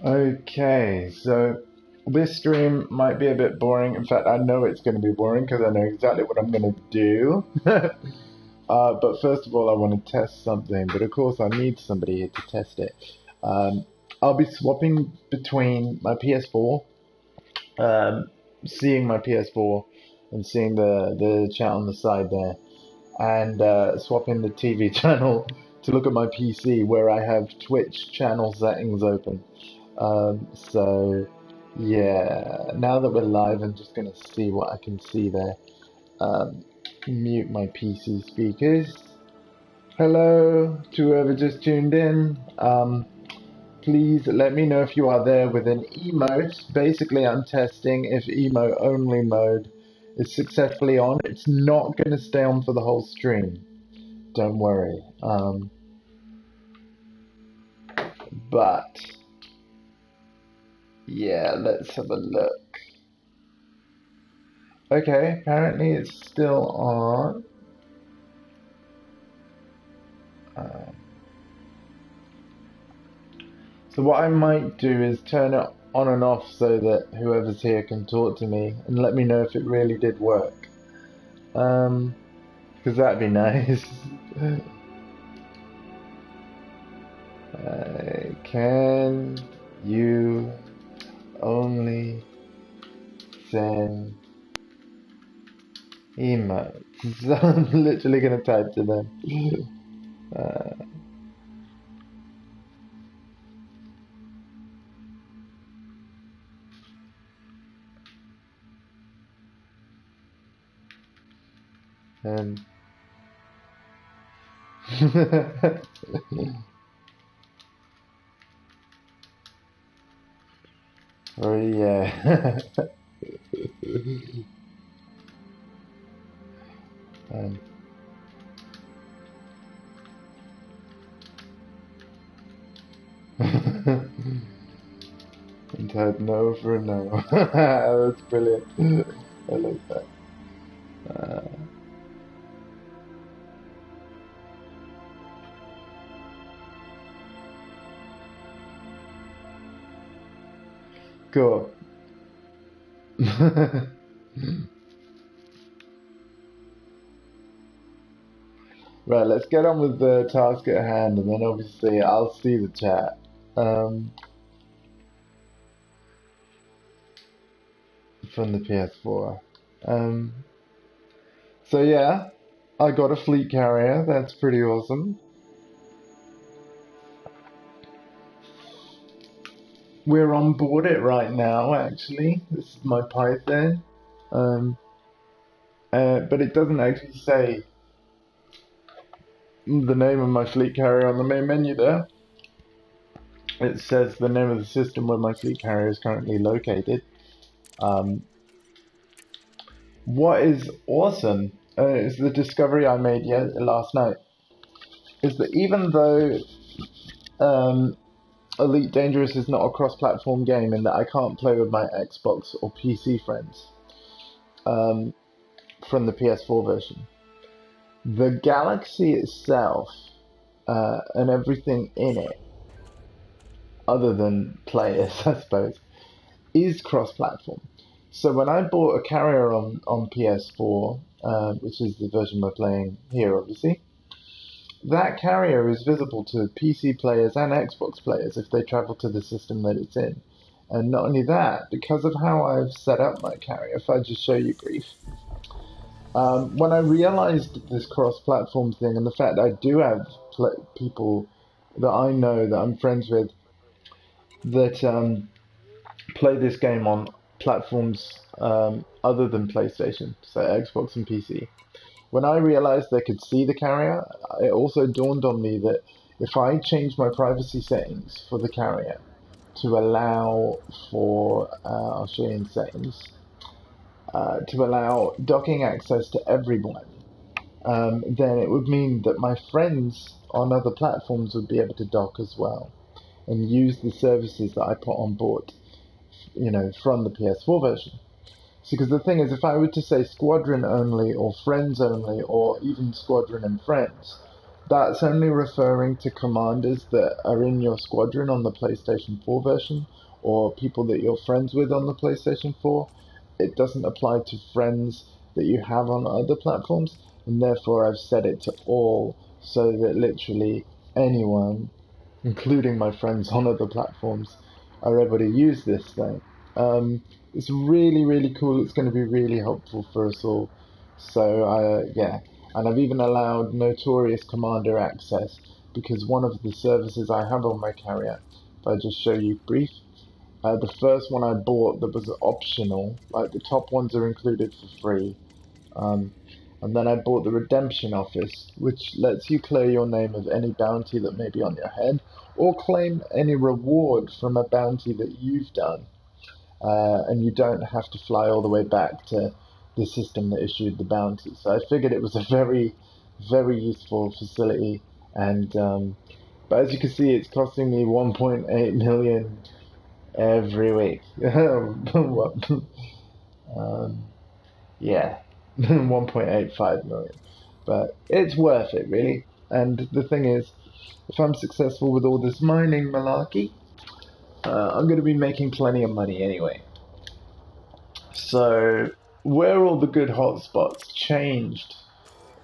Okay, so this stream might be a bit boring. In fact, I know it's going to be boring because I know exactly what I'm going to do. But first of all, I want to test something. But of course, I need somebody here to test it. Um, I'll be swapping between my PS4, um, seeing my PS4, and seeing the chat on the side there, and swapping the TV channel to look at my PC where I have Twitch channel settings open. So yeah, now that we're live, I'm just gonna see what I can see there. Um, Mute my PC speakers. Hello to whoever just tuned in. Please let me know if you are there with an emote. Basically, I'm testing if emo only mode is successfully on. It's not gonna stay on for the whole stream. Don't worry. But yeah, let's have a look. Okay, apparently it's still on. So what I might do is turn it on and off so that whoever's here can talk to me and let me know if it really did work. Because that'd be nice. Can you only send emails? So I'm literally gonna type to them. And oh yeah. and and type no for a no. That's brilliant. I like that. Uh, cool. Right, let's get on with the task at hand, and then obviously I'll see the chat. Um, from the PS4. Um, so yeah, I got a fleet carrier. That's pretty awesome. We're on board it right now, actually. This is my Python. Um, but it doesn't actually say the name of my fleet carrier on the main menu there. It says the name of the system where my fleet carrier is currently located. Um, what is awesome is the discovery I made last night. Is that even though um, Elite Dangerous is not a cross-platform game in that I can't play with my Xbox or PC friends um, from the PS4 version, the galaxy itself and everything in it, other than players, I suppose, is cross-platform. So when I bought a carrier on PS4, which is the version we're playing here, obviously, that carrier is visible to PC players and Xbox players if they travel to the system that it's in. And not only that, because of how I've set up my carrier, if I just show you brief, when I realized this cross-platform thing and the fact that I do have people that I know that I'm friends with that play this game on platforms other than PlayStation, so Xbox and PC. When I realized they could see the carrier, it also dawned on me that if I change my privacy settings for the carrier to allow for, I'll show you in settings, to allow docking access to everyone, then it would mean that my friends on other platforms would be able to dock as well and use the services that I put on board, from the PS4 version. Because the thing is, if I were to say squadron only, or friends only, or even squadron and friends, That's only referring to commanders that are in your squadron on the PlayStation 4 version, or people that you're friends with on the PlayStation 4. It doesn't apply to friends that you have on other platforms, and therefore I've set it to all, so that literally anyone, including my friends on other platforms, are able to use this thing. It's really, really cool. It's going to be really helpful for us all. So, yeah. And I've even allowed Notorious Commander access, because one of the services I have on my carrier, if I just show you brief, the first one I bought that was optional, like the top ones are included for free. And then I bought the Redemption Office, which lets you clear your name of any bounty that may be on your head, or claim any reward from a bounty that you've done. And you don't have to fly all the way back to the system that issued the bounty. So I figured it was a very, very useful facility. And but as you can see, it's costing me 1.8 million every week. Yeah, 1.85 million. But it's worth it, really. And the thing is, if I'm successful with all this mining malarkey, I'm going to be making plenty of money anyway. So, where all the good hotspots changed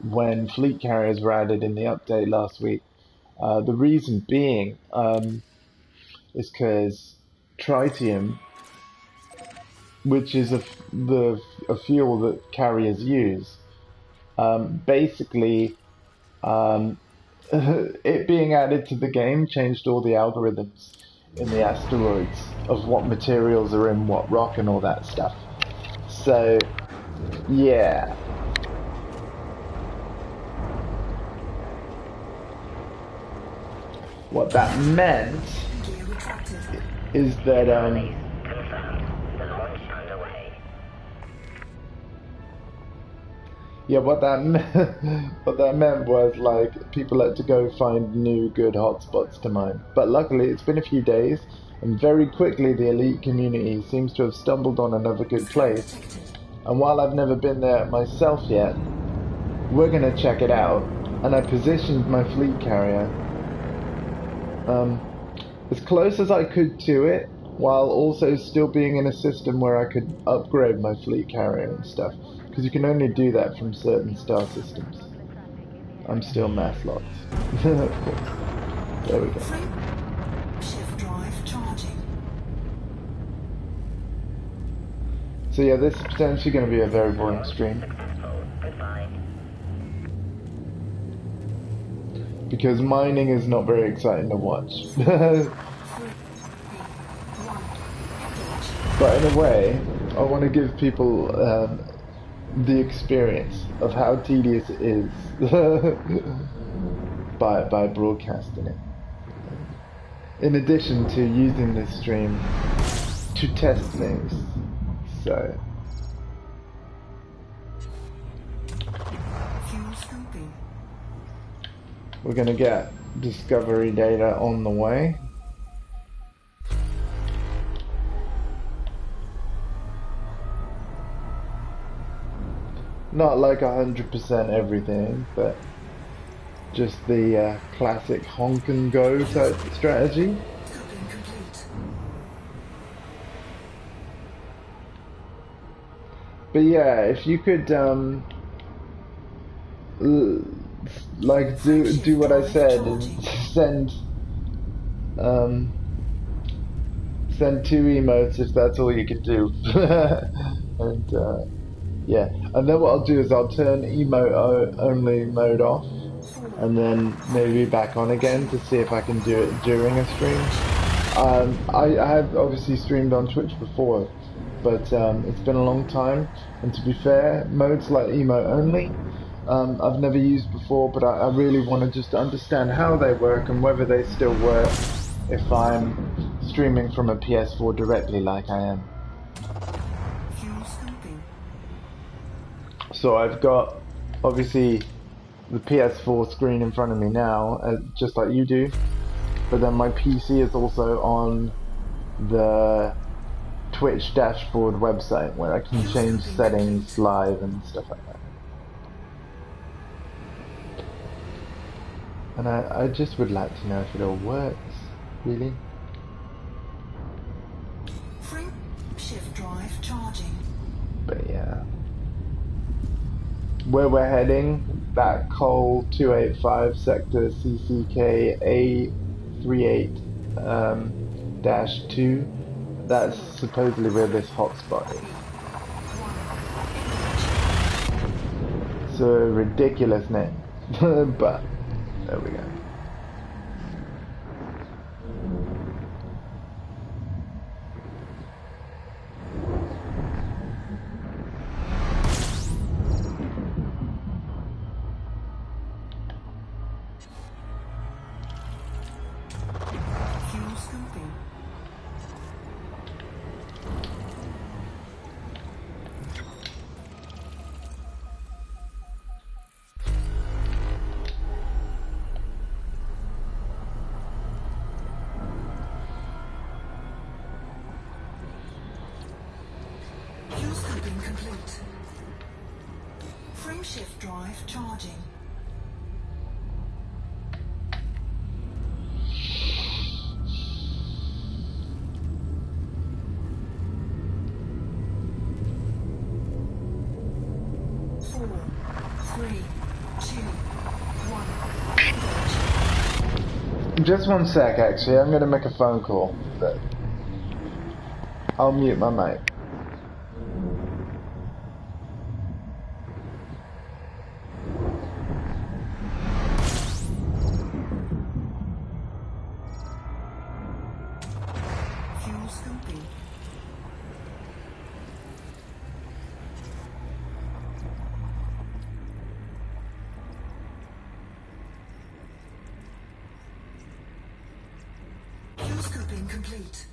when fleet carriers were added in the update last week, the reason being is because tritium, which is a fuel that carriers use, basically it being added to the game changed all the algorithms in the asteroids of what materials are in what rock and all that stuff. So, yeah. What that meant is that yeah, what that meant was, like, people had to go find new good hotspots to mine. But luckily, it's been a few days, and very quickly the elite community seems to have stumbled on another good place. And while I've never been there myself yet, we're gonna check it out. And I positioned my fleet carrier as close as I could to it, while also still being in a system where I could upgrade my fleet carrier and stuff, because you can only do that from certain star systems. I'm still mass locked. Of course. There we go. Shift drive charging. So yeah, this is potentially going to be a very boring stream, because mining is not very exciting to watch. But in a way, I want to give people the experience of how tedious it is by broadcasting it. In addition to using this stream to test things. So we're gonna get discovery data on the way. Not like 100% everything, but just the classic honk and go type strategy. But yeah, if you could like do what I said and send 2 emotes if that's all you can do. And yeah, and then what I'll do is I'll turn emote only mode off, and then maybe back on again to see if I can do it during a stream. I have obviously streamed on Twitch before, but it's been a long time, and to be fair, modes like emote only I've never used before, but I really want to just understand how they work and whether they still work if I'm streaming from a PS4 directly like I am. So I've got, obviously, the PS4 screen in front of me now, just like you do, but then my PC is also on the Twitch dashboard website where I can change settings live and stuff like that. And I just would like to know if it all works, really. Frame shift drive charging. But yeah. Where we're heading, that Col 285 sector CCK A38 dash 2, that's supposedly where this hotspot is. It's a ridiculous name, but there we go. Fuel scooping. Fuel scooping complete. Frame shift drive charging. Four, three, two, one. Just one sec, actually, I'm gonna make a phone call, but I'll mute my mic. Fuel scooping. Fuel scooping complete.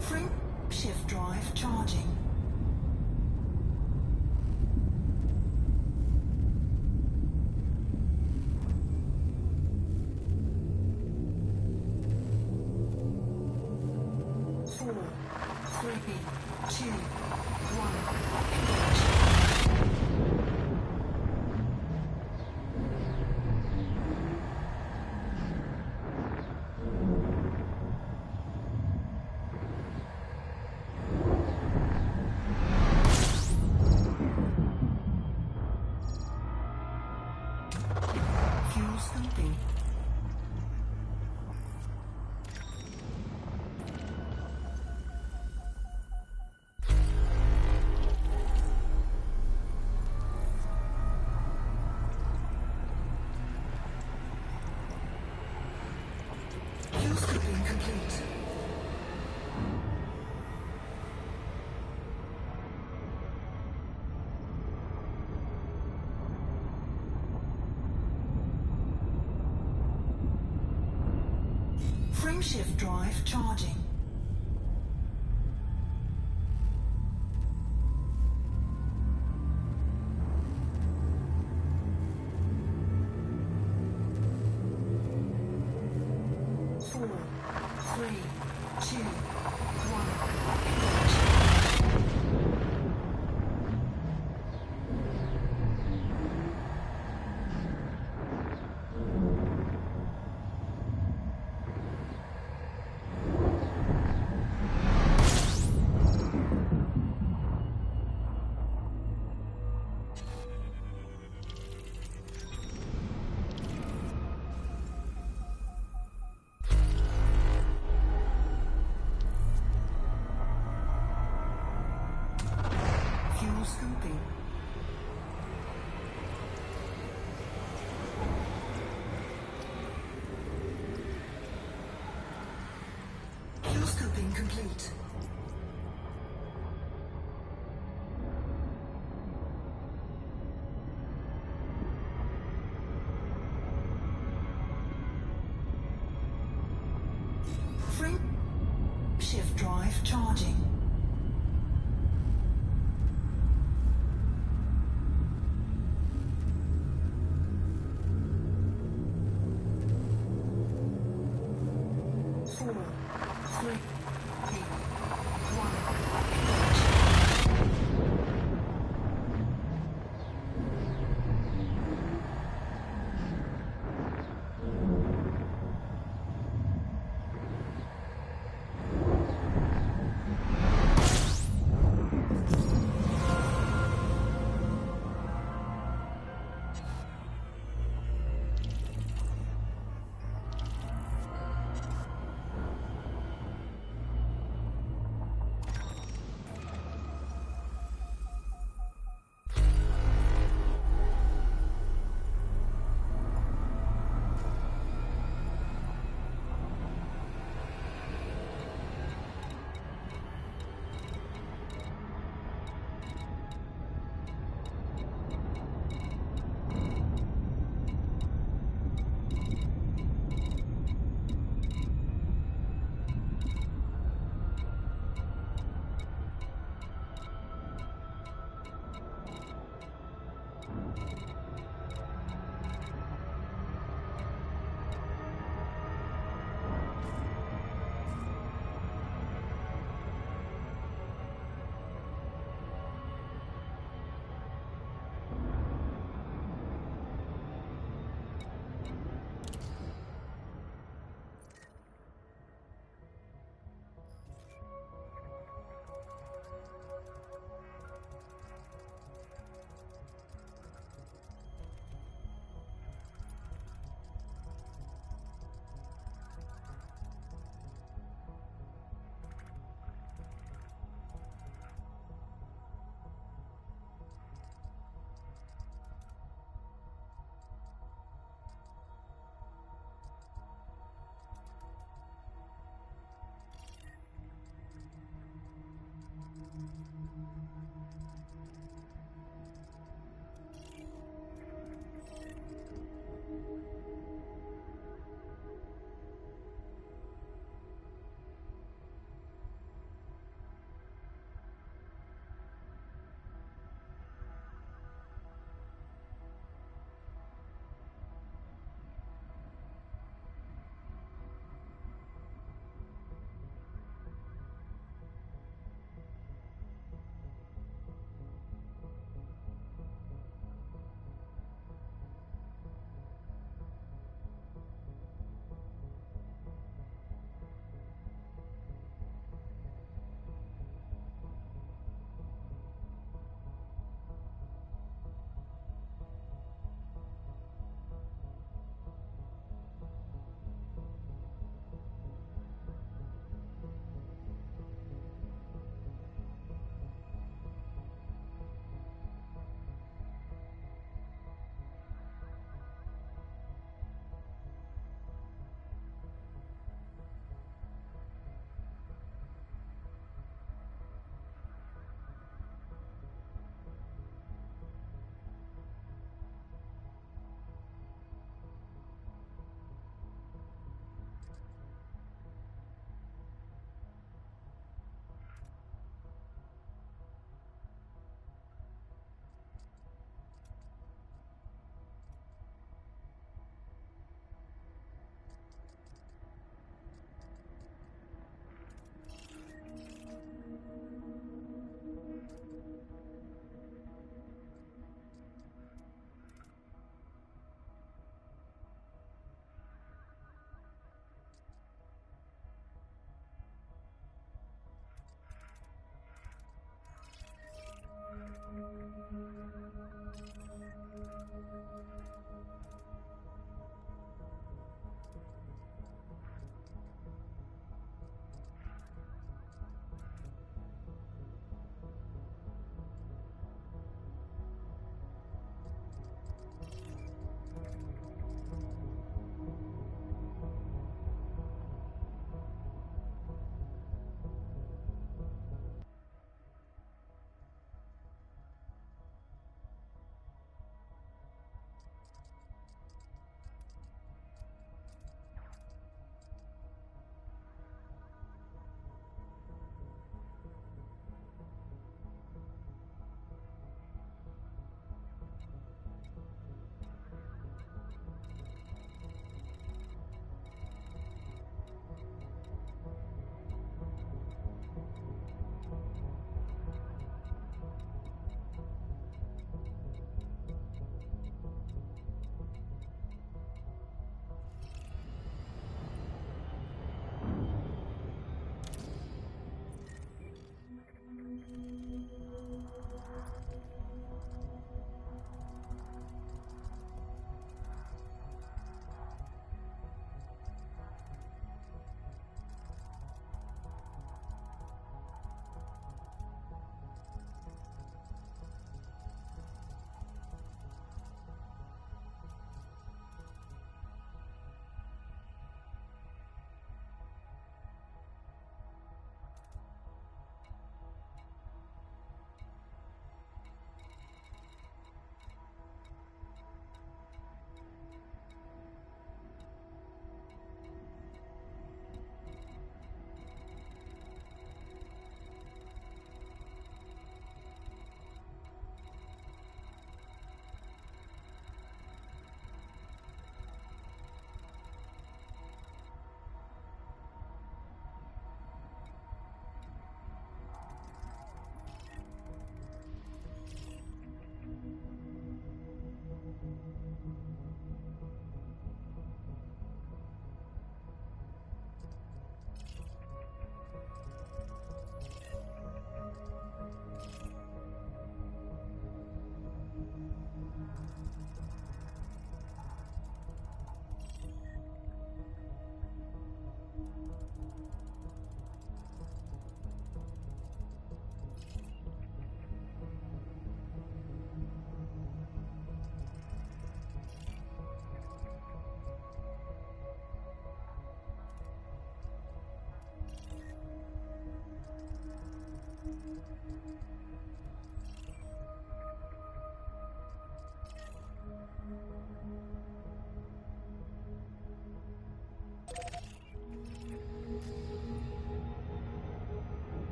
Frame shift drive charging. Four, three, two, one. Fuel scooping complete. Frameshift drive charging. Four, three, two, one. Fuel scooping. Fuel scooping complete. Frame shift drive charging. Four, three, two, one.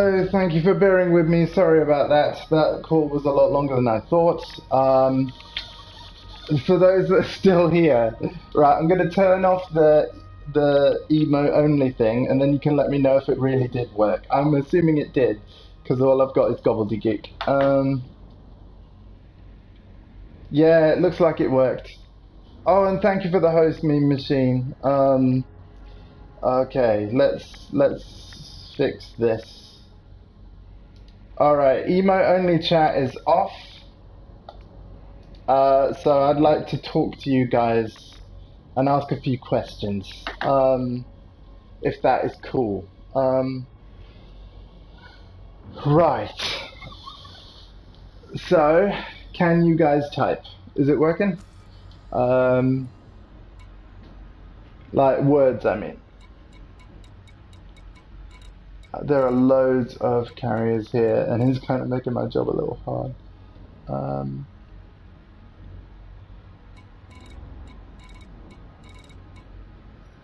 Oh, thank you for bearing with me. Sorry about that. That call was a lot longer than I thought. For those that are still here, right, I'm going to turn off the emo only thing, and then you can let me know if it really did work. I'm assuming it did, because all I've got is gobbledygook. Yeah, it looks like it worked. Oh, and thank you for the host meme machine. Okay, let's fix this. All right, emo only chat is off. So I'd like to talk to you guys and ask a few questions, if that is cool. Right. So, can you guys type? Is it working? Like words, I mean. There are loads of carriers here, and it's kind of making my job a little hard. Um,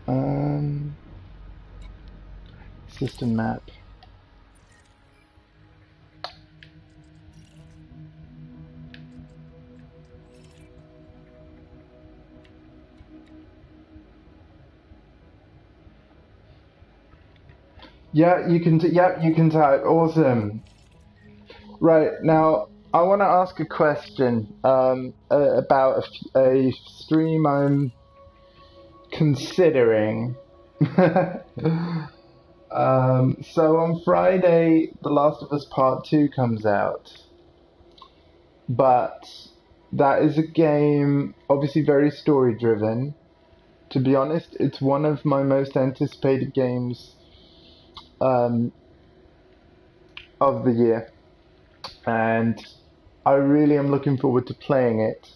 um, System map. Yeah, you can. Yep, you can type. Awesome. Right now, I want to ask a question about a stream I'm considering. So on Friday, The Last of Us Part 2 comes out, but that is a game obviously very story driven. To be honest, it's one of my most anticipated games um, of the year, and I really am looking forward to playing it.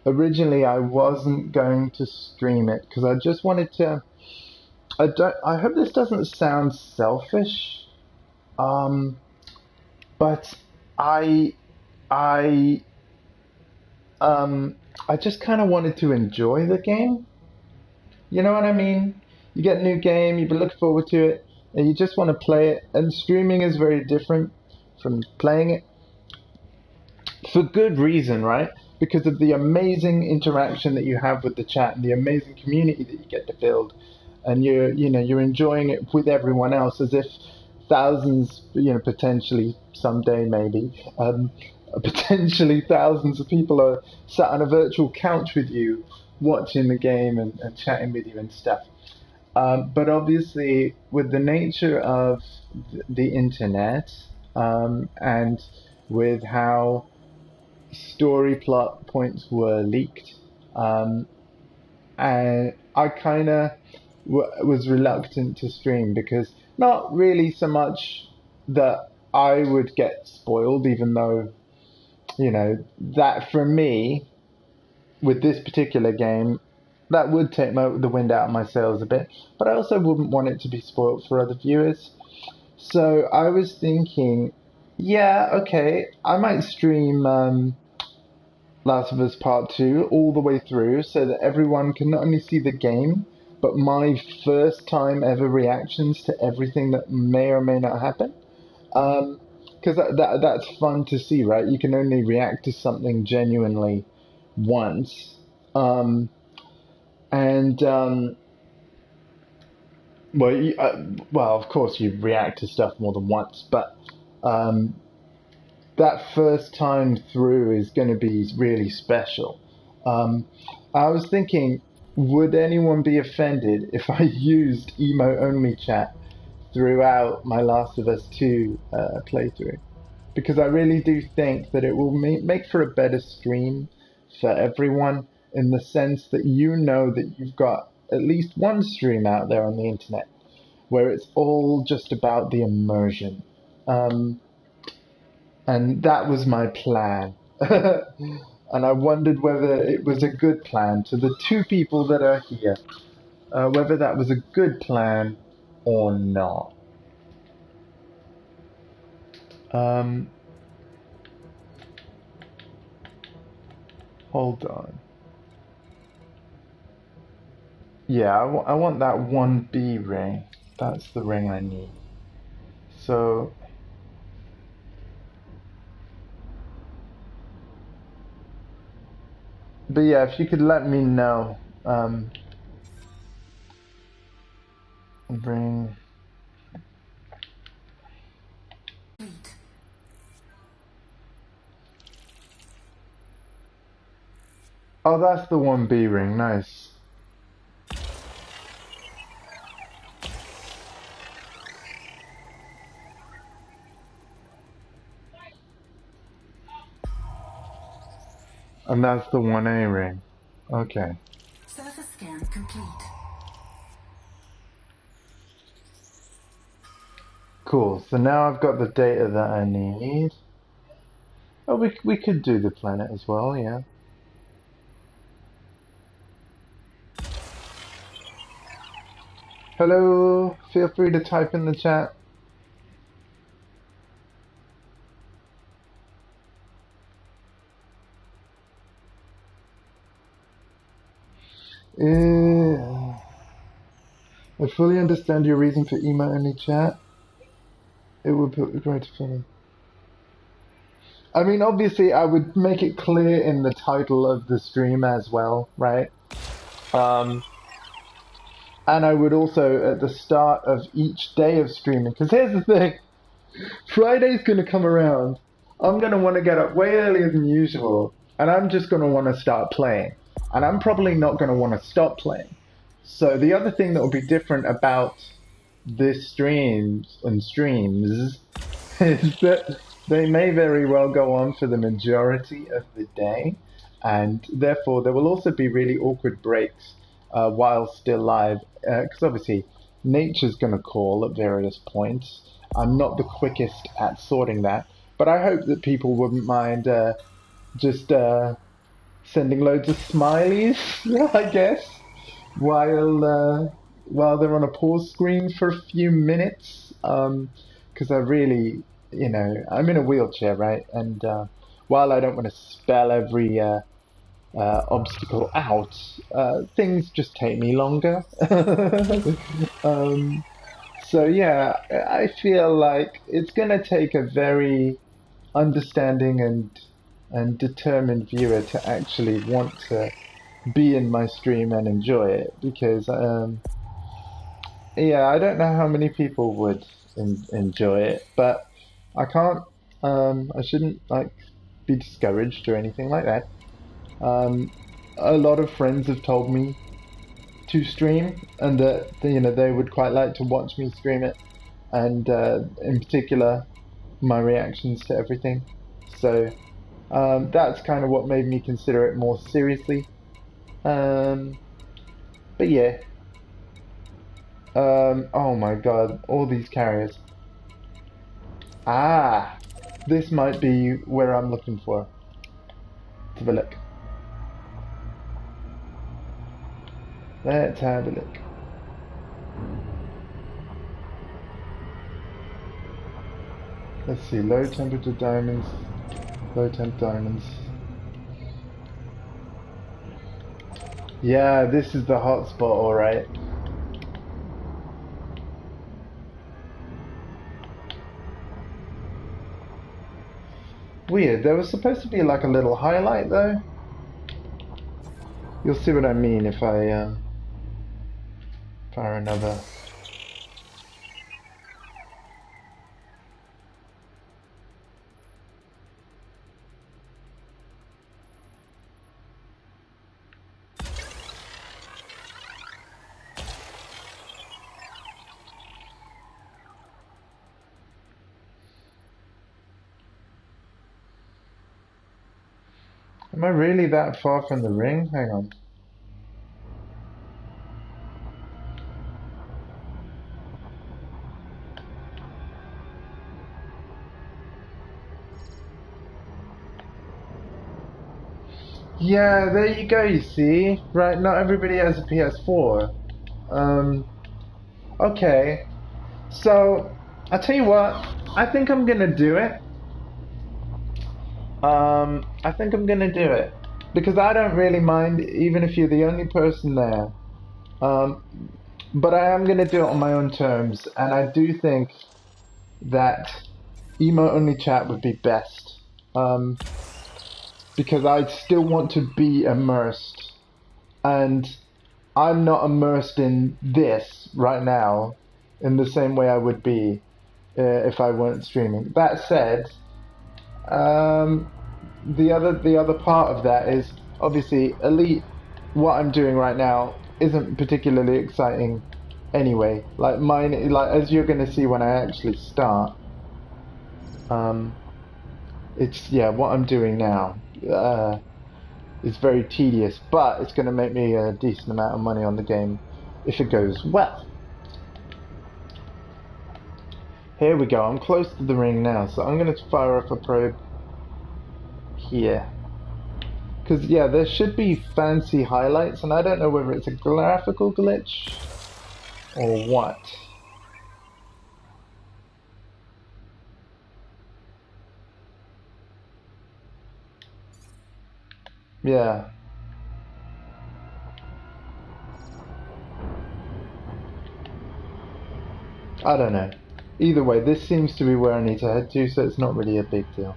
Originally, I wasn't going to stream it because I just wanted to. I hope this doesn't sound selfish, um, but I I um, I just kind of wanted to enjoy the game. You know what I mean? You get a new game, you've been looking forward to it, and you just want to play it. And streaming is very different from playing it for good reason, right? Because of the amazing interaction that you have with the chat and the amazing community that you get to build, and you're enjoying it with everyone else as if thousands, potentially someday maybe, potentially thousands of people are sat on a virtual couch with you, watching the game and chatting with you and stuff. But obviously, with the nature of the internet, and with how story plot points were leaked, and I kind of was reluctant to stream because not really so much that I would get spoiled, even though, that for me, with this particular game, that would take the wind out of my sails a bit, but I also wouldn't want it to be spoiled for other viewers. So I was thinking, yeah, okay, I might stream Last of Us Part 2 all the way through so that everyone can not only see the game, but my first time ever reactions to everything that may or may not happen. Because that's fun to see, right? You can only react to something genuinely once. And well, well, of course you react to stuff more than once, but um, that first time through is going to be really special. Um, I was thinking, would anyone be offended if I used emo only chat throughout my Last of Us 2 playthrough? Because I really do think that it will make for a better stream for everyone, in the sense that you know that you've got at least one stream out there on the internet where it's all just about the immersion. And that was my plan. And I wondered whether it was a good plan to the two people that are here, whether that was a good plan or not. Hold on. Yeah, I want that 1B ring. That's the ring I need. So But yeah, if you could let me know. Bring. Complete. Oh, that's the 1B ring. Nice. And that's the 1A ring. Okay. Surface scan complete. Cool. So now I've got the data that I need. Oh, we could do the planet as well, yeah. Hello. Feel free to type in the chat. I fully understand your reason for email only chat. It would be great to fill in. I mean, obviously, I would make it clear in the title of the stream as well, right? And I would also, at the start of each day of streaming, because here's the thing, Friday's going to come around, I'm going to want to get up way earlier than usual, and I'm just going to want to start playing. And I'm probably not going to want to stop playing. So the other thing that will be different about this streams is that they may very well go on for the majority of the day, and therefore there will also be really awkward breaks while still live, because obviously nature's going to call at various points. I'm not the quickest at sorting that, but I hope that people wouldn't mind just sending loads of smileys, I guess, while they're on a pause screen for a few minutes, because I really, I'm in a wheelchair, right? And while I don't want to spell every obstacle out, things just take me longer. So yeah, I feel like it's gonna take a very understanding and determined viewer to actually want to be in my stream and enjoy it, because yeah, I don't know how many people would enjoy it, but I can't I shouldn't like be discouraged or anything like that. A lot of friends have told me to stream, and that they would quite like to watch me stream it, and in particular my reactions to everything. So that's kind of what made me consider it more seriously. But yeah. Oh my god, all these carriers. Ah, this might be where I'm looking for. Let's have a look. Let's have a look. Let's see, low temperature diamonds, low temp diamonds. Yeah, this is the hotspot, alright. Weird, there was supposed to be like a little highlight though. You'll see what I mean if I fire another. Am I really that far from the ring? Hang on. Yeah, there you go, you see? Right, not everybody has a PS4. Okay. So, I'll tell you what, I think I'm gonna do it. I think I'm gonna do it. Because I don't really mind, even if you're the only person there. Um, but I am gonna do it on my own terms, and I do think that emo only chat would be best. because I still want to be immersed, and I'm not immersed in this right now in the same way I would be if I weren't streaming. That said, the other part of that is obviously Elite. What I'm doing right now isn't particularly exciting anyway. Like mine, like as you're going to see when I actually start. It's yeah, what I'm doing now is very tedious, but it's going to make me a decent amount of money on the game if it goes well. Here we go. I'm close to the ring now, so I'm going to fire up a probe here. Because, yeah, there should be fancy highlights, and I don't know whether it's a graphical glitch or what. Yeah. I don't know. Either way, this seems to be where I need to head to, so it's not really a big deal.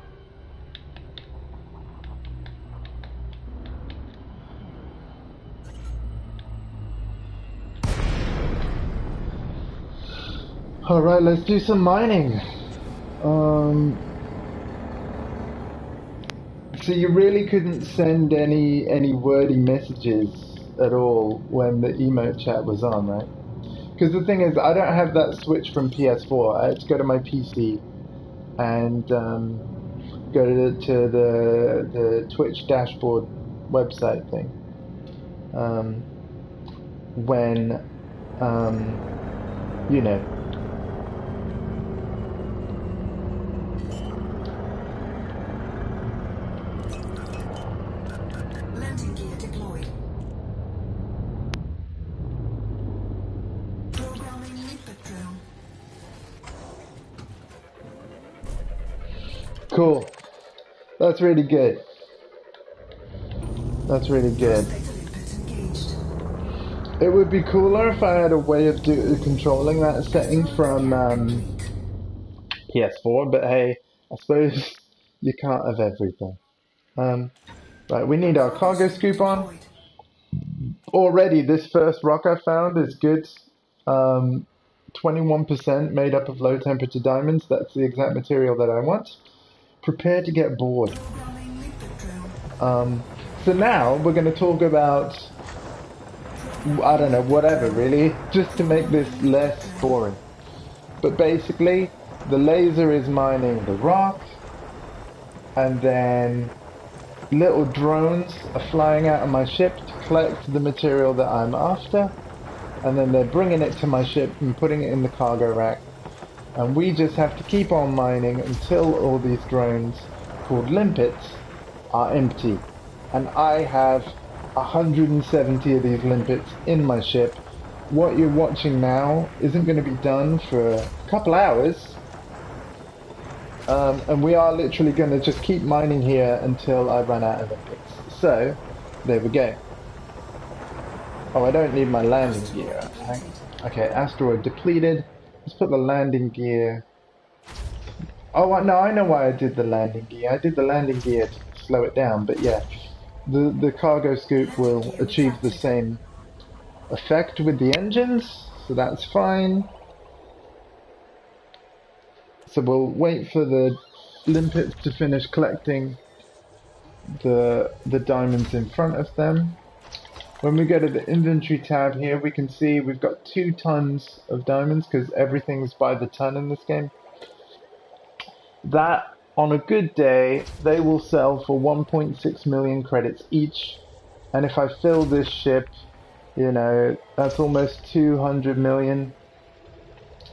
Alright, let's do some mining. So you really couldn't send any wordy messages at all when the emote chat was on, right? Because the thing is, I don't have that switch from PS4. I had to go to my PC and go to the Twitch dashboard website thing. When you know. Landing gear deployed. Programming limpet drone. Cool. That's really good. That's really good. Data limpet engaged. It would be cooler if I had a way of controlling that setting from PS4, but hey, I suppose you can't have everything. Right, we need our cargo scoop on. Already, this first rock I found is good. 21% made up of low temperature diamonds. That's the exact material that I want. Prepare to get bored. Programming limpet drone. So now we're going to talk about, I don't know, whatever really, just to make this less boring. But basically, the laser is mining the rock, and then little drones are flying out of my ship to collect the material that I'm after, and then they're bringing it to my ship and putting it in the cargo rack. And we just have to keep on mining until all these drones, called limpets, are empty. And I have 170 of these limpets in my ship. What you're watching now isn't going to be done for a couple hours. And we are literally going to just keep mining here until I run out of limpets. So, there we go. Oh, I don't need my landing gear. Okay, asteroid depleted. Let's put the landing gear. Oh, no, I know why I did the landing gear. I did the landing gear to slow it down, but yeah. The cargo scoop will achieve the same effect with the engines, so that's fine. So we'll wait for the limpets to finish collecting the diamonds in front of them. When we go to the inventory tab here, we can see we've got 2 tons of diamonds because everything's by the ton in this game. That, on a good day, they will sell for 1.6 million credits each. And if I fill this ship, you know, that's almost 200 million.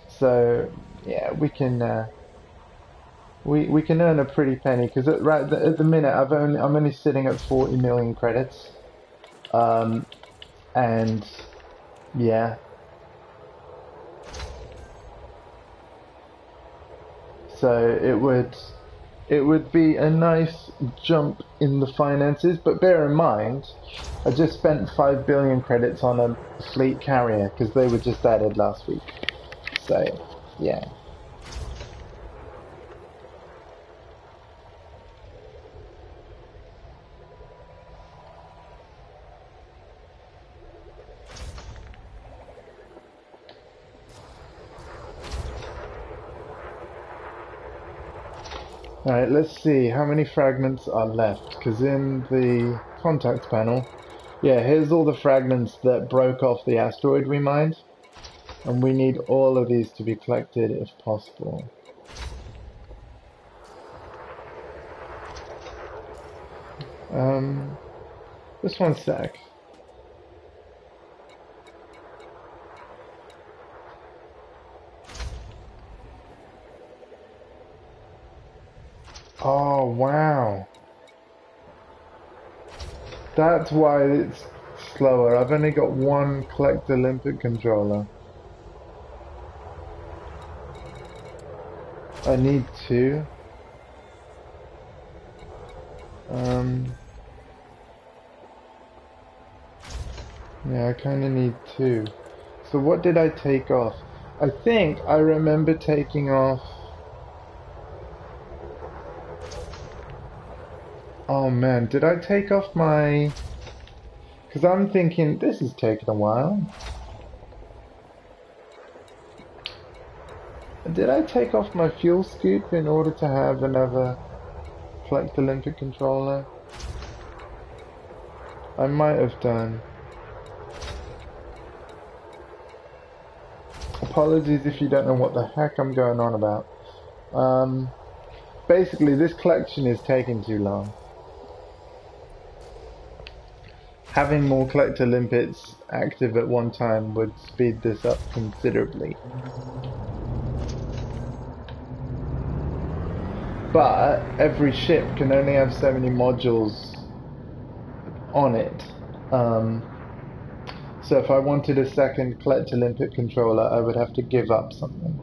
So, yeah, we can we can earn a pretty penny because at the minute I'm only sitting at 40 million credits. And yeah, so it would be a nice jump in the finances, but bear in mind I just spent 5 billion credits on a fleet carrier because they were just added last week. So yeah. Alright, let's see how many fragments are left, because in the contacts panel, yeah, here's all the fragments that broke off the asteroid we mined, and we need all of these to be collected if possible. Just one sec. Oh, wow. That's why it's slower. I've only got one Collector Limpet controller. I need two. Yeah, I kind of need two. So what did I take off? I think I remember taking off... Oh man, did I take off my... Because I'm thinking, this is taking a while. Did I take off my fuel scoop in order to have another Collector Limpet controller? I might have done. Apologies if you don't know what the heck I'm going on about. Basically, this collection is taking too long. Having more Collector Limpets active at one time would speed this up considerably. But every ship can only have so many modules on it. So if I wanted a second Collector Limpet controller, I would have to give up something.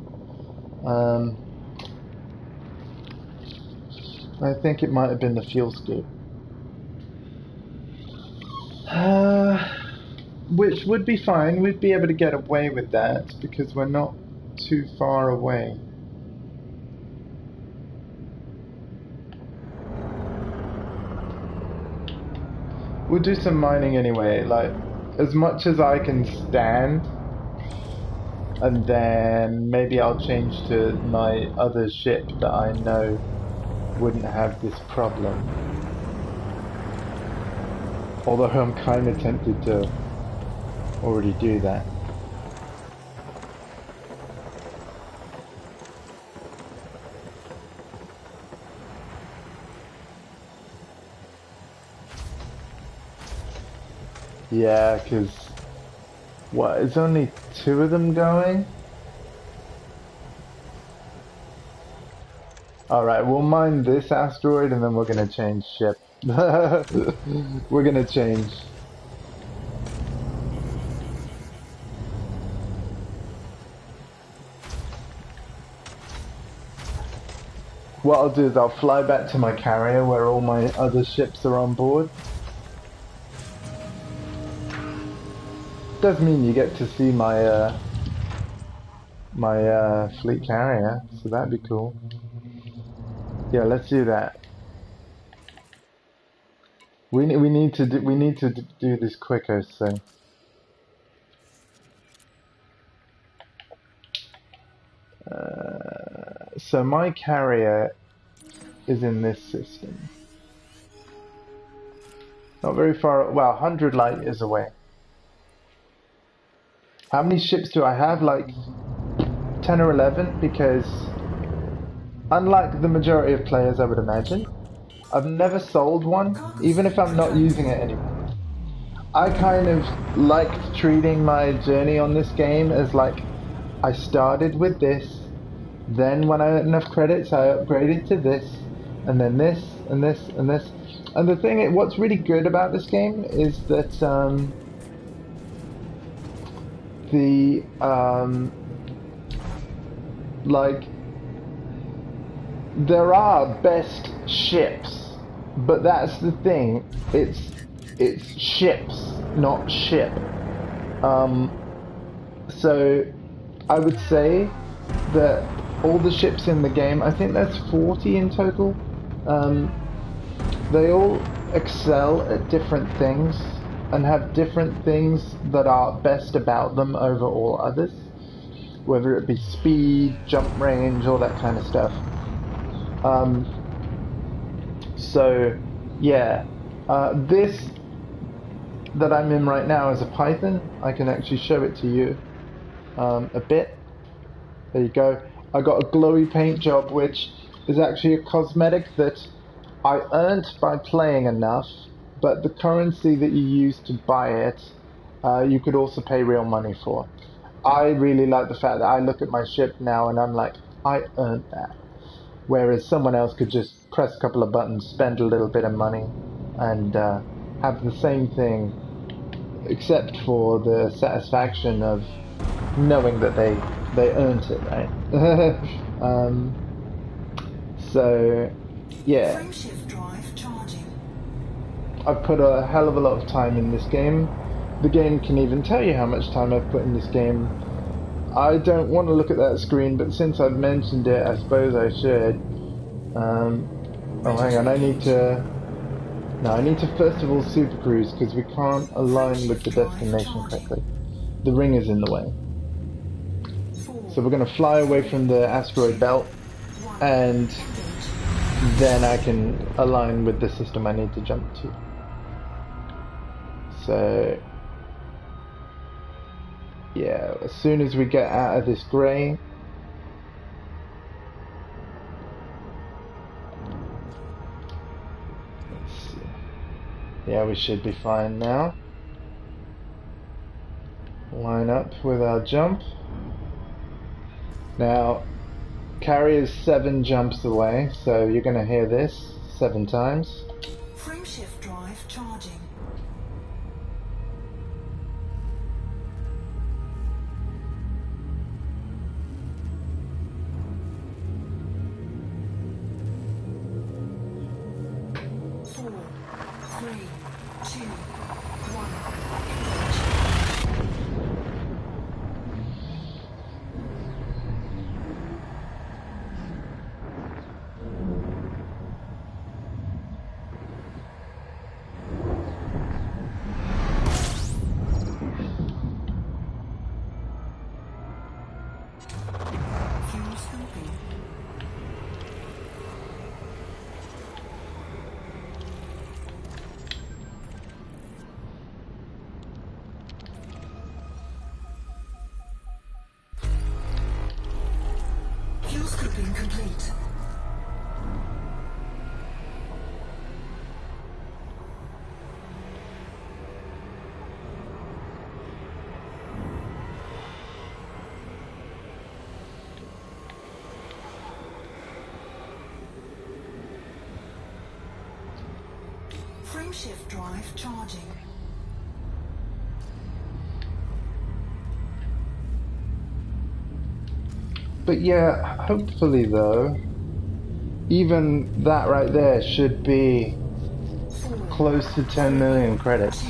I think it might have been the fuel scoop. Which would be fine. We'd be able to get away with that because we're not too far away. We'll do some mining anyway, like as much as I can stand, and then maybe I'll change to my other ship that I know wouldn't have this problem. Although I'm kind of tempted to already do that. Yeah, because what, it's only two of them going? Alright, we'll mine this asteroid and then we're gonna change ship. We're gonna change. What I'll do is I'll fly back to my carrier where all my other ships are on board. Does mean you get to see my fleet carrier, so that'd be cool. Yeah, let's do that. We need to do this quicker, so. So my carrier is in this system. Not very far. Well, 100 light years away. How many ships do I have? Like 10 or 11, because unlike the majority of players I would imagine, I've never sold one, even if I'm not using it anymore. I kind of liked treating my journey on this game as like, I started with this, then when I had enough credits I upgraded to this, and then this, and this, and this. And the thing, what's really good about this game is that like, there are best ships, but that's the thing, it's ships, not ship. So I would say that all the ships in the game, I think there's 40 in total, they all excel at different things and have different things that are best about them over all others, whether it be speed, jump range, all that kind of stuff. So, yeah, this that I'm in right now is a Python. I can actually show it to you a bit. There you go. I got a glowy paint job, which is actually a cosmetic that I earned by playing enough, but the currency that you use to buy it, you could also pay real money for. I really like the fact that I look at my ship now and I'm like, I earned that. Whereas someone else could just press a couple of buttons, spend a little bit of money, and have the same thing, except for the satisfaction of knowing that they earned it, right? So, yeah, Frameshift drive charging. I've put a hell of a lot of time in this game. The game can even tell you how much time I've put in this game. I don't want to look at that screen, but since I've mentioned it, I suppose I should. Oh, hang on, I need to... No, I need to first of all super cruise, because we can't align with the destination correctly. The ring is in the way. So we're going to fly away from the asteroid belt, and then I can align with the system I need to jump to. So, yeah, as soon as we get out of this grey, let's see. Yeah, we should be fine now. Line up with our jump. Now, carrier's 7 jumps away, so you're going to hear this 7 times. Frameshift drive charging. Four, three, two, one. Fuel scoping. Fuel scoping complete. Frameshift drive charging. But yeah, hopefully though, even that right there should be Four, close to 10 million credits. 2,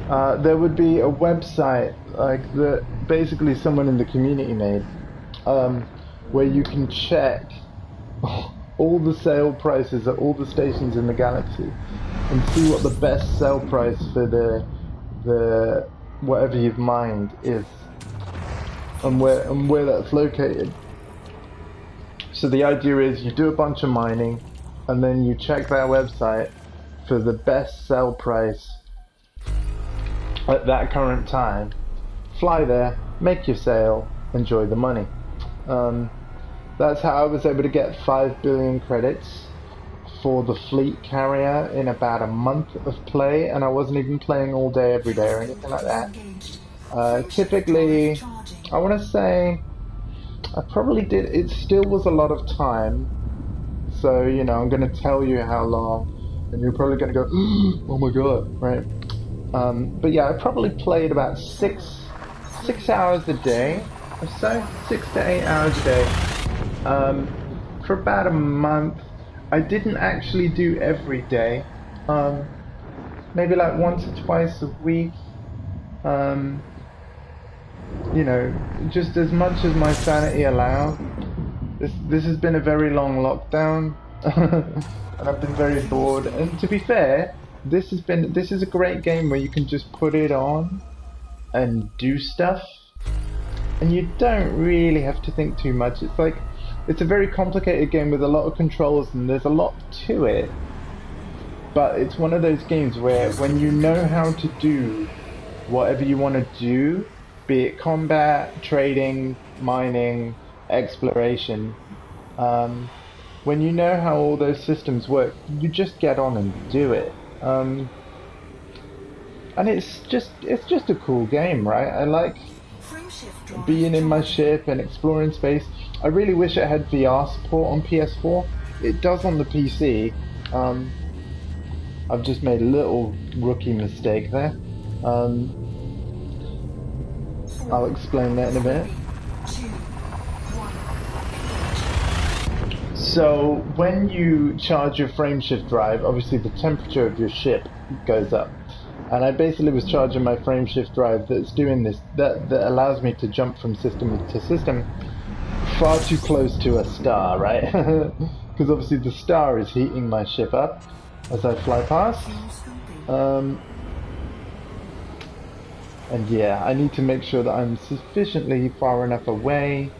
1. There would be a website like that basically someone in the community made, where you can check all the sale prices at all the stations in the galaxy and see what the best sell price for the whatever you've mined is, and where that's located. So the idea is you do a bunch of mining and then you check their website for the best sell price at that current time, fly there, make your sale, enjoy the money. That's how I was able to get 5 billion credits for the fleet carrier in about a month of play, and I wasn't even playing all day every day or anything like that. Typically, I want to say I probably did, it still was a lot of time, so you know, I'm going to tell you how long and you're probably going to go, oh my god, right? But yeah, I probably played about 6 hours a day or so, 6 to 8 hours a day, for about a month. I didn't actually do every day, maybe like once or twice a week, you know, just as much as my sanity allowed. This has been a very long lockdown, and I've been very bored. And to be fair, this is a great game where you can just put it on and do stuff, and you don't really have to think too much. It's like it's a very complicated game with a lot of controls and there's a lot to it. But it's one of those games where when you know how to do whatever you want to do, be it combat, trading, mining, exploration, when you know how all those systems work, you just get on and do it. And it's just a cool game, right? I like Frameshift drive being in my charging. ship and exploring space. I really wish it had VR support on PS4. It does on the PC. I've just made a little rookie mistake there. I'll explain that in a minute. 2, 1. So when you charge your frameshift drive, obviously the temperature of your ship goes up. And I basically was charging my frameshift drive that's doing this, that allows me to jump from system to system far too close to a star, right? Because obviously the star is heating my ship up as I fly past. Fuel scooping. And yeah, I need to make sure that I'm sufficiently far enough away.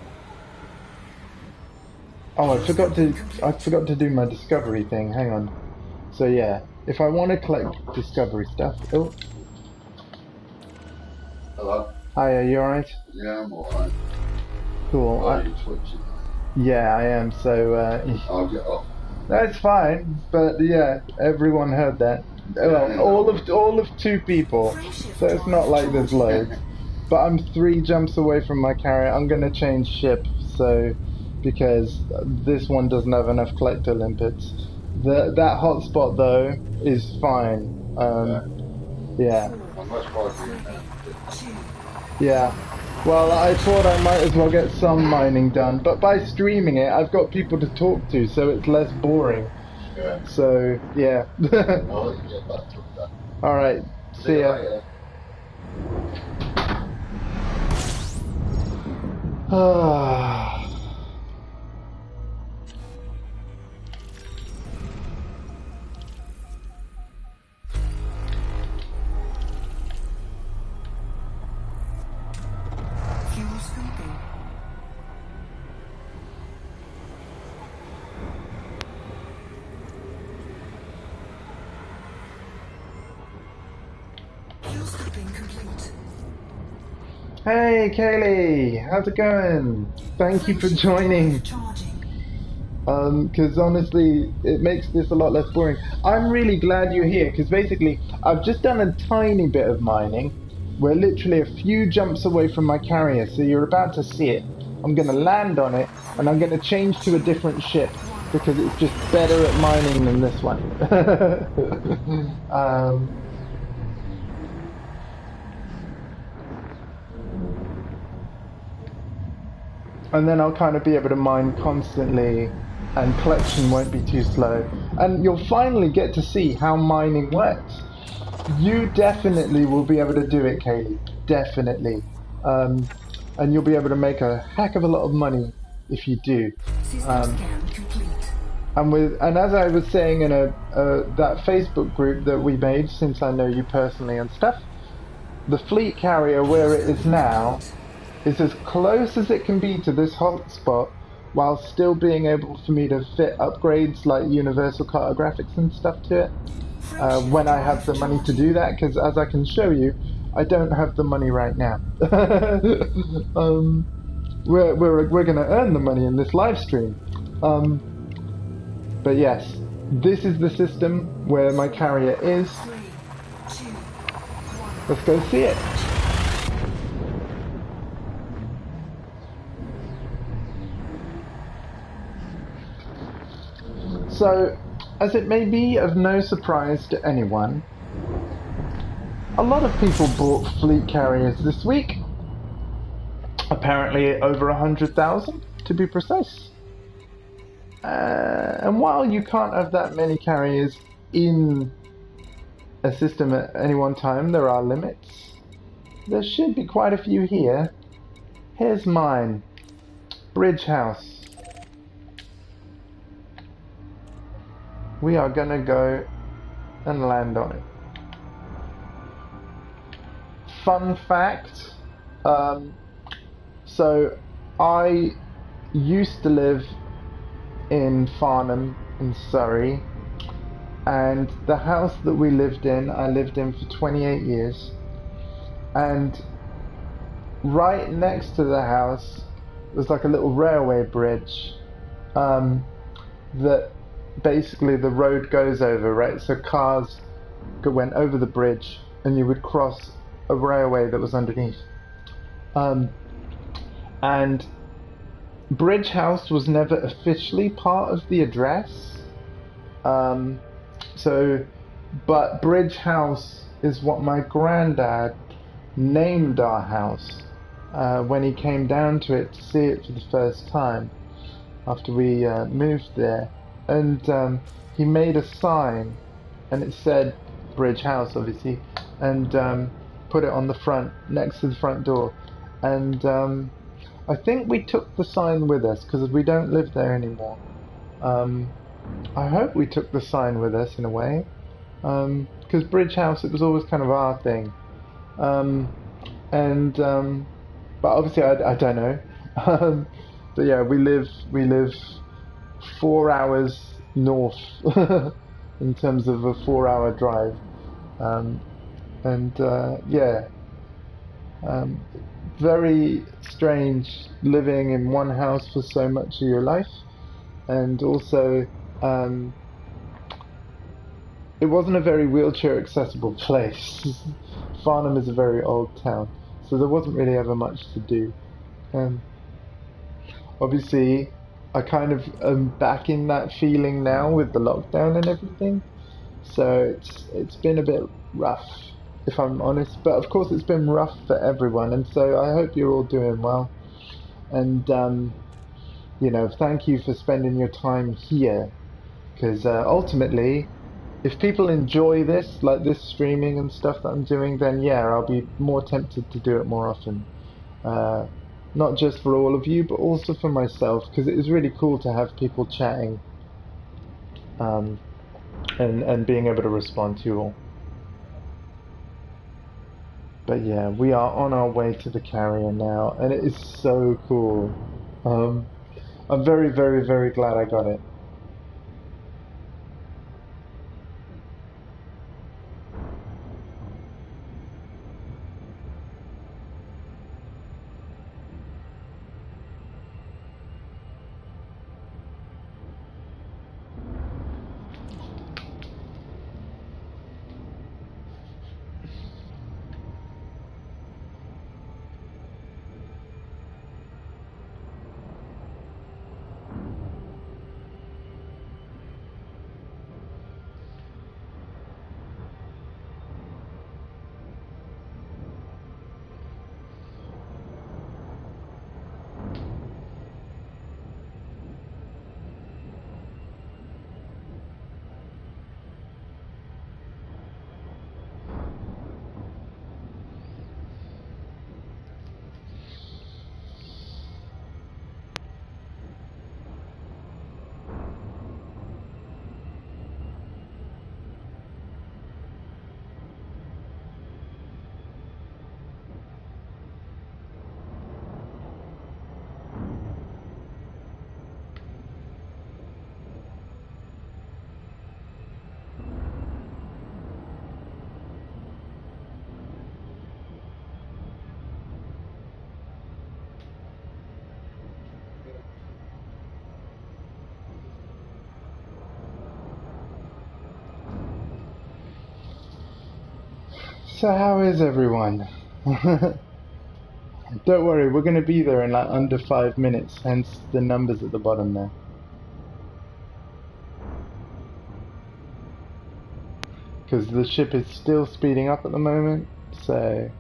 Oh, I forgot to do my discovery thing. Hang on. So yeah, if I want to collect discovery stuff. Oh, Hello? hi, are you alright? Yeah, I'm alright. Cool. Why are you twitching? Yeah, I am. So I'll get off. that's fine. But yeah, everyone heard that. Well, all of 2 people. So it's not like there's loads. But I'm 3 jumps away from my carrier. I'm gonna change ship. So because this one doesn't have enough collector limpets. That hotspot though is fine. Yeah. I'm much farther in now. 2. Yeah. Well, I thought I might as well get some mining done, but by streaming it, I've got people to talk to, so it's less boring. Yeah. So, yeah. I'll let you get back to that. Alright, see ya. later. Ah. Fuel scooping. Fuel scooping complete. Hey, Kaylee! How's it going? Thank you for joining. Charging. Because honestly, it makes this a lot less boring. I'm really glad you're here, because basically, I've just done a tiny bit of mining. We're literally a few jumps away from my carrier, so you're about to see it. I'm going to land on it, and I'm going to change to a different ship, because it's just better at mining than this one. And then I'll kind of be able to mine constantly, and collection won't be too slow. And you'll finally get to see how mining works. You definitely will be able to do it, Kaylee. Definitely. And you'll be able to make a heck of a lot of money if you do. System scan complete. And as I was saying in that Facebook group that we made, since I know you personally and stuff, the fleet carrier where it is now is as close as it can be to this hotspot, while still being able for me to fit upgrades like universal cartographics and stuff to it. When I have the money to do that, because as I can show you, I don't have the money right now. We're going to earn the money in this live stream. But yes, this is the system where my carrier is. 3, 2, 1. Let's go see it. So, as it may be of no surprise to anyone, a lot of people bought fleet carriers this week. Apparently over 100,000 to be precise. And while you can't have that many carriers in a system at any one time, there are limits. There should be quite a few here. Here's mine. Bridge House. We are gonna go and land on it. Fun fact, so I used to live in Farnham in Surrey, and the house that we lived in, I lived in for 28 years, and right next to the house was like a little railway bridge that basically the road goes over, right? So cars went over the bridge and you would cross a railway that was underneath. And Bridge House was never officially part of the address. But Bridge House is what my granddad named our house when he came down to it to see it for the first time after we moved there. And he made a sign, and it said Bridge House, obviously, and put it on the front, next to the front door. And I think we took the sign with us because we don't live there anymore. I hope we took the sign with us in a way, because Bridge House, it was always kind of our thing. But obviously I don't know. But yeah, we live 4 hours north in terms of a 4-hour drive. Yeah, very strange living in one house for so much of your life, and also it wasn't a very wheelchair accessible place. Farnham is a very old town, so there wasn't really ever much to do. Obviously, I kind of am back in that feeling now with the lockdown and everything, so it's been a bit rough, if I'm honest. But of course, it's been rough for everyone, and so I hope you're all doing well. And you know, thank you for spending your time here, because ultimately, if people enjoy this, like this streaming and stuff that I'm doing, then yeah, I'll be more tempted to do it more often. Not just for all of you, but also for myself, because it is really cool to have people chatting and being able to respond to you all. But yeah, we are on our way to the carrier now, and it is so cool. I'm very, very, very glad I got it. So how is everyone? Don't worry, we're going to be there in like under 5 minutes, hence the numbers at the bottom there. Because the ship is still speeding up at the moment, so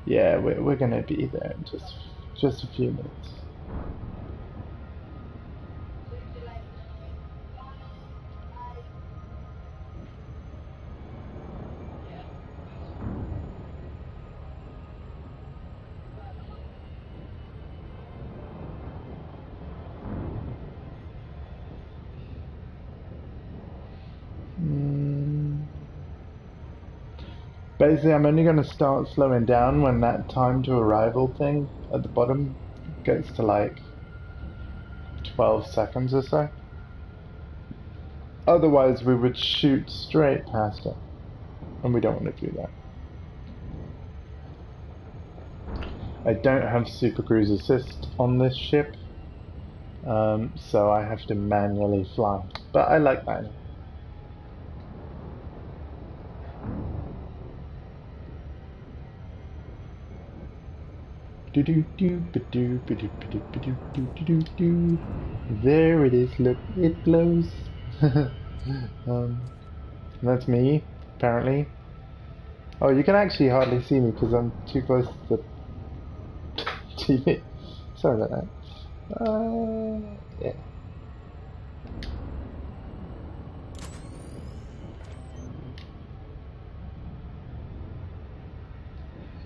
yeah, we're going to be there in just a few minutes. Basically, I'm only going to start slowing down when that time to arrival thing at the bottom gets to like 12 seconds or so. Otherwise, we would shoot straight past it, and we don't want to do that. I don't have Super Cruise Assist on this ship, so I have to manually fly. But I like that. There it is, look, it glows. That's me, apparently. Oh, you can actually hardly see me because I'm too close to the TV. Sorry about that. Yeah.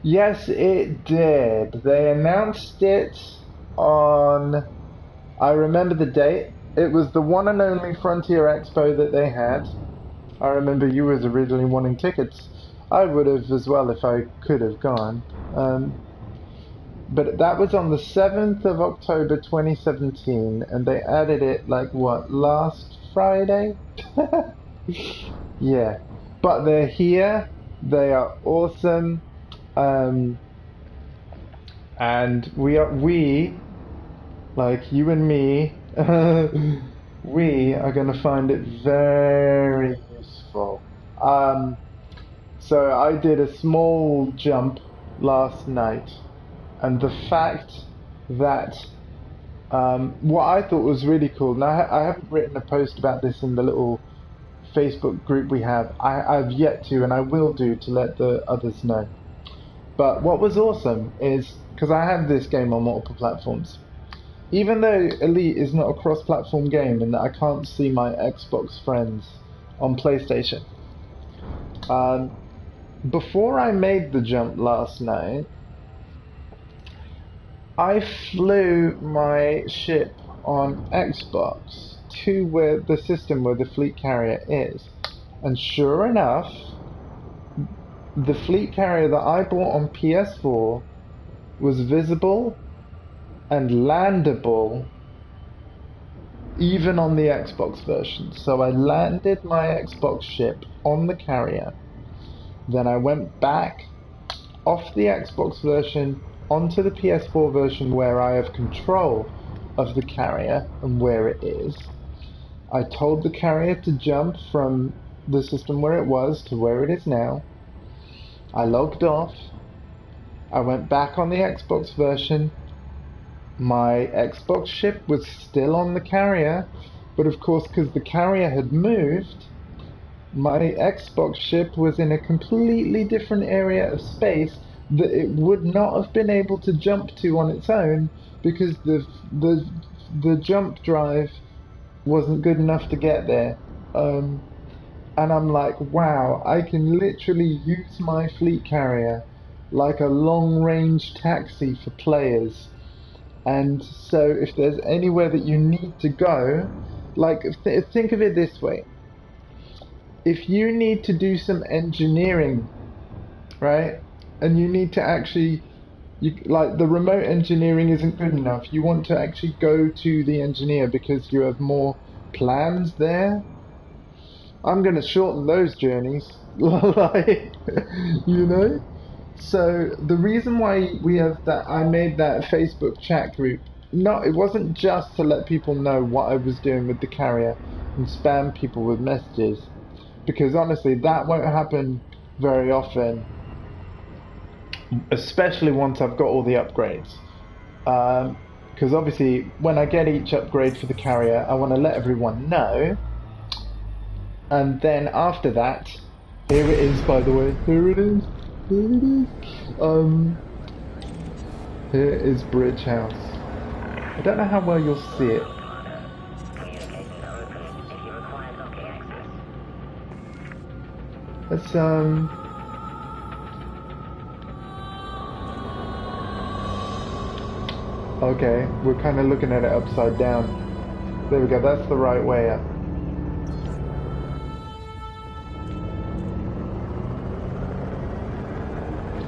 Yes, it did. They announced it on... I remember the date. It was the one and only Frontier Expo that they had. I remember you was originally wanting tickets. I would have as well if I could have gone. But that was on the 7th of October 2017, and they added it, like, what, last Friday? Yeah. But they're here. They are awesome. And we, like you and me, we are going to find it very useful. So I did a small jump last night, and the fact that what I thought was really cool, now I haven't written a post about this in the little Facebook group we have. I've yet to, and I will do, to let the others know. But what was awesome is, because I have this game on multiple platforms, even though Elite is not a cross-platform game and that I can't see my Xbox friends on PlayStation, before I made the jump last night, I flew my ship on Xbox to where the system where the fleet carrier is, and sure enough, the fleet carrier that I bought on PS4 was visible and landable even on the Xbox version. So I landed my Xbox ship on the carrier, then I went back off the Xbox version onto the PS4 version where I have control of the carrier and where it is. I told the carrier to jump from the system where it was to where it is now. I logged off. I went back on the Xbox version. My Xbox ship was still on the carrier, but of course, because the carrier had moved, my Xbox ship was in a completely different area of space that it would not have been able to jump to on its own because the jump drive wasn't good enough to get there. And I'm like, wow, I can literally use my fleet carrier like a long-range taxi for players. And so if there's anywhere that you need to go, like, think of it this way. If you need to do some engineering, right, and you need to actually, like, the remote engineering isn't good enough, you want to actually go to the engineer because you have more plans there, I'm going to shorten those journeys, like, you know? So the reason why we have that, I made that Facebook chat group, it wasn't just to let people know what I was doing with the carrier and spam people with messages, because honestly that won't happen very often, especially once I've got all the upgrades. Because obviously when I get each upgrade for the carrier, I want to let everyone know. And then after that, here it is, by the way. Here it is. Here it is. Here is Bridge House. I don't know how well you'll see it. Let's okay, we're kind of looking at it upside down. There we go. That's the right way up.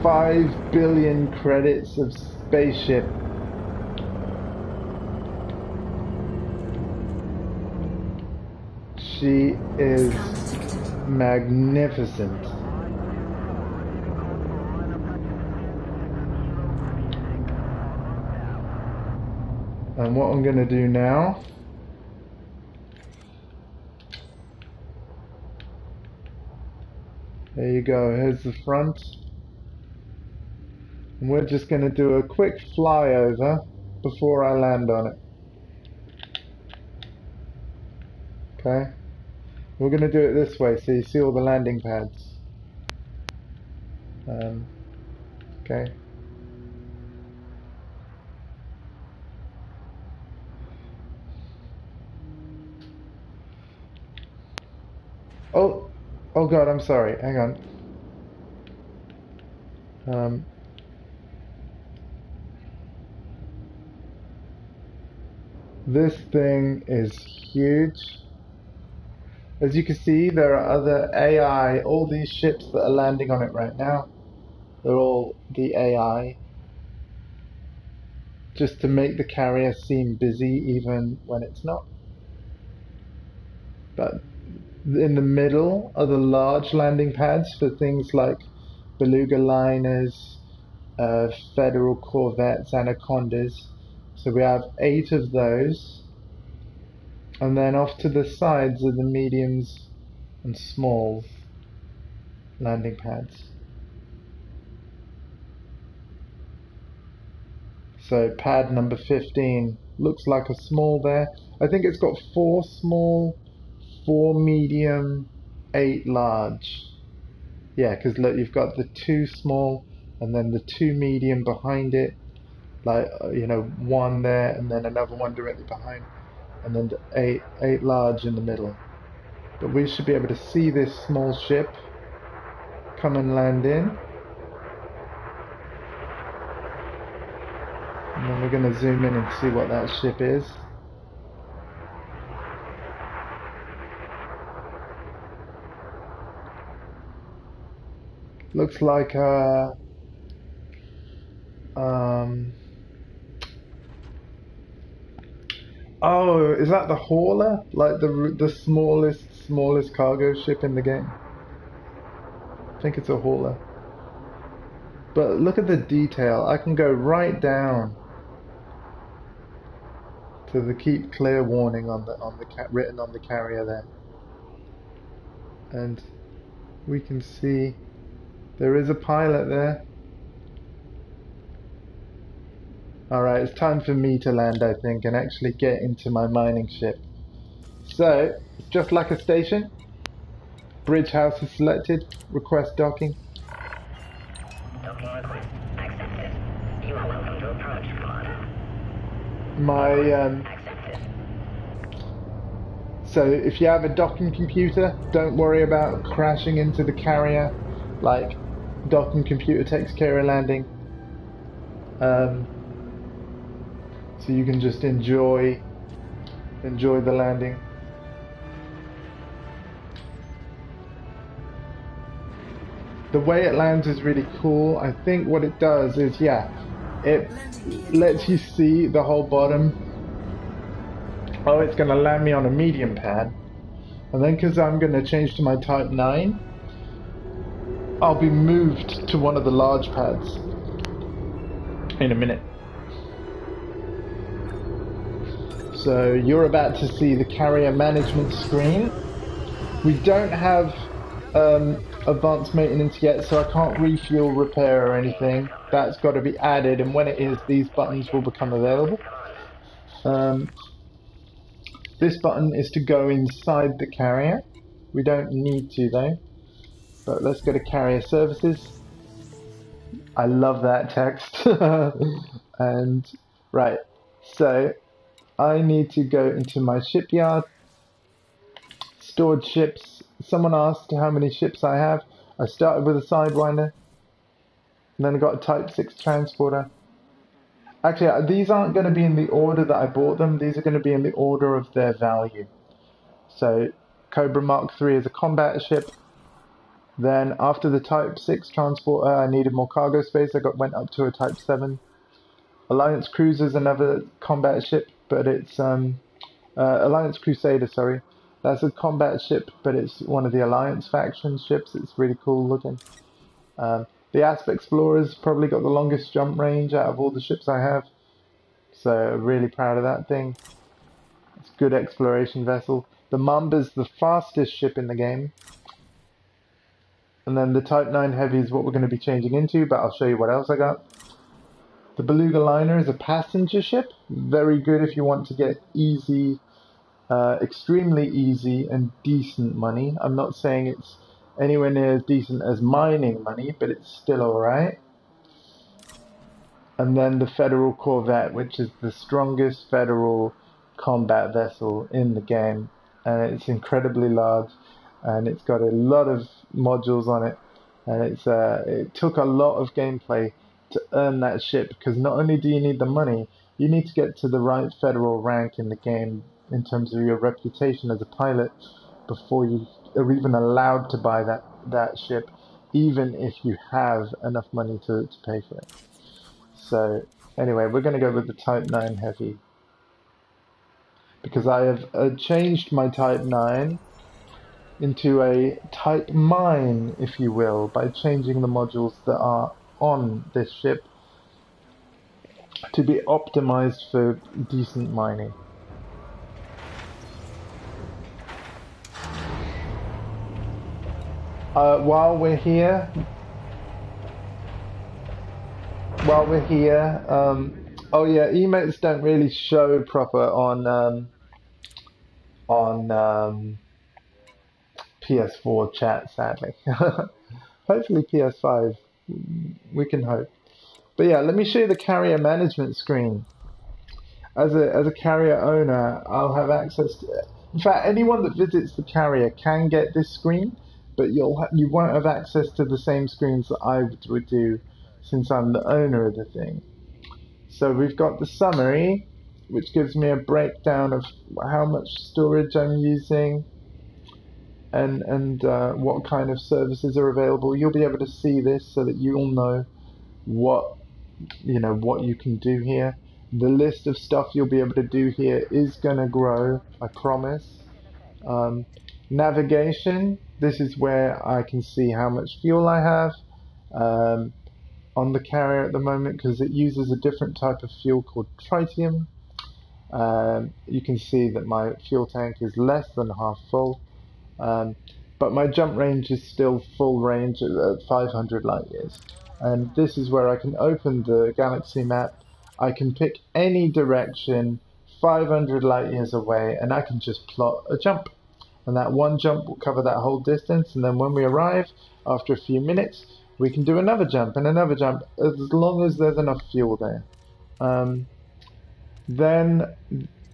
$5 billion credits of spaceship. She is Scan detected. magnificent. And what I'm going to do now, there you go, here's the front. And we're just going to do a quick flyover before I land on it. Okay? We're going to do it this way so you see all the landing pads. Okay. Oh God, I'm sorry. Hang on. This thing is huge. As you can see, there are other AI. All these ships that are landing on it right now, they're all the AI. Just to make the carrier seem busy even when it's not. But in the middle are the large landing pads for things like beluga liners, federal corvettes, anacondas. So we have 8 of those. And then off to the sides are the mediums and smalls landing pads. So pad number 15 looks like a small there. I think it's got 4 small, 4 medium, 8 large. Yeah, because look, you've got the 2 small and then the 2 medium behind it. Like, you know, 1 there and then another one directly behind. And then the 8 large in the middle. But we should be able to see this small ship come and land in. And then we're going to zoom in and see what that ship is. Looks like a oh, is that the hauler? Like the smallest cargo ship in the game? I think it's a hauler. But look at the detail. I can go right down to the keep clear warning on the written on the carrier there. And we can see there is a pilot there. Alright, it's time for me to land, I think, and actually get into my mining ship. So, just like a station, bridge house is selected, request docking. Docking request accepted. You are welcome to approach, Commander. Accepted. So if you have a docking computer, don't worry about crashing into the carrier. Like, docking computer takes care of landing. So you can just enjoy the landing. The way it lands is really cool. I think what it does is, yeah, it lets you see the whole bottom. Oh, it's going to land me on a medium pad. And then because I'm going to change to my Type 9, I'll be moved to one of the large pads in a minute. So you're about to see the carrier management screen. We don't have advanced maintenance yet, so I can't refuel, repair or anything. That's got to be added, and when it is, these buttons will become available. This button is to go inside the carrier. We don't need to though. But let's go to carrier services. I love that text. And right, so I need to go into my shipyard. Stored ships. Someone asked how many ships I have. I started with a Sidewinder, and then I got a Type 6 transporter. Actually, these aren't going to be in the order that I bought them. These are going to be in the order of their value. So, Cobra Mark III is a combat ship. Then, after the Type 6 transporter, I needed more cargo space. Went up to a Type 7. Alliance Cruiser is another combat ship, but it's Alliance Crusader, sorry. That's a combat ship, but it's one of the Alliance faction ships. It's really cool looking. The Asp Explorer's probably got the longest jump range out of all the ships I have. So really proud of that thing. It's a good exploration vessel. The Mamba's the fastest ship in the game. And then the Type 9 Heavy is what we're going to be changing into, but I'll show you what else I got. The Beluga Liner is a passenger ship. Very good if you want to get easy, extremely easy and decent money. I'm not saying it's anywhere near as decent as mining money, but it's still alright. And then the Federal Corvette, which is the strongest Federal combat vessel in the game. And it's incredibly large, and it's got a lot of modules on it. And it took a lot of gameplay to earn that ship, because not only do you need the money, you need to get to the right Federal rank in the game in terms of your reputation as a pilot before you are even allowed to buy that ship, even if you have enough money to pay for it. So anyway, we're going to go with the Type 9 Heavy, because I have changed my Type 9 into a Type Mine, if you will, by changing the modules that are on this ship to be optimized for decent mining. While we're here, oh yeah, emotes don't really show proper on PS4 chat, sadly. Hopefully PS5, we can hope. But yeah, let me show you the carrier management screen. As a carrier owner, I'll have access to it. In fact, anyone that visits the carrier can get this screen, but you won't have access to the same screens that I would do, since I'm the owner of the thing. So we've got the summary, which gives me a breakdown of how much storage I'm using and what kind of services are available. You'll be able to see this so that you'll know what you can do here. The list of stuff you'll be able to do here is going to grow, I promise. Navigation, this is where I can see how much fuel I have on the carrier at the moment, because it uses a different type of fuel called tritium. You can see that my fuel tank is less than half full, but my jump range is still full range at 500 light years. And this is where I can open the galaxy map. I can pick any direction 500 light years away, and I can just plot a jump. And that one jump will cover that whole distance, and then when we arrive, after a few minutes, we can do another jump and another jump, as long as there's enough fuel there. Then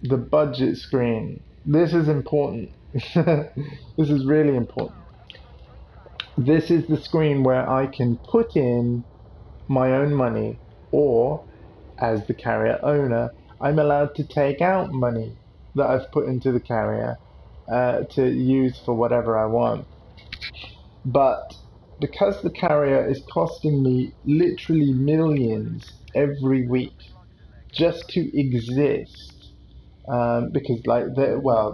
the budget screen. This is important. This is really important. This is the screen where I can put in my own money, or as the carrier owner, I'm allowed to take out money that I've put into the carrier to use for whatever I want. But because the carrier is costing me literally millions every week just to exist, because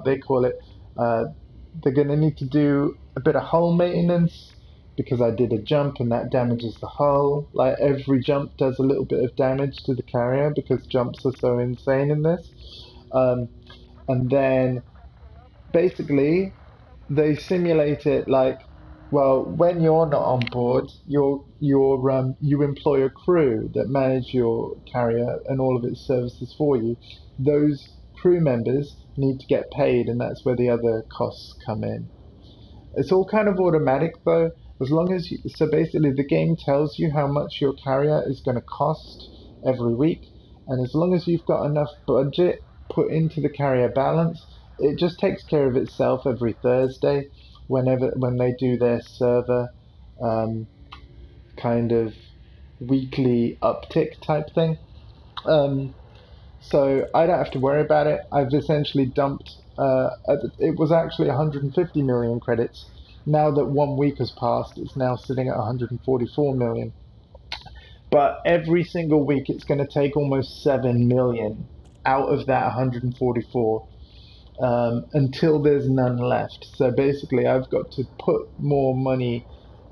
they call it, they're going to need to do a bit of hull maintenance, because I did a jump and that damages the hull. Like, every jump does a little bit of damage to the carrier because jumps are so insane in this. And then basically they simulate it like, well, when you're not on board, you employ a crew that manage your carrier and all of its services for you. Those crew members need to get paid, and that's where the other costs come in. It's all kind of automatic though, as long as so basically the game tells you how much your carrier is going to cost every week, and as long as you've got enough budget put into the carrier balance, it just takes care of itself every Thursday when they do their server kind of weekly uptick type thing. So I don't have to worry about it. I've essentially dumped, it was actually 150 million credits. Now that 1 week has passed, it's now sitting at 144 million. But every single week it's going to take almost 7 million out of that 144 until there's none left. So basically, I've got to put more money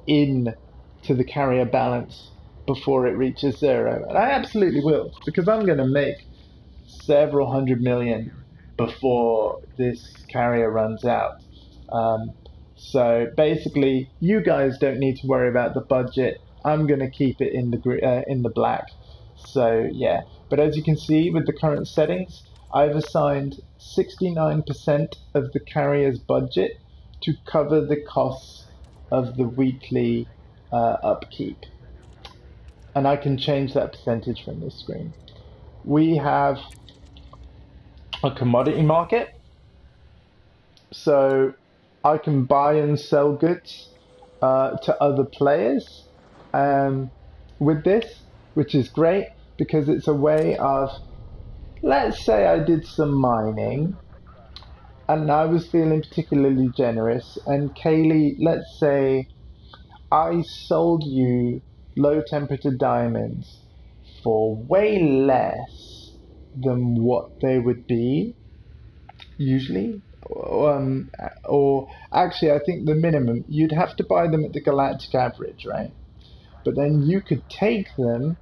in to the carrier balance before it reaches zero. And I absolutely will, because I'm going to make several hundred million before this carrier runs out. Um, so basically, you guys don't need to worry about the budget. I'm going to keep it in the black. So yeah, but as you can see with the current settings, I've assigned 69% of the carrier's budget to cover the costs of the weekly upkeep. And I can change that percentage from this screen. We have a commodity market, so I can buy and sell goods to other players with this, which is great because it's a way of, let's say I did some mining and I was feeling particularly generous, and Kaylee, let's say I sold you low temperature diamonds for way less than what they would be usually. Or actually, I think the minimum, you'd have to buy them at the galactic average, right? But then you could take them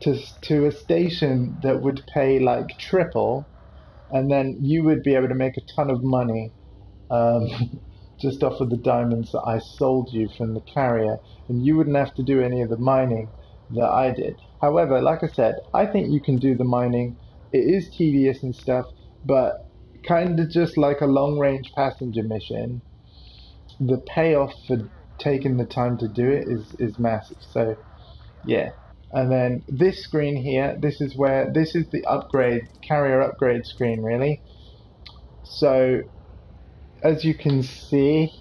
to a station that would pay like triple, and then you would be able to make a ton of money um, just off of the diamonds that I sold you from the carrier, and you wouldn't have to do any of the mining that I did. However, like I said, I think you can do the mining. It is tedious and stuff, but kind of just like a long range passenger mission, the payoff for taking the time to do it is massive. So yeah. And then this screen here, this is the upgrade, carrier upgrade screen really. So as you can see,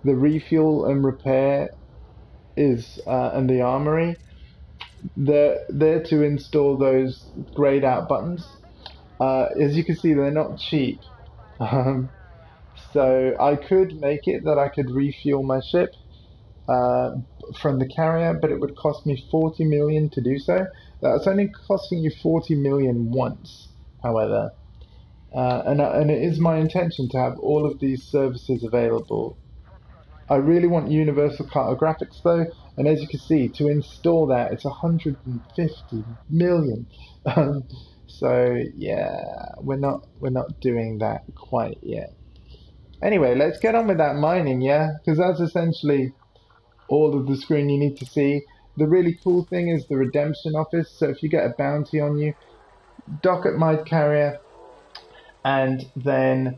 the refuel and repair is and the armory, they're there to install those grayed out buttons. As you can see, they're not cheap. Um, so I could make it that I could refuel my ship uh, from the carrier, but it would cost me 40 million to do so. That's only costing you 40 million once, however. And it is my intention to have all of these services available. I really want universal cartographics though, and as you can see, to install that, it's 150 million. Um, so yeah, we're not doing that quite yet. Anyway, let's get on with that mining, yeah, because that's essentially all of the screen you need to see. The really cool thing is the redemption office. So if you get a bounty on you, dock at my carrier, and then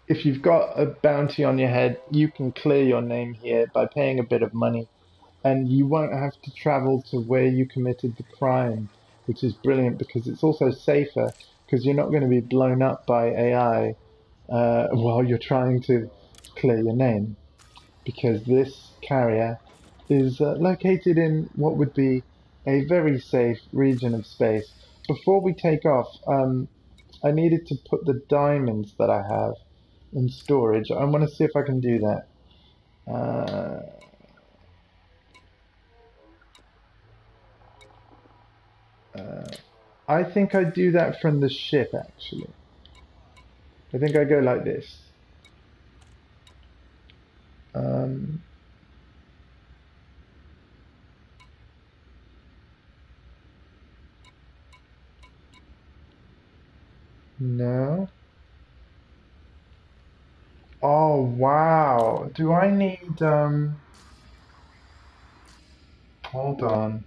if you've got a bounty on your head, you can clear your name here by paying a bit of money, and you won't have to travel to where you committed the crime, which is brilliant because it's also safer because you're not going to be blown up by AI while you're trying to clear your name, because this carrier is located in what would be a very safe region of space. Before we take off, I needed to put the diamonds that I have in storage. I want to see if I can do that. I think I do that from the ship actually. I think I go like this. Um, no. Oh wow. Do I need hold on.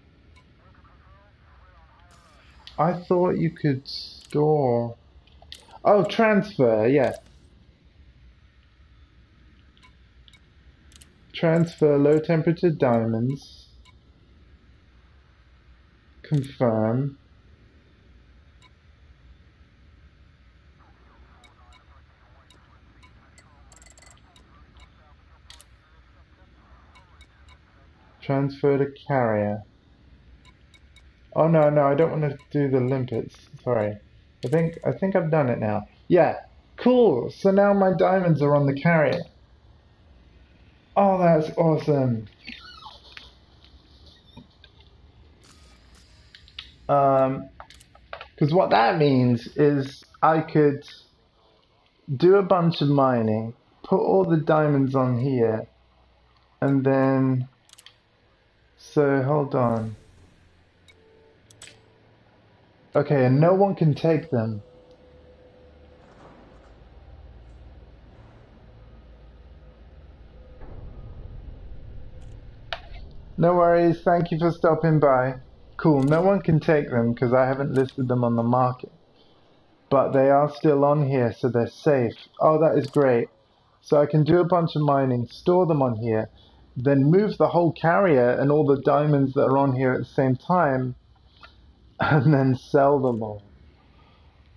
I thought you could store. Oh, transfer, yeah. Transfer low temperature diamonds. Confirm. Transfer to carrier. Oh no, no, I don't want to do the limpets. Sorry. I think I've done it now. Yeah. Cool. So now my diamonds are on the carrier. Oh, that's awesome. Because what that means is I could do a bunch of mining, put all the diamonds on here, and then, so hold on. Okay, and no one can take them. No worries, thank you for stopping by. Cool, no one can take them because I haven't listed them on the market. But they are still on here, so they're safe. Oh, that is great. So I can do a bunch of mining, store them on here, then move the whole carrier and all the diamonds that are on here at the same time, and then sell them all.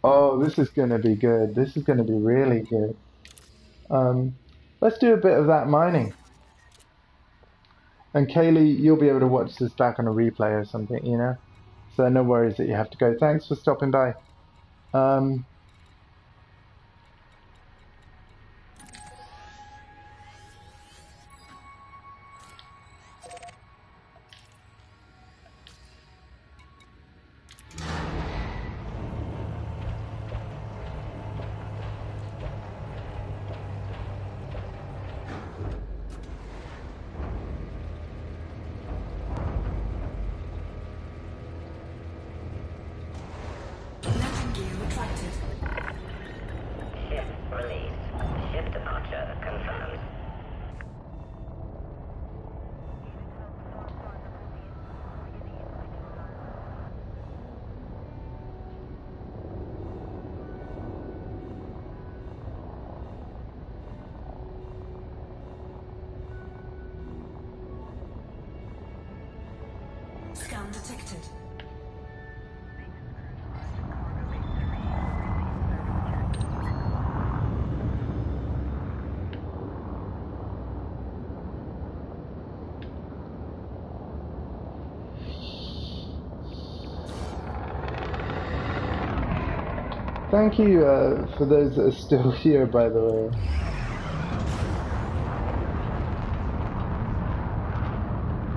Oh, this is going to be good. This is going to be really good. Let's do a bit of that mining. And Kaylee, you'll be able to watch this back on a replay or something, you know? So no worries that you have to go. Thanks for stopping by. Landing gear retracted. Ship released. Ship departure confirmed. Scan detected. Thank you for those that are still here, by the way.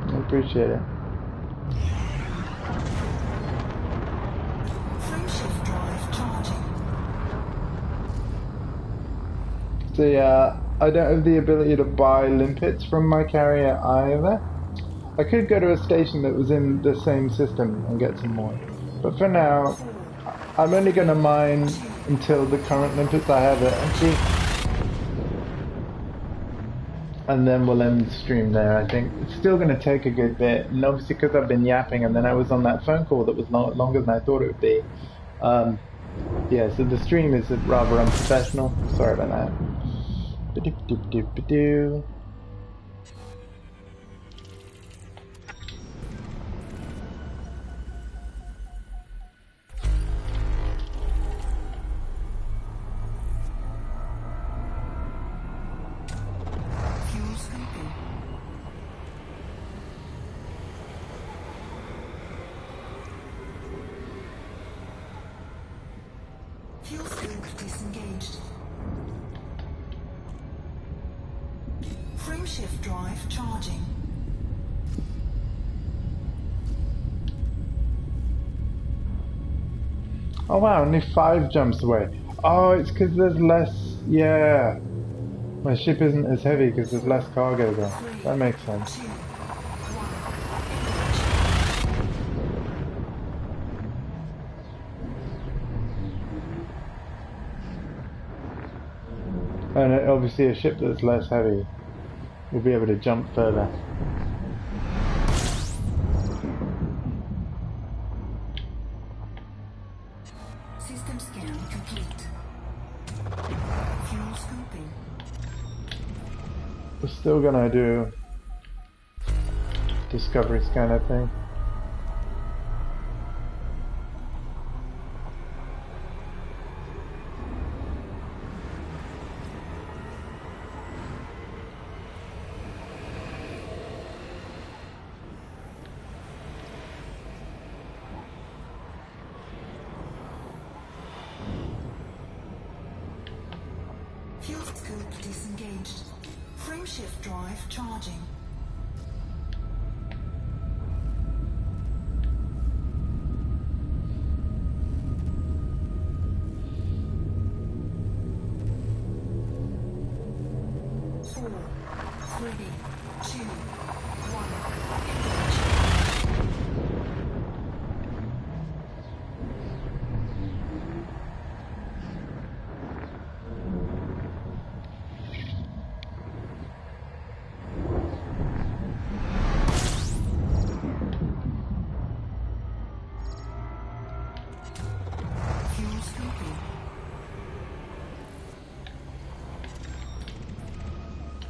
I appreciate it. Frameshift drive charging. So yeah, I don't have the ability to buy limpets from my carrier either. I could go to a station that was in the same system and get some more. But for now, I'm only going to mine until the current limpets I have are empty. And then we'll end the stream there, I think. It's still going to take a good bit. And obviously because I've been yapping and then I was on that phone call that was longer than I thought it would be. Yeah, so the stream is rather unprofessional. Sorry about that. Ba-doop-doop-doop-ba-doo. Fuel scooping. Fuel scoop disengaged. Frameshift drive charging. Oh wow, only 5 jumps away. Oh, it's because there's less... Yeah. My ship isn't as heavy because there's less cargo there. That makes sense. 2, 1. And obviously a ship that's less heavy will be able to jump further. System scan complete. Fuel scooping. We're still gonna do discovery scan, I think. Fuel scoop disengaged. Frameshift drive charging.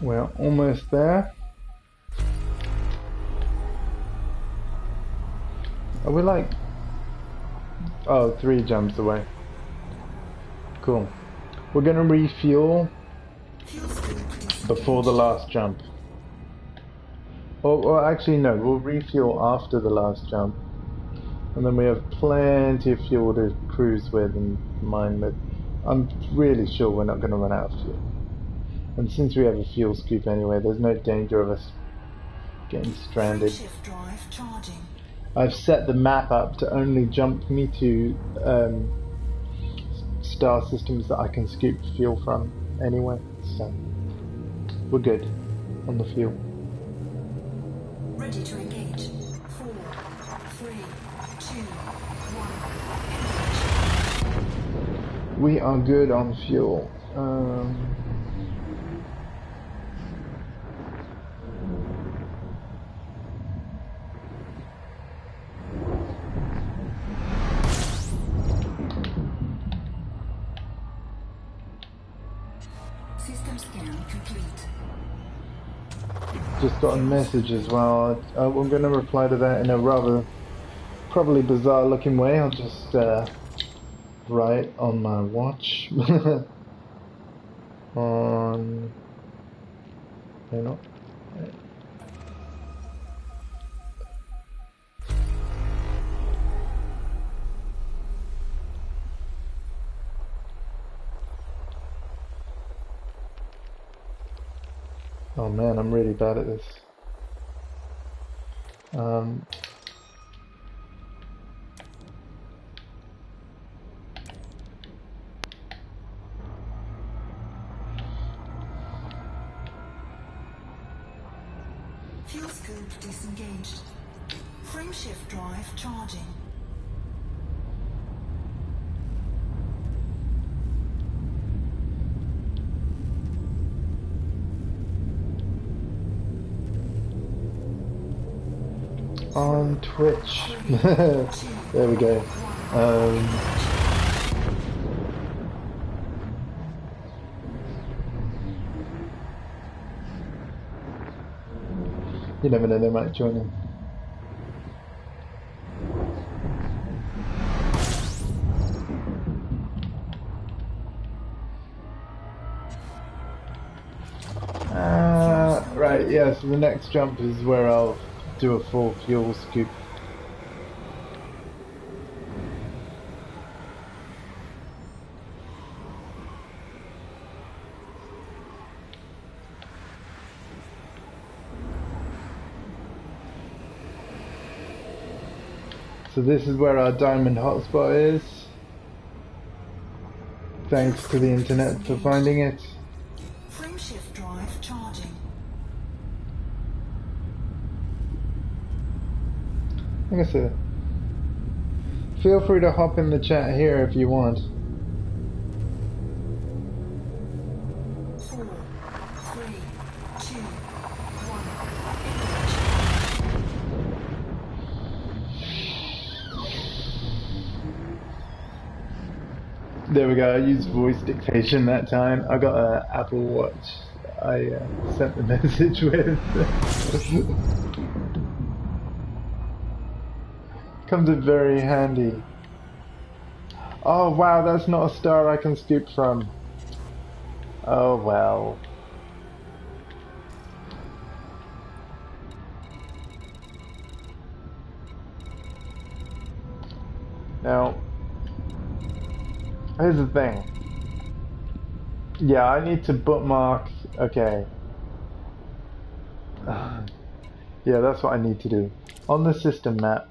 We're almost there. Are we like... Oh, 3 jumps away. Cool. We're gonna refuel Fuel scoop disengaged. before the last jump. Or actually no, we'll refuel after the last jump. And then we have plenty of fuel to cruise with and mine with. I'm really sure we're not going to run out of fuel. And since we have a fuel scoop anyway, there's no danger of us getting stranded. Frameshift drive charging. I've set the map up to only jump me to star systems that I can scoop fuel from anyway, so we're good on the fuel. Ready to engage. 4, 3, 2, 1. We are good on fuel. System scan complete. Just got a message as well. I'm going to reply to that in a rather probably bizarre looking way. I'll just write on my watch. On... Hang on. Oh man, I'm really bad at this. Fuel scoop disengaged. Frameshift drive charging. On Twitch. There we go. You never know, they might join in. Right, yeah, so the next jump is where I'll do a full fuel scoop. So this is where our diamond hotspot is. Thanks to the internet for finding it. Frameshift drive charging. Like I said, feel free to hop in the chat here if you want. 4, 3, 2, 1. There we go, I used voice dictation that time. I got an Apple Watch I sent the message with. Comes in very handy. Oh wow, that's not a star I can scoop from. Oh well. Now, here's the thing. Yeah, I need to bookmark. Okay. Yeah, that's what I need to do. On the system map,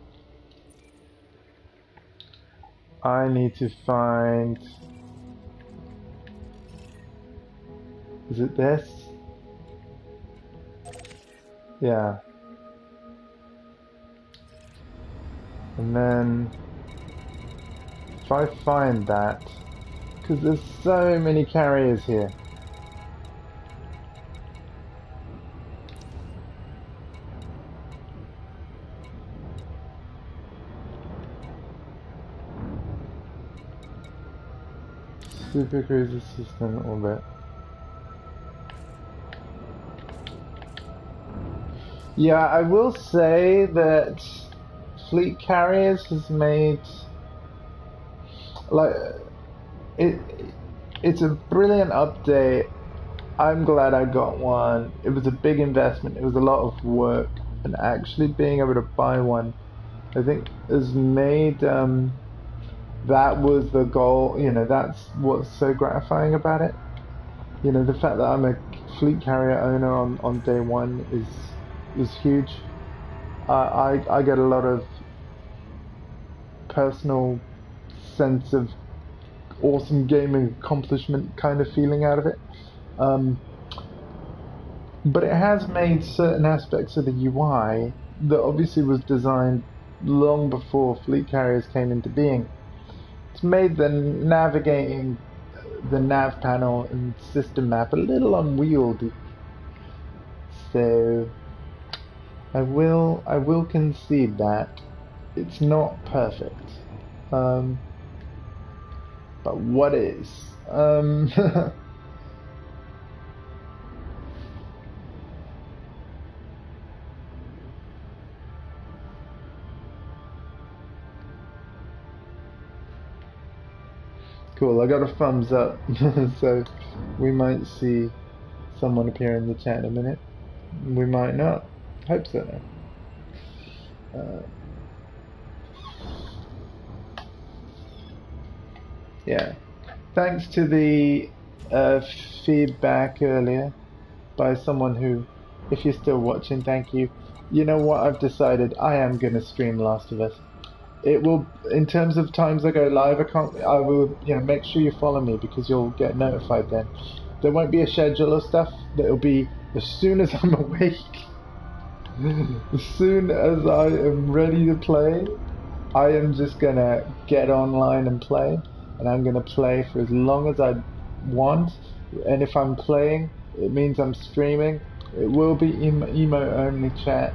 I need to find... Is it this? Yeah. And then... if I find that... because there's so many carriers here. Super Cruiser System orbit. Yeah, I will say that Fleet Carriers has made like it. It's a brilliant update. I'm glad I got one. It was a big investment. It was a lot of work, and actually being able to buy one, I think, has made that was the goal. You know, that's what's so gratifying about it. You know, the fact that I'm a fleet carrier owner on day one is huge. I get a lot of personal sense of awesome gaming accomplishment kind of feeling out of it. Um, but it has made certain aspects of the UI that obviously was designed long before fleet carriers came into being. It's made the navigating the nav panel and system map a little unwieldy. So I will concede that it's not perfect. But what is? Cool, I got a thumbs up, so we might see someone appear in the chat in a minute. We might not. Hope so. Yeah. Thanks to the feedback earlier by someone who, if you're still watching, thank you. You know what? I've decided I am going to stream Last of Us. It will, in terms of times I go live, I will, you know, make sure you follow me because you'll get notified then. There won't be a schedule of stuff. It'll be as soon as I'm awake, as soon as I am ready to play, I am just gonna get online and play, and I'm gonna play for as long as I want. And if I'm playing, it means I'm streaming. It will be emote only chat.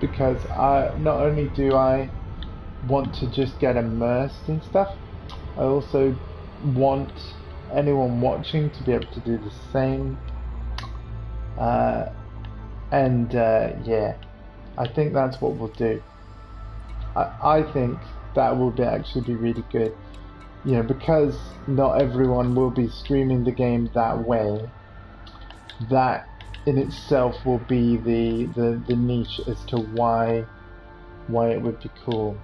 Because not only do I want to just get immersed in stuff, I also want anyone watching to be able to do the same. Yeah, I think that's what we'll do. I think that will actually be really good. You know, because not everyone will be streaming the game that way. That in itself will be the niche as to why it would be cool.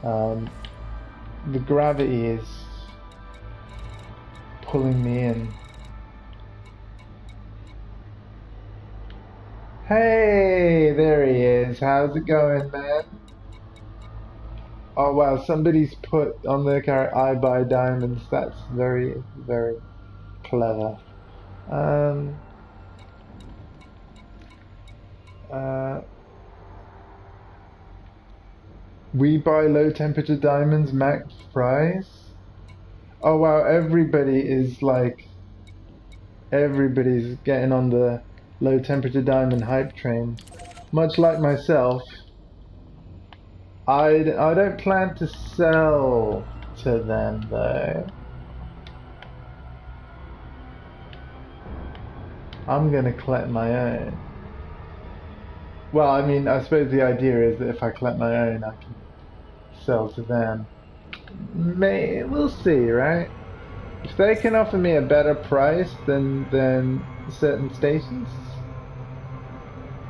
The gravity is pulling me in. Hey, there he is. How's it going, man? Oh wow, somebody's put on their character, I buy diamonds. That's very, very clever. We buy low temperature diamonds, max price. Oh wow, everybody's getting on the low temperature diamond hype train. Much like myself, I don't plan to sell to them though. I'm gonna collect my own. Well, I mean, I suppose the idea is that if I collect my own, I can sell to them. We'll see, right? If they can offer me a better price than certain stations,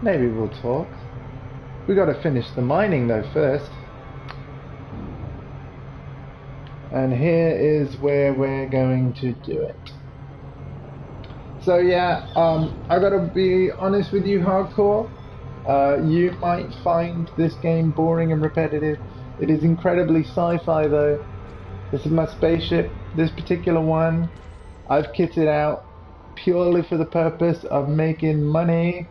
maybe we'll talk. We got to finish the mining though first. And here is where we're going to do it. So yeah, I gotta be honest with you, hardcore. You might find this game boring and repetitive. It is incredibly sci-fi though. This is my spaceship. This particular one, I've kitted out purely for the purpose of making money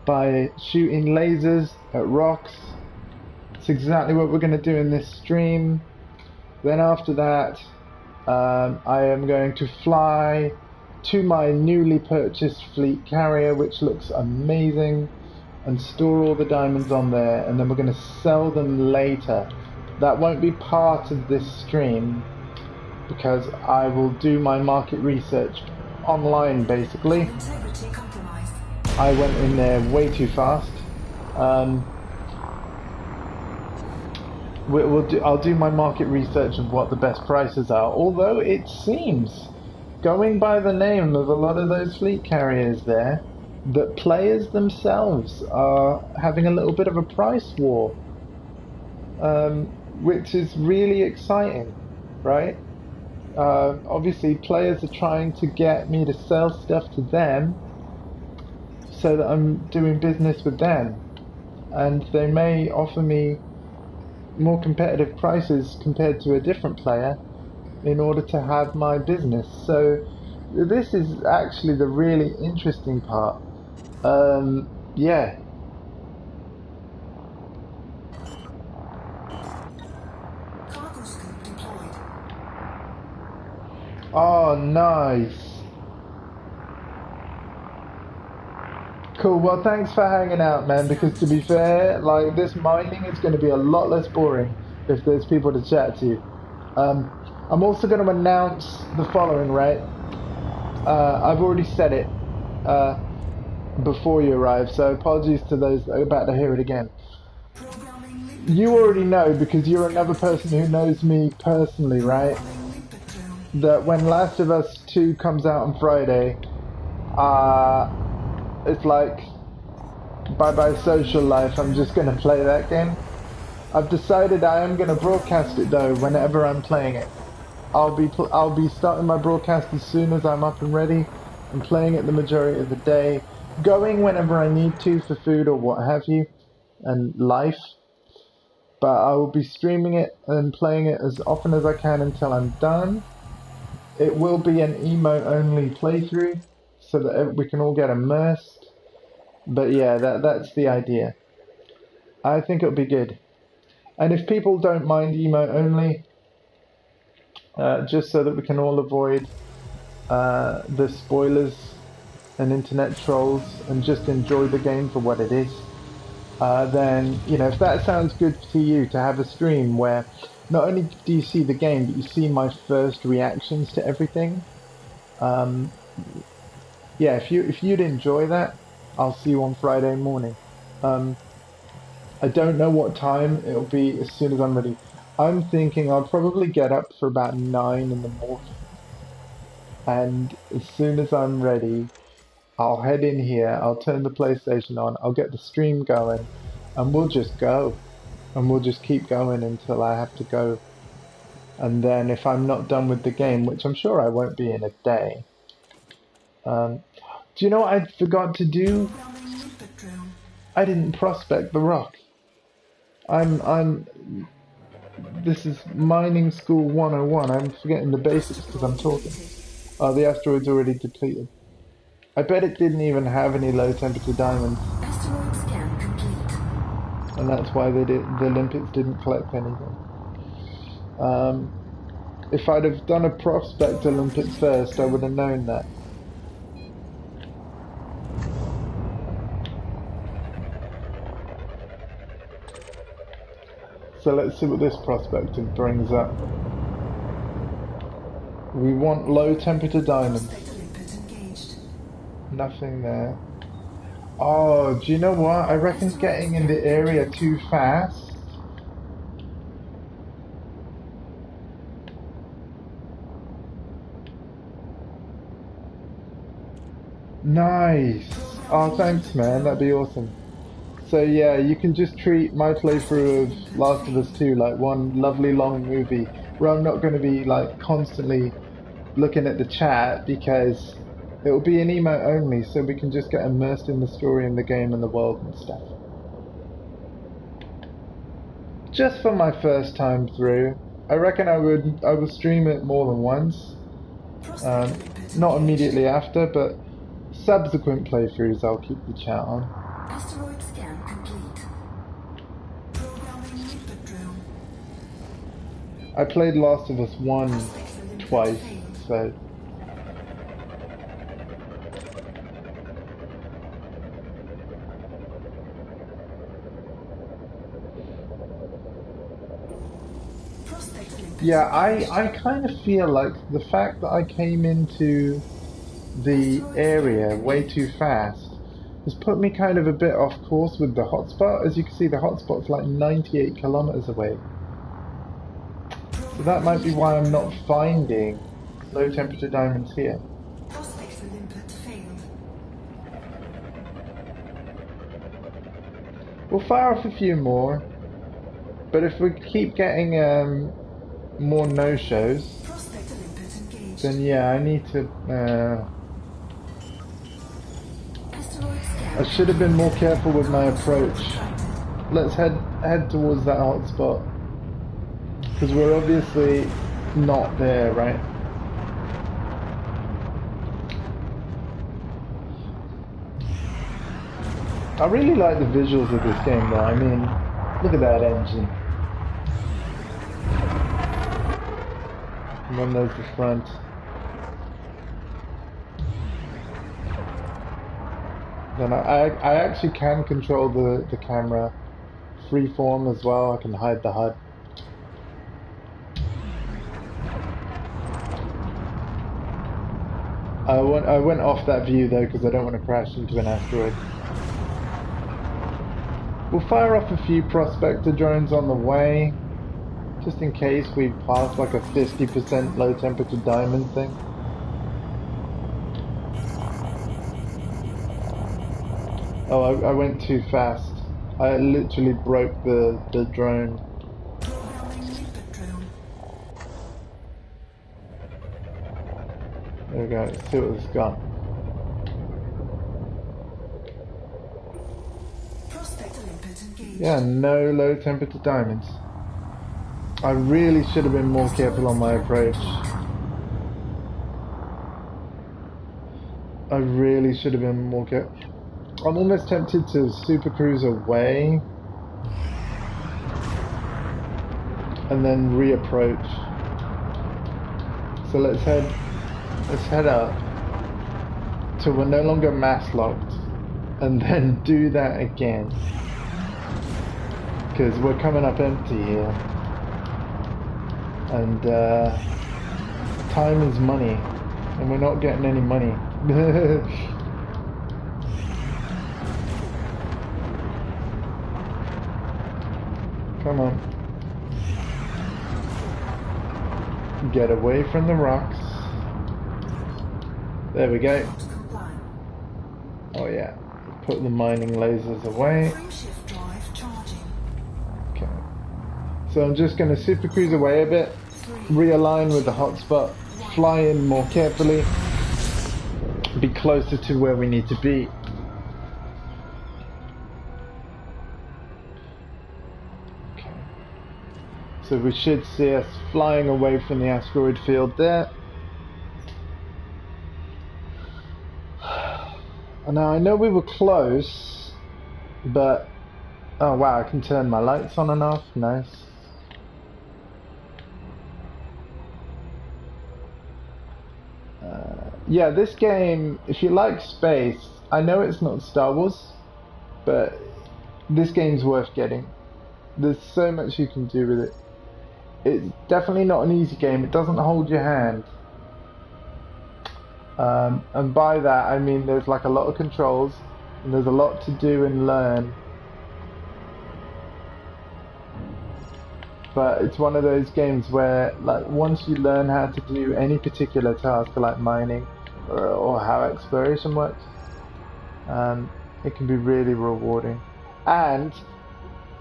by shooting lasers at rocks. It's exactly what we're going to do in this stream. Then after that, I am going to fly to my newly purchased fleet carrier, which looks amazing, and store all the diamonds on there, and then we're going to sell them later. That won't be part of this stream because I will do my market research online basically. Integrity compromised. I went in there way too fast. Um, I'll do my market research of what the best prices are. Although it seems, going by the name of a lot of those fleet carriers there, that players themselves are having a little bit of a price war, which is really exciting, right? Obviously, players are trying to get me to sell stuff to them so that I'm doing business with them, and they may offer me more competitive prices compared to a different player in order to have my business. So this is actually the really interesting part. Yeah. Cargo scoop deployed. Oh, nice. Cool, well thanks for hanging out, man, because to be fair, like, this mining is going to be a lot less boring if there's people to chat to. I'm also going to announce the following, right? I've already said it before you arrived, so apologies to those that are about to hear it again. Programming limpet You already know, because you're another person who knows me personally, right? Programming limpet drone. That when Last of Us 2 comes out on Friday, it's like bye-bye social life. I'm just going to play that game. I've decided I am going to broadcast it though whenever I'm playing it. I'll be starting my broadcast as soon as I'm up and ready and playing it the majority of the day, going whenever I need to for food or what have you and life. But I will be streaming it and playing it as often as I can until I'm done. It will be an emote only playthrough so that we can all get immersed. But yeah, that's the idea. I think it'll be good. And if people don't mind emote only, just so that we can all avoid the spoilers and internet trolls and just enjoy the game for what it is, then, you know, if that sounds good to you to have a stream where not only do you see the game, but you see my first reactions to everything, yeah, if you'd enjoy that, I'll see you on Friday morning. I don't know what time it'll be as soon as I'm ready. I'm thinking I'll probably get up for about 9 in the morning. And as soon as I'm ready, I'll head in here, I'll turn the PlayStation on, I'll get the stream going, and we'll just go. And we'll just keep going until I have to go. And then if I'm not done with the game, which I'm sure I won't be in a day. Do you know what I forgot to do? Programming limpet drone. I didn't prospect the rock. This is mining school 101. I'm forgetting the basics because I'm talking. Oh, the asteroid's already depleted. I bet it didn't even have any low temperature diamonds. Asteroid scan complete. And that's why the limpets didn't collect anything. If I'd have done a prospector limpet first, I would have known that. So let's see what this prospector brings up. We want low temperature diamonds. Prospector limpet engaged. Nothing there. Oh, do you know what? I reckon it's getting in the area too fast. Nice. Oh, thanks, man. That'd be awesome. So yeah, you can just treat my playthrough of Last of Us 2 like one lovely long movie where I'm not going to be like constantly looking at the chat because it will be an emote only, so we can just get immersed in the story and the game and the world and stuff. Just for my first time through, I reckon I will stream it more than once. Prospector limpet Not engaged. immediately after, but subsequent playthroughs I'll keep the chat on. Asteroid scan complete. Programming limpet drone. I played Last of Us 1 Prospector limpet twice, failed. so Prospector limpet yeah, engaged. I kind of feel like the fact that I came into the area way too fast It's put me kind of a bit off course with the hotspot. As you can see, the hotspot's like 98 kilometers away. So that might be why I'm not finding low temperature diamonds here. Prospector limpet failed. We'll fire off a few more, but if we keep getting more no-shows, Prospector limpet engaged. then yeah, I need to... Asteroid scan. I should have been more careful with my approach. Retracted. Let's head towards that hotspot. Because we're obviously not there, right? I really like the visuals of this game though. I mean, look at that engine. And then there's the front. Then I actually can control the camera freeform as well. I can hide the HUD. I went off that view though because I don't want to crash into an asteroid. We'll fire off a few prospector drones on the way, just in case we pass like a 50% low temperature diamond thing. Oh, I went too fast. I literally broke the drone. Programming limpet drone. There we go, let's see what it's got. Prospector limpet engaged. Yeah, no low temperature diamonds. I really should have been more careful on my approach. I really should have been more careful. I'm almost tempted to super cruise away and then reapproach. So let's head up till we're no longer mass locked, and then do that again. Because we're coming up empty here, and time is money, and we're not getting any money. Come on. Get away from the rocks. There we go. Comply. Oh yeah. Put the mining lasers away. Frameshift drive charging. Okay. So I'm just going to super cruise away a bit, realign with the hotspot, fly in more carefully, be closer to where we need to be. Okay. So we should see us flying away from the asteroid field there. Now I know we were close, but oh wow, I can turn my lights on and off. Nice. Yeah, this game, if you like space, I know it's not Star Wars, but this game's worth getting. There's so much you can do with it. It's definitely not an easy game. It doesn't hold your hand. And by that I mean there's like a lot of controls and there's a lot to do and learn, but it's one of those games where like once you learn how to do any particular task like mining or how exploration works, it can be really rewarding. And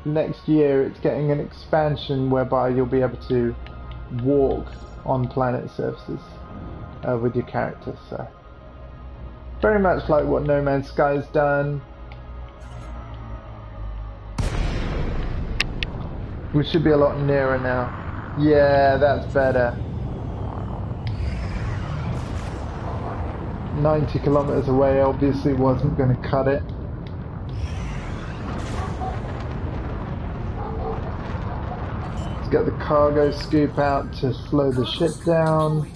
next year it's getting an expansion whereby you'll be able to walk on planet surfaces with your character, so very much like what No Man's Sky's done. We should be a lot nearer now. Yeah, that's better. 90 kilometers away obviously wasn't going to cut it. Let's get the cargo scoop out to slow the ship down.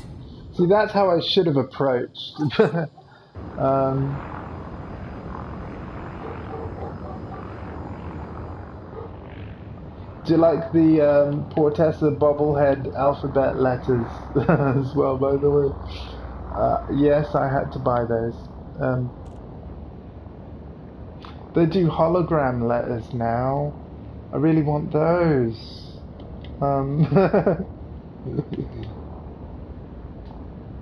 See, that's how I should have approached. Do you like the Portessa bobblehead alphabet letters as well, by the way? Yes, I had to buy those. They do hologram letters now. I really want those.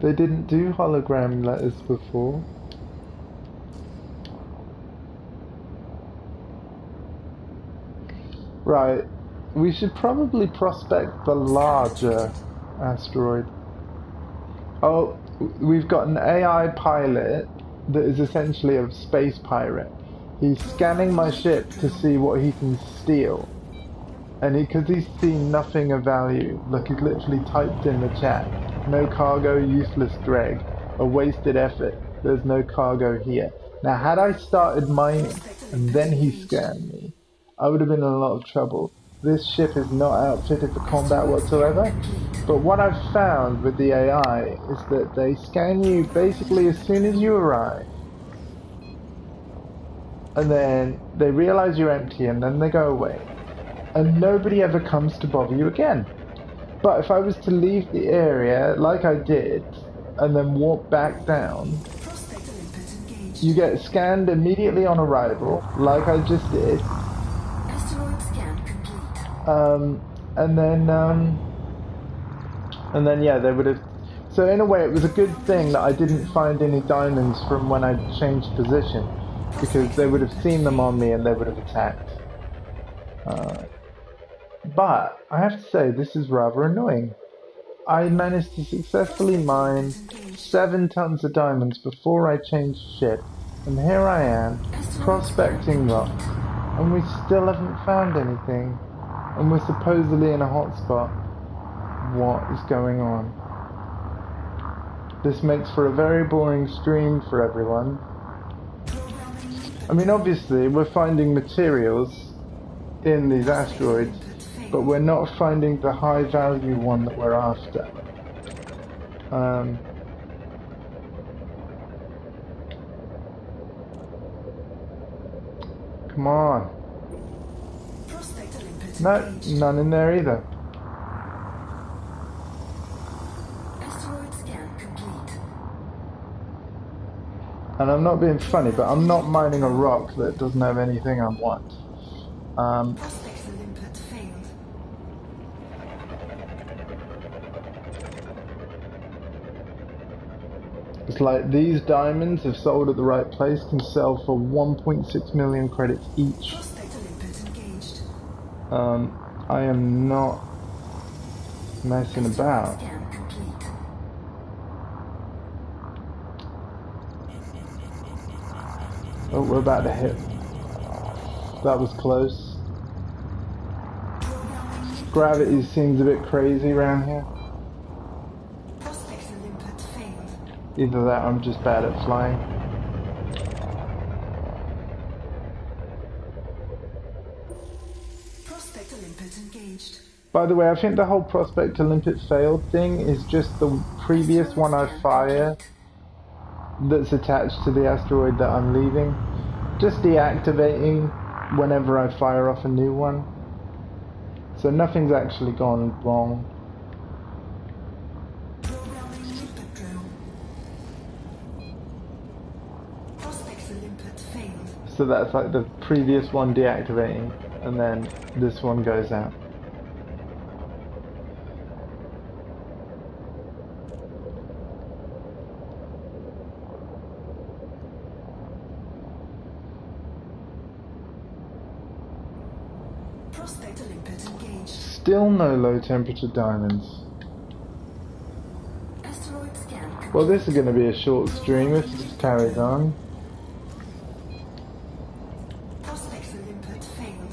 They didn't do hologram letters before. Right, we should probably prospect the larger asteroid. Oh, we've got an AI pilot that is essentially a space pirate. He's scanning my ship to see what he can steal. And because he's seen nothing of value, look, he's literally typed in the chat, no cargo, useless dreg, a wasted effort, there's no cargo here. Now, had I started mining and then he scanned me, I would have been in a lot of trouble. This ship is not outfitted for combat whatsoever, but what I've found with the AI is that they scan you basically as soon as you arrive. And then they realize you're empty and then they go away. And nobody ever comes to bother you again. But if I was to leave the area like I did and then walk back down, Prospect Olympus engaged. you get scanned immediately on arrival, like I just did. Asteroid scan complete. And then yeah, they would have. So in a way, it was a good thing that I didn't find any diamonds from when I changed position, because they would have seen them on me and they would have attacked. But I have to say, this is rather annoying. I managed to successfully mine 7 tons of diamonds before I changed ship, and here I am, prospecting rocks, and we still haven't found anything, and we're supposedly in a hotspot. What is going on? This makes for a very boring stream for everyone. I mean, obviously, we're finding materials in these asteroids, but we're not finding the high value one that we're after. Come on. Prospect Olympus No, engaged. none in there either. Asteroid scan complete. And I'm not being funny, but I'm not mining a rock that doesn't have anything I want. Prospect Olympus failed. It's like these diamonds, if sold at the right place, can sell for 1.6 million credits each. Prospect Olympus engaged. I am not messing about. Scan complete. Oh, we're about to hit. That was close. Gravity seems a bit crazy around here. Prospect Olympus failed. Either that or I'm just bad at flying. Prospect Olympus engaged. By the way, I think the whole Prospect Olympic failed thing is just the previous one I fire that's attached to the asteroid that I'm leaving. Just deactivating whenever I fire off a new one. So nothing's actually gone wrong. Programming Lipid drone. Prospect Olympus failed. So that's like the previous one deactivating, and then this one goes out. Prospect Olympus engaged. Still no low temperature diamonds. Asteroid scan complete. Well, this is going to be a short stream if this carries on. Prospect Olympus failed.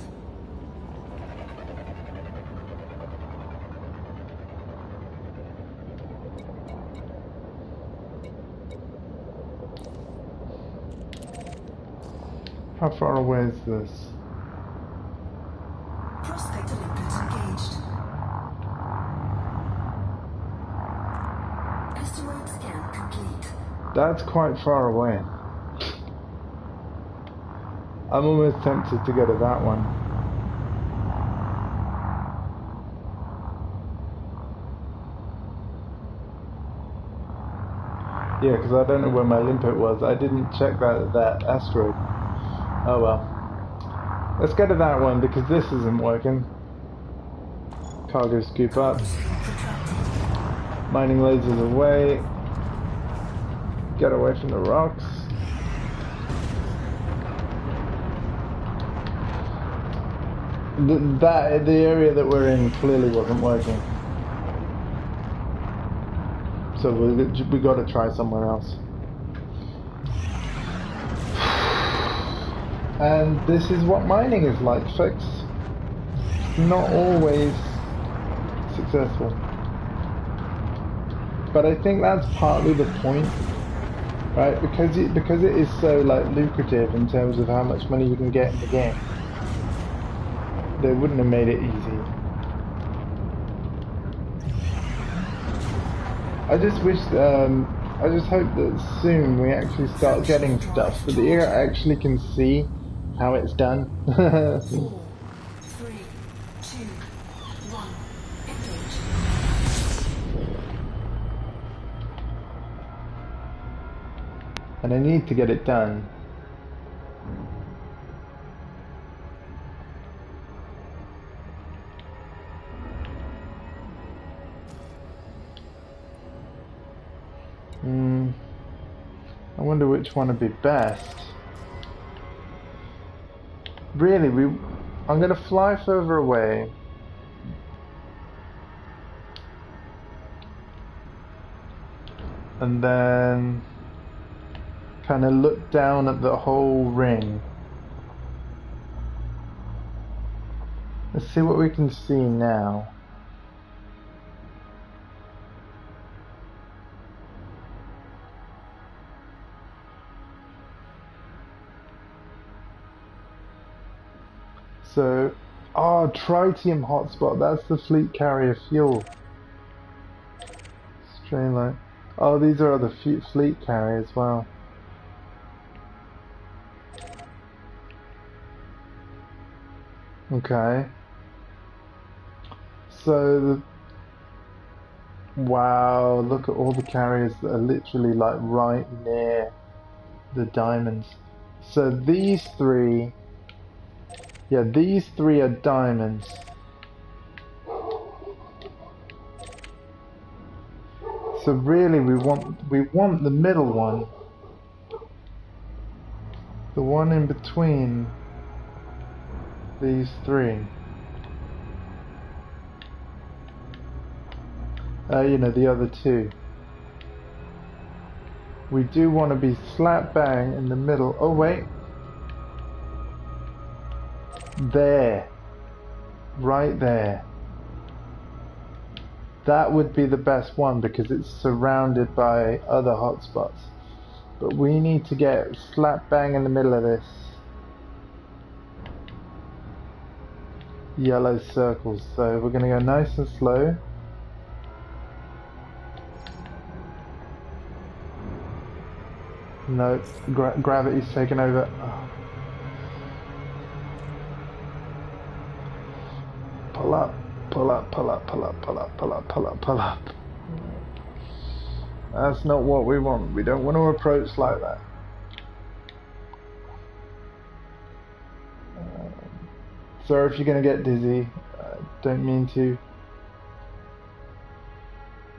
How far away is this? Prospect Olympus engaged. Asteroid scan complete. That's quite far away. I'm almost tempted to go to that one. Yeah, because I don't know where my limpet was. I didn't check that asteroid. Oh well. Let's go to that one because this isn't working. Cargo scoop up. Mining lasers away. Get away from the rocks. The area that we're in clearly wasn't working. So we got to try somewhere else. And this is what mining is like, folks. Not always successful. But I think that's partly the point, right? Because it is so like lucrative in terms of how much money you can get in the game. They wouldn't have made it easy. I just wish, I just hope that soon we actually start getting stuff so that you actually can see how it's done. 4, 3, 2, 1, engage. And I need to get it done. I wonder which one would be best. Really, I'm gonna fly further away. And then kind of look down at the whole ring. Let's see what we can see now. So, tritium hotspot, that's the fleet carrier fuel. Strain line. Oh, these are the fleet carriers as well. Okay. So, wow, look at all the carriers that are literally like right near the diamonds. So these three, yeah, these three are diamonds. So really we want the middle one. The one in between these three. You know, the other two. We do want to be slap bang in the middle. Oh wait. There. Right there. That would be the best one because it's surrounded by other hotspots. But we need to get slap bang in the middle of this. Yellow circles. So we're going to go nice and slow. No, gravity's taken over. Oh. Pull up, pull up, pull up, pull up, pull up, pull up, pull up, pull up. That's not what we want. We don't want to approach like that. Sorry if you're going to get dizzy. Don't mean to.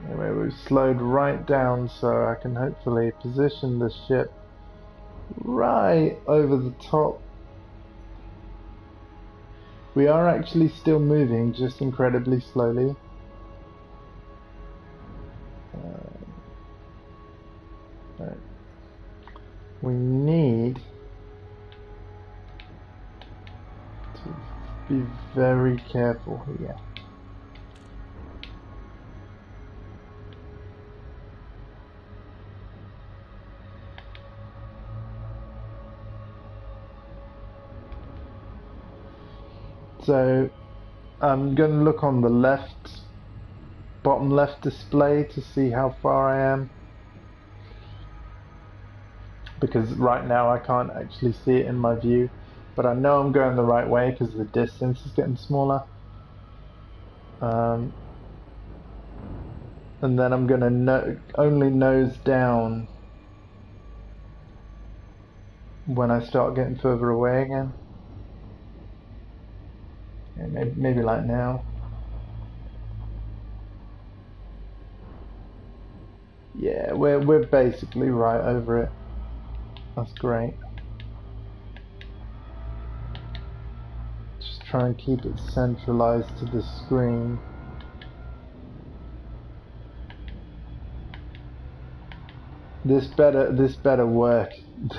Anyway, we've slowed right down so I can hopefully position the ship right over the top. We are actually still moving, just incredibly slowly. Right. We need to be very careful here. So I'm going to look on the left, bottom left display to see how far I am. Because right now I can't actually see it in my view. But I know I'm going the right way because the distance is getting smaller. And then I'm going to only nose down when I start getting further away again. Okay, maybe like now. Yeah, we're basically right over it. That's great. Just try and keep it centralized to the screen. This better work.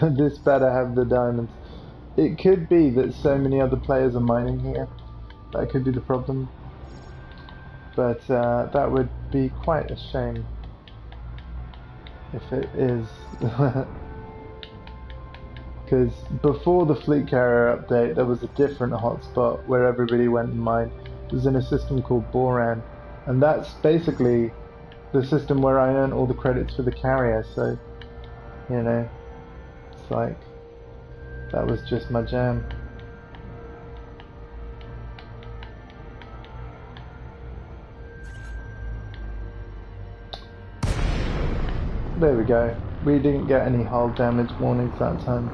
This better have the diamonds. It could be that so many other players are mining here. That could be the problem. But that would be quite a shame if it is. Because before the Fleet Carrier update, there was a different hotspot where everybody went and mined. It was in a system called Boran, and that's basically the system where I earn all the credits for the carrier. So, you know, it's like that was just my jam. There we go. We didn't get any hull damage warnings that time.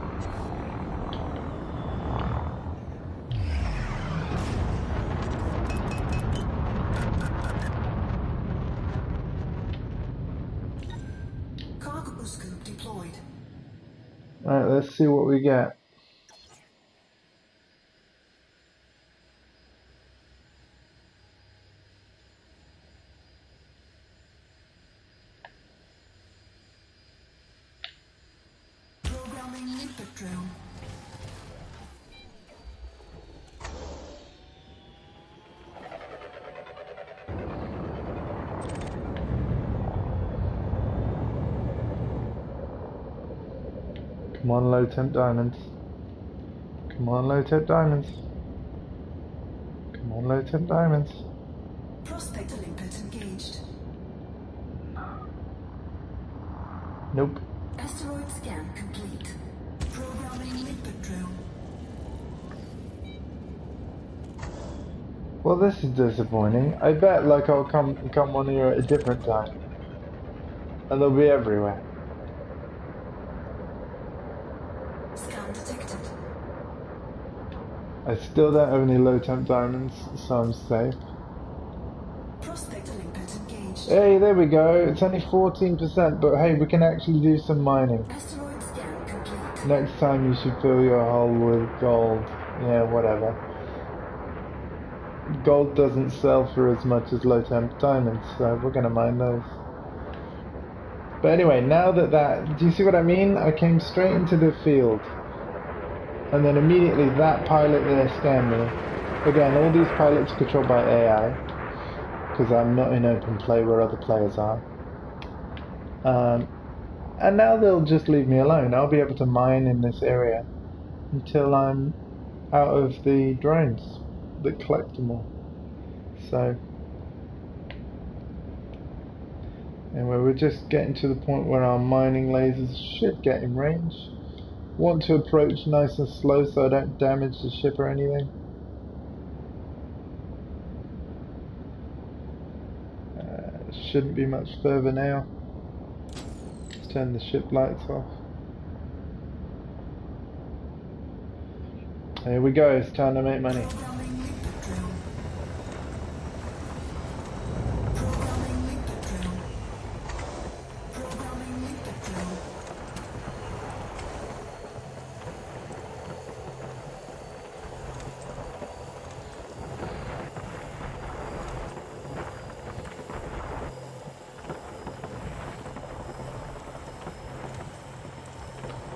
Cargo scoop deployed. Alright, let's see what we get. Programming limpet drill. Come on, low temp diamonds. Come on, low temp diamonds. Come on, low temp diamonds. Prospector limpet engaged. Nope. Asteroid scan complete. Programming limpet drill. Well, this is disappointing. I bet like I'll come on here at a different time, and they'll be everywhere. Scan detected. I still don't have any low temp diamonds, so I'm safe. Prospector limpet engaged. Hey, there we go. It's only 14%, but hey, we can actually do some mining. Asteroid scan complete. Next time you should fill your hull with gold. Yeah, whatever. Gold doesn't sell for as much as low temp diamonds, so we're gonna mine those. But anyway, now that do you see what I mean? I came straight into the field, and then immediately that pilot there scanned me. Again, all these pilots are controlled by AI, because I'm not in open play where other players are. And now they'll just leave me alone. I'll be able to mine in this area until I'm out of the drones that collect them all. So anyway, we're just getting to the point where our mining lasers should get in range. Want to approach nice and slow so I don't damage the ship or anything. Shouldn't be much further now. Let's turn the ship lights off. Here we go, it's time to make money. Programming limpet drill. Programming limpet drill. Programming limpet drill.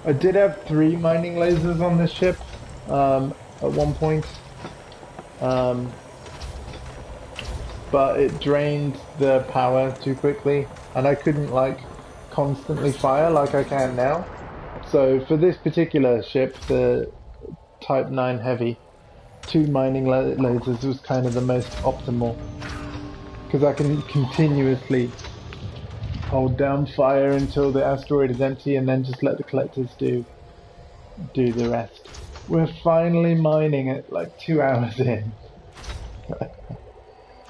I did have 3 mining lasers on this ship at one point, but it drained the power too quickly, and I couldn't like constantly fire like I can now. So for this particular ship, the Type 9 Heavy, 2 mining lasers was kind of the most optimal, because I can continuously hold down fire until the asteroid is empty and then just let the collectors do the rest. We're finally mining it like 2 hours in.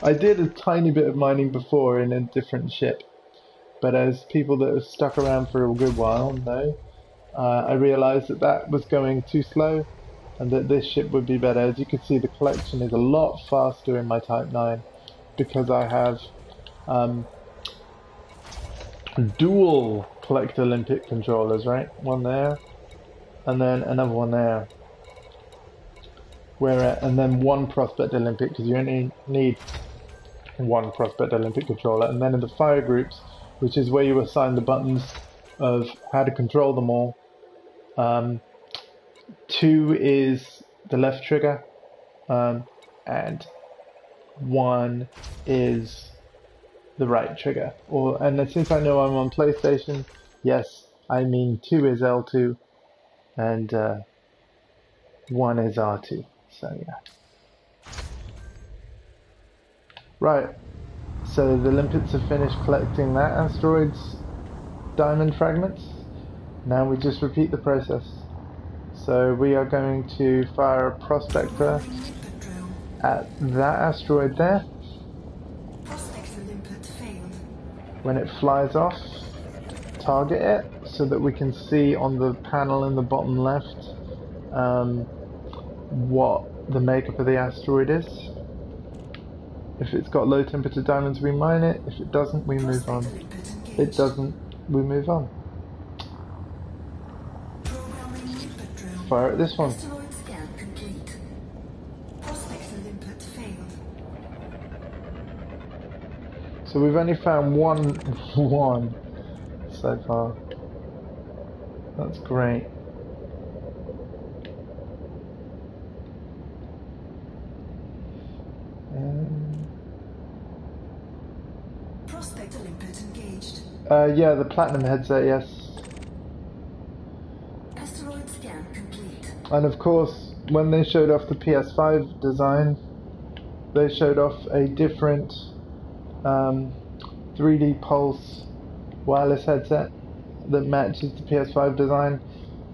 I did a tiny bit of mining before in a different ship, but as people that have stuck around for a good while know, I realised that was going too slow, and that this ship would be better. As you can see, the collection is a lot faster in my Type 9 because I have dual Collect Olympic controllers, right? One there, and then another one there. And then one Prospect Olympic, because you only need one Prospect Olympic controller. And then in the fire groups, which is where you assign the buttons of how to control them all, 2 is the left trigger, and 1 is the right trigger. And then since I know I'm on PlayStation, yes, I mean 2 is L2 and 1 is R2. So yeah. Right. So the limpets have finished collecting that asteroid's diamond fragments. Now we just repeat the process. So we are going to fire a prospector at that asteroid there. When it flies off, target it so that we can see on the panel in the bottom left what the makeup of the asteroid is. If it's got low temperature diamonds, we mine it. If it doesn't, we move on. It doesn't, we move on. Fire at this one. Asteroid scan complete. Prospector limpet failed. So we've only found one so far. That's great. Prospector limpet engaged. Yeah, the platinum headset, yes. Asteroid scan complete. And of course, when they showed off the PS5 design, they showed off a different 3D Pulse wireless headset that matches the PS5 design.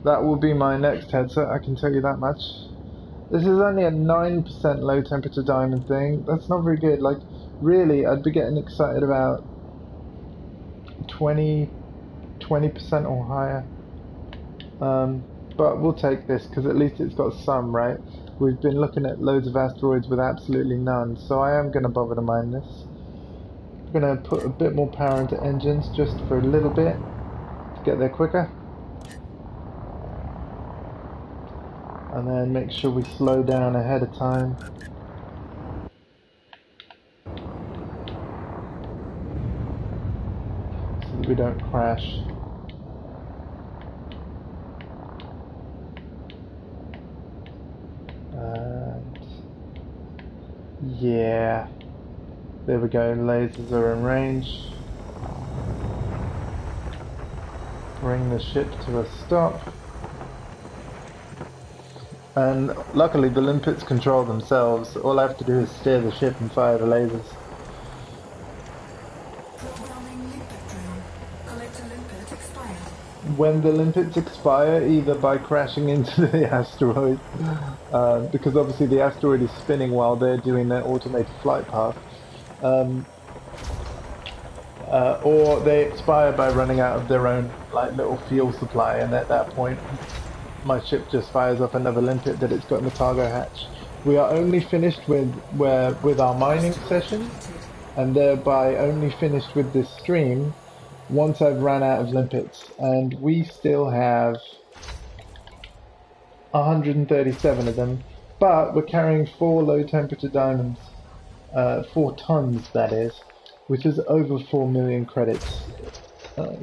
That will be my next headset, I can tell you that much. This is only a 9% low temperature diamond thing. That's not very good. Like, really, I'd be getting excited about 20% or higher. But we'll take this because at least it's got some, right? We've been looking at loads of asteroids with absolutely none, so I am going to bother to mine this. I'm going to put a bit more power into engines just for a little bit to get there quicker. And then make sure we slow down ahead of time. So that we don't crash. And yeah, there we go, lasers are in range. Bring the ship to a stop. And luckily the limpets control themselves. All I have to do is steer the ship and fire the lasers. Programming limpet drone. Collector limpet expired. When the limpets expire, either by crashing into the asteroid, because obviously the asteroid is spinning while they're doing their automated flight path, or they expire by running out of their own like little fuel supply, and at that point my ship just fires up another limpet that it's got in the cargo hatch. We are only finished with our mining session, and thereby only finished with this stream once I've ran out of limpets, and we still have 137 of them, but we're carrying 4 low temperature diamonds, 4 tons that is, which is over 4 million credits.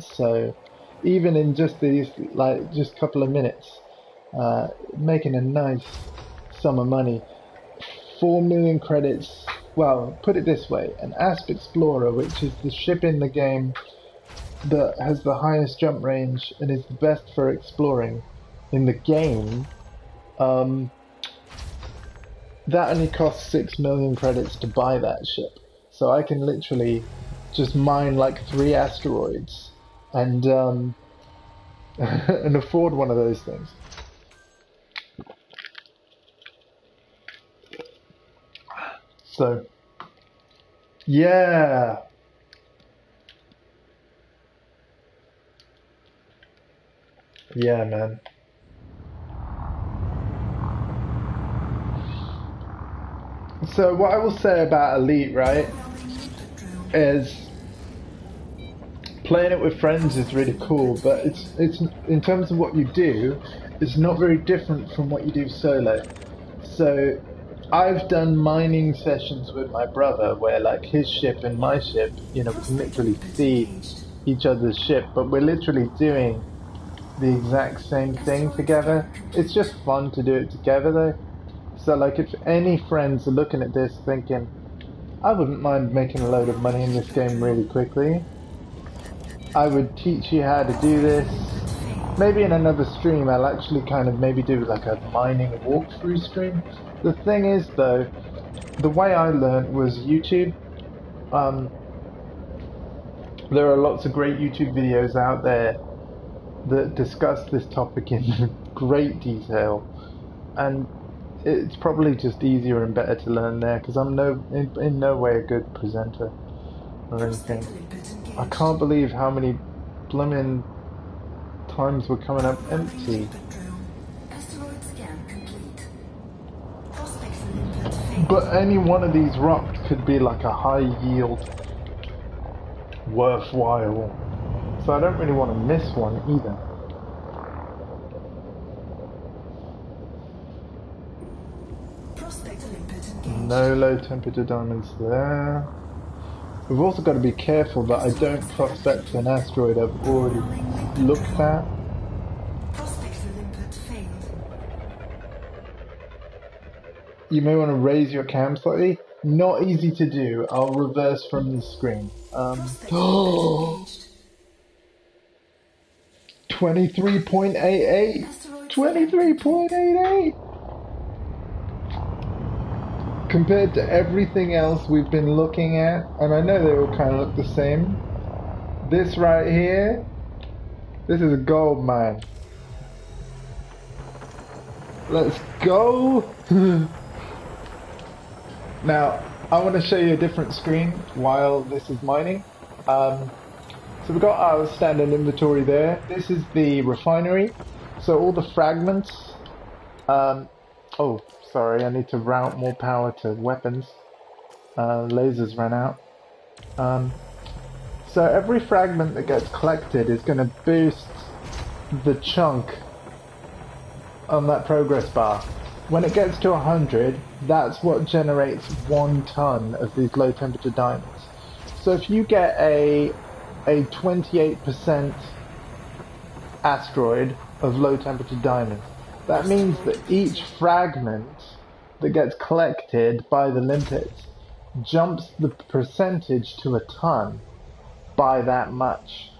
So even in just these, like, just a couple of minutes, making a nice sum of money. 4 million credits. Well, put it this way, an Asp Explorer, which is the ship in the game that has the highest jump range and is the best for exploring in the game, that only costs 6 million credits to buy that ship. So I can literally just mine like 3 asteroids and and afford one of those things. So yeah. Yeah, man. So what I will say about Elite, right, Overwhelming limpet drone. is playing it with friends is really cool, but it's in terms of what you do, it's not very different from what you do solo. So I've done mining sessions with my brother where like his ship and my ship, you know, we can Prospect literally limpet see engaged. each other's ship, but we're literally doing the exact same thing Asteroid together. scan It's complete. just fun to do it together though. So like if any friends are looking at this thinking, I wouldn't mind making a load of money in this game really quickly, I would teach you how to do Prospect this. for limpet failed. Maybe in another stream I'll actually kind of maybe do like a mining walkthrough stream. The thing is though, the way I learned was YouTube. Um, there are lots of great YouTube videos out there that discuss this topic in great detail, and it's probably just easier and better to learn there because I'm in no way a good presenter or anything. Prospect limpet engaged. I can't believe how many blooming times we're coming up Overwhelming empty. limpet drone. Asteroid scan complete. Prospect for limpet failed. But any one of these rocks could be like a high yield, worthwhile. So I don't really want to miss one either. Prospect limpet engaged. No low temperature diamonds there. We've also got to be careful that I don't prospect an asteroid I've already looked at. Prospect for limpet failed. You may want to raise your cam slightly. Not easy to do. I'll reverse from the screen. Prospect limpet engaged. 23.88. Asteroid 23.88. Compared to everything else we've been looking at, and I know they all kind of look the same. This right here, this is a gold mine. Let's go. Now, I want to show you a different screen while this is mining. So we've got our standard inventory there. This is the refinery. So all the fragments. Oh, sorry, I need to route more power to weapons. Lasers ran out. So every fragment that gets collected is going to boost the chunk on that progress bar. When it gets to 100, that's what generates 1 ton of these low temperature diamonds. So if you get a 28% asteroid of low temperature diamonds, that means that each fragment that gets collected by the limpets jumps the percentage to a ton by that much.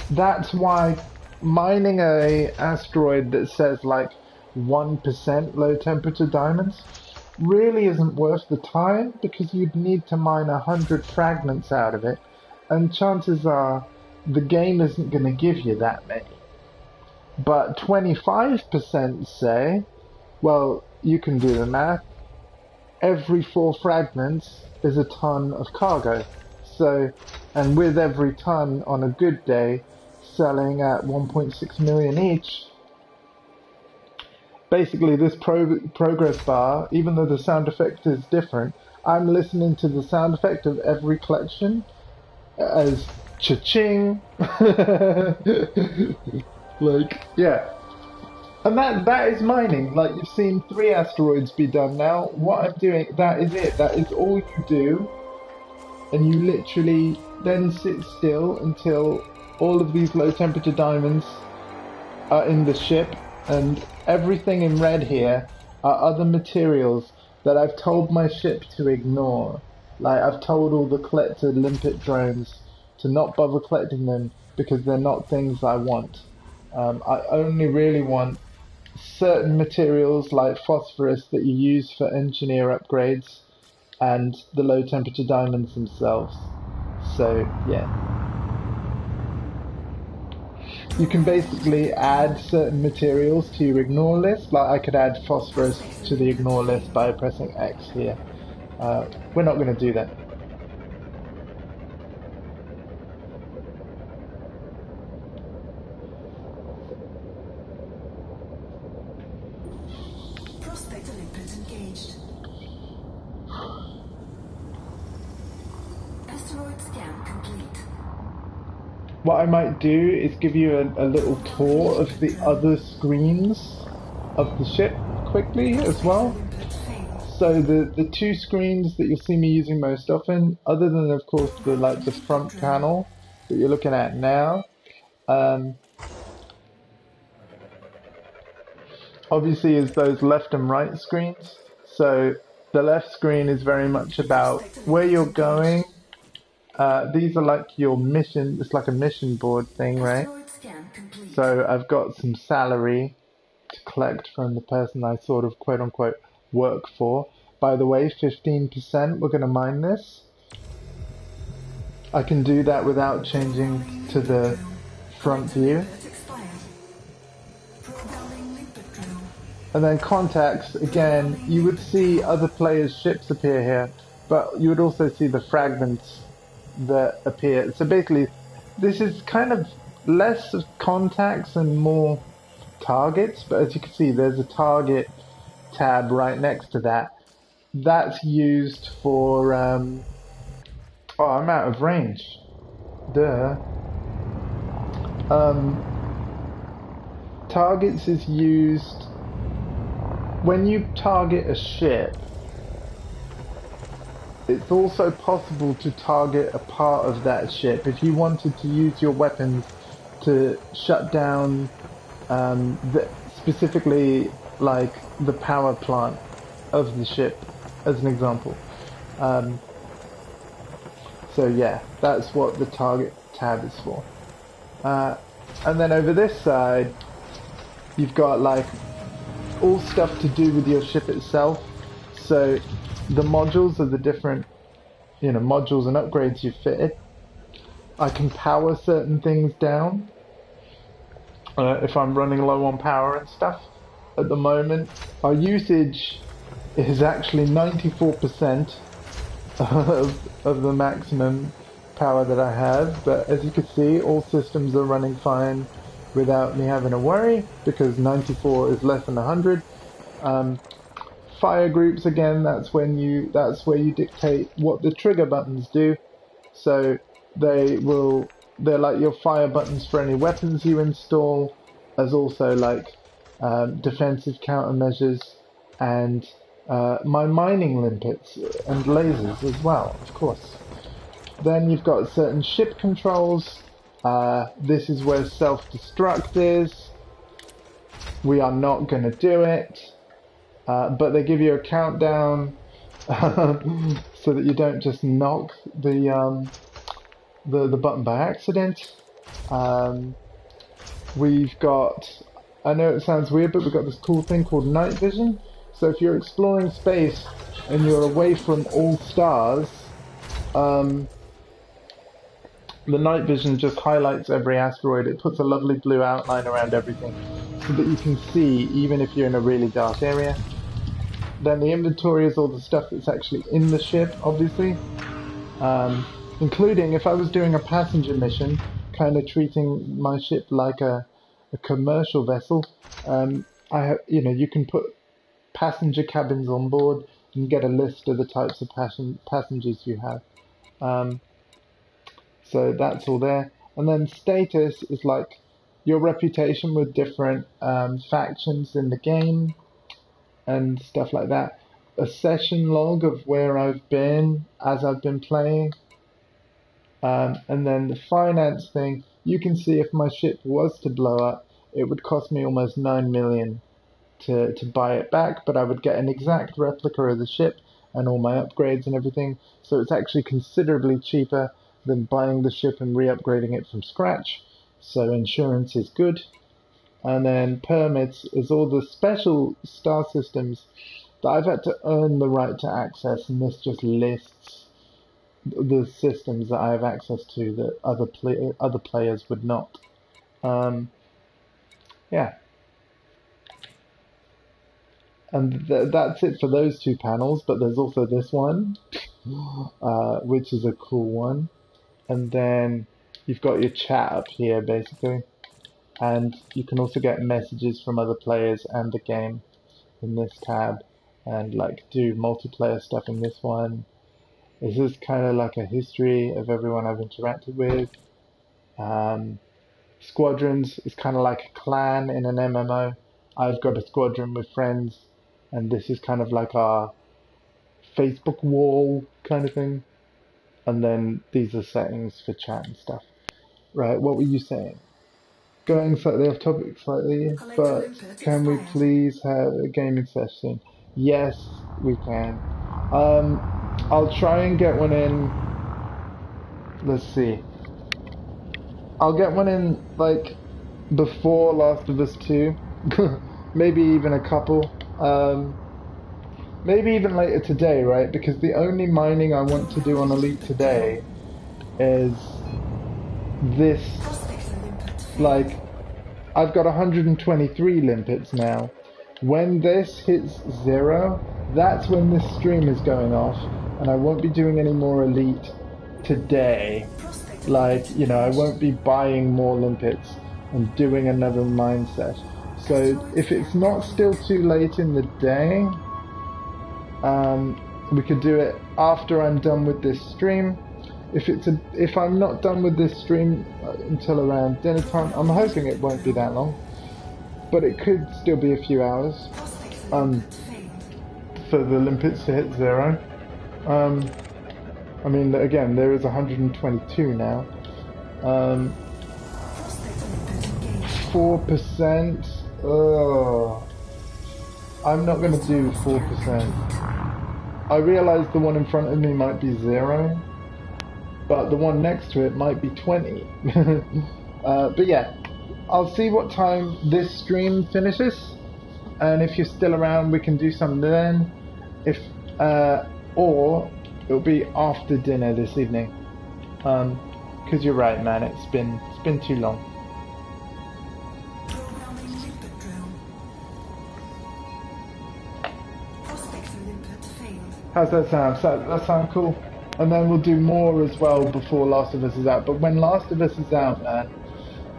That's why mining a asteroid that says like 1% low temperature diamonds really isn't worth the time, because you'd need to mine 100 fragments out of it, and chances are the game isn't going to give you that many. But 25% say, well, you can do the math, every 4 fragments is a ton of cargo. So, and with every ton on a good day selling at 1.6 million each, basically this progress bar, even though the sound effect is different, I'm listening to the sound effect of every collection as cha-ching. Like, yeah. And that is mining. Like, you've seen 3 asteroids be done now. What I'm doing, that is it. That is all you do. And you literally then sit still until all of these low temperature diamonds are in the ship, and everything in red here are other materials that I've told my ship to ignore. Like, I've told all the collector limpet drones to not bother collecting them because they're not things I want. I only really want certain materials like phosphorus that you use for engineer upgrades and the low temperature diamonds themselves. So, yeah. You can basically add certain materials to your ignore list. Like, I could add phosphorus to the ignore list by pressing X here. We're not going to do that. Prospect limpet engaged. Asteroid scan complete. What I might do is give you a little tour of the other screens of the ship quickly as well. Limpet failed. So the two screens that you'll see me using most often, other than of course the front panel that you're looking at now, um, obviously is those left and right screens. So the left screen is very much about where you're going. These are like your mission. It's like a mission board thing, right? Asteroid scan complete. So I've got some salary to collect from the person I sort of quote unquote work for. By the way, 15%, we're going to mine this. I can do that without changing to the front view. Limpet expired. Programming limpet drill. And then contacts, again, you would see other players' ships appear here, but you would also see the fragments that appear. So basically, this is kind of less of contacts and more targets, but as you can see, there's a target tab right next to that. That's used for, oh, I'm out of range. Duh. Targets is used when you target a ship. It's also possible to target a part of that ship if you wanted to use your weapons to shut down specifically like the power plant of the ship, as an example. So yeah, that's what the target tab is for. And then over this side, you've got like all stuff to do with your ship itself. So the modules are the different, modules and upgrades you've fitted. I can power certain things down if I'm running low on power and stuff. At the moment, our usage is actually 94% of the maximum power that I have, but as you can see, all systems are running fine without me having to worry, because 94 is less than 100. Fire groups, again, that's where you dictate what the trigger buttons do. So they're like your fire buttons for any weapons you install, as also like defensive countermeasures and my mining limpets and lasers as well, of course. Then you've got certain ship controls. This is where self-destruct is. We are not going to do it, but they give you a countdown so that you don't just knock the button by accident. We've got, I know it sounds weird, but we've got this cool thing called night vision. So if you're exploring space and you're away from all stars, the night vision just highlights every asteroid. It puts a lovely blue outline around everything so that you can see even if you're in a really dark area. Then the inventory is all the stuff that's actually in the ship, obviously. Including if I was doing a passenger mission, kind of treating my ship like a commercial vessel, you can put passenger cabins on board and get a list of the types of passengers you have. So that's all there. And then status is like your reputation with different factions in the game and stuff like that. A session log of where I've been as I've been playing. And then the finance thing, you can see if my ship was to blow up, it would cost me almost 9 million to buy it back, but I would get an exact replica of the ship and all my upgrades and everything. So it's actually considerably cheaper than buying the ship and re-upgrading it from scratch. So insurance is good. And then permits is all the special star systems that I've had to earn the right to access, and this just lists the systems that I have access to that other players would not. Yeah. And that's it for those two panels, but there's also this one, which is a cool one. And then you've got your chat up here, basically. And you can also get messages from other players and the game in this tab. And like do multiplayer stuff in this one. This is kind of like a history of everyone I've interacted with. Um, Squadrons is kind of like a clan in an MMO. I've got a squadron with friends, and this is kind of like our Facebook wall kind of thing. And then these are settings for chat and stuff. Right, what were you saying? Going slightly off topic slightly, but can we please have a gaming session? Yes, we can. I'll try and get one in. Let's see. I'll get one in like before Last of Us 2. Maybe even a couple. Maybe even later today, right? Because the only mining I want to do on Elite today is this. Like, I've got 123 limpets now. When this hits 0, that's when this stream is going off, and I won't be doing any more Elite today. Like, you know, I won't be buying more limpets and doing another mine set. So if it's not still too late in the day, we could do it after I'm done with this stream. If I'm not done with this stream until around dinner time, I'm hoping it won't be that long, but it could still be a few hours for the limpets to hit 0. I mean, again, there is 122 now. 4%. Oh, I'm not going to do 4%. I realise the one in front of me might be 0, but the one next to it might be 20. But yeah, I'll see what time this stream finishes, and if you're still around, we can do something then. Or it'll be after dinner this evening. Because you're right, man. It's been too long. How's that sound? That sound cool? And then we'll do more as well before Last of Us is out. But when Last of Us is out, man,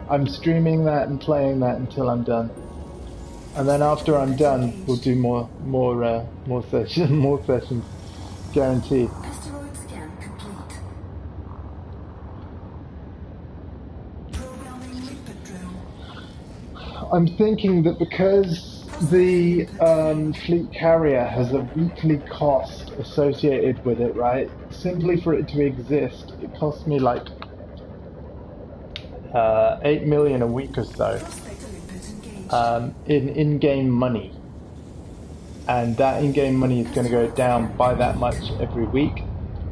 I'm streaming that and playing that until I'm done. And then after I'm done, we'll do more sessions, guaranteed. Asteroid scan complete. Programming limpet drill. I'm thinking that because the fleet carrier has a weekly cost associated with it, right? Simply for it to exist, it costs me like 8 million a week or so in-game money. And that in-game money is going to go down by that much every week.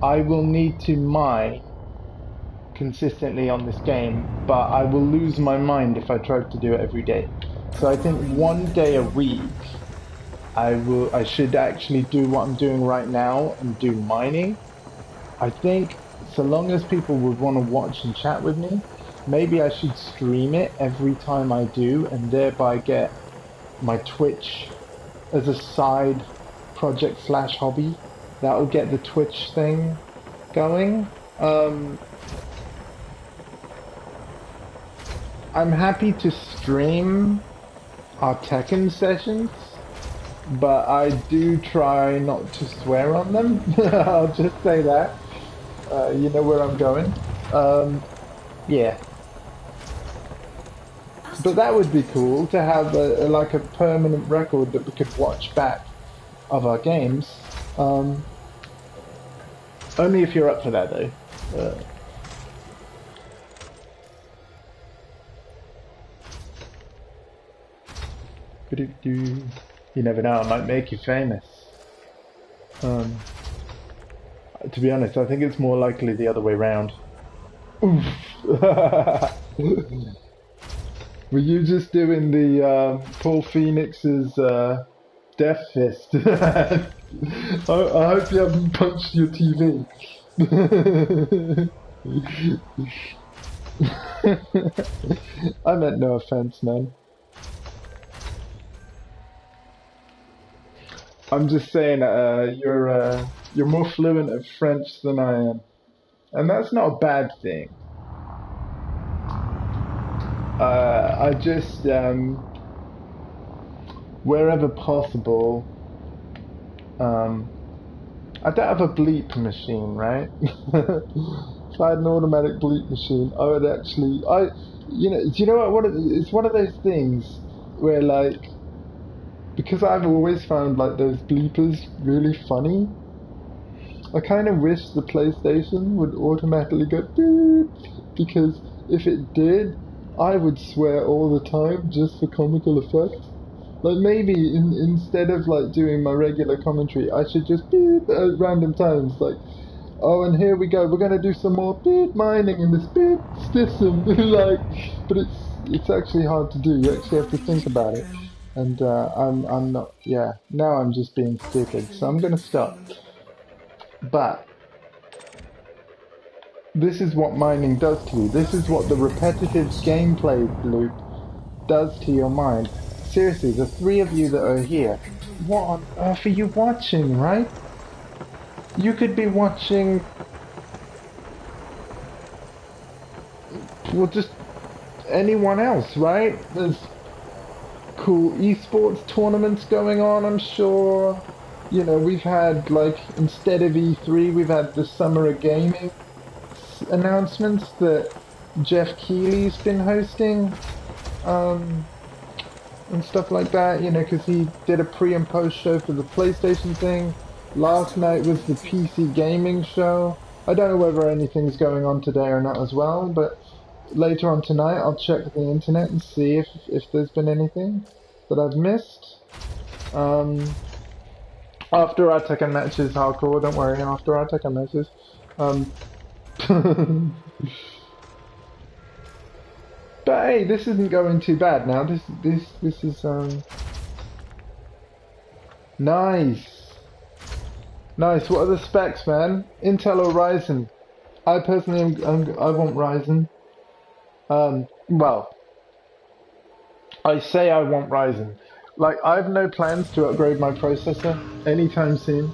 I will need to mine consistently on this game, but I will lose my mind if I try to do it every day. So I think one day a week I should actually do what I'm doing right now and do mining. I think so long as people would want to watch and chat with me, maybe I should stream it every time I do and thereby get my Twitch as a side project / hobby. That'll get the Twitch thing going. I'm happy to stream our Tekken sessions, but I do try not to swear on them. I'll just say that. You know where I'm going. Yeah. But that would be cool to have like a permanent record that we could watch back of our games. Only if you're up for that, though. You never know, I might make you famous. To be honest, I think it's more likely the other way round. Oof. Were you just doing the Paul Phoenix's death fist? I hope you haven't punched your TV. I meant no offense, man. I'm just saying, you're more fluent at French than I am, and that's not a bad thing. I just, wherever possible, I don't have a bleep machine, right? If I had an automatic bleep machine, I would actually, do you know what? It's one of those things where, like, because I've always found like those bleepers really funny. I kind of wish the PlayStation would automatically go beep, because if it did, I would swear all the time just for comical effect. Like maybe instead of like doing my regular commentary, I should just beep at random times, like, oh, and here we go, we're gonna do some more beep mining in this beep system, like, but it's actually hard to do. You actually have to think about it, and I'm not. Yeah, now I'm just being stupid, so I'm gonna stop. But this is what mining does to you. This is what the repetitive gameplay loop does to your mind. Seriously, the three of you that are here, what on earth are you watching, right? You could be watching, well, just anyone else, right? There's cool esports tournaments going on, I'm sure. You know, we've had, like, instead of E3, we've had the Summer of Gaming announcements that Jeff Keighley's been hosting, and stuff like that, you know, because he did a pre and post show for the PlayStation thing. Last night was the PC gaming show. I don't know whether anything's going on today or not as well, but later on tonight I'll check the internet and see if there's been anything that I've missed. After our Tekken matches, hardcore, don't worry, after our Tekken matches. But hey, this isn't going too bad now. This is nice. Nice. What are the specs, man? Intel or Ryzen? I personally I want Ryzen. Well, I say I want Ryzen. Like, I have no plans to upgrade my processor anytime soon.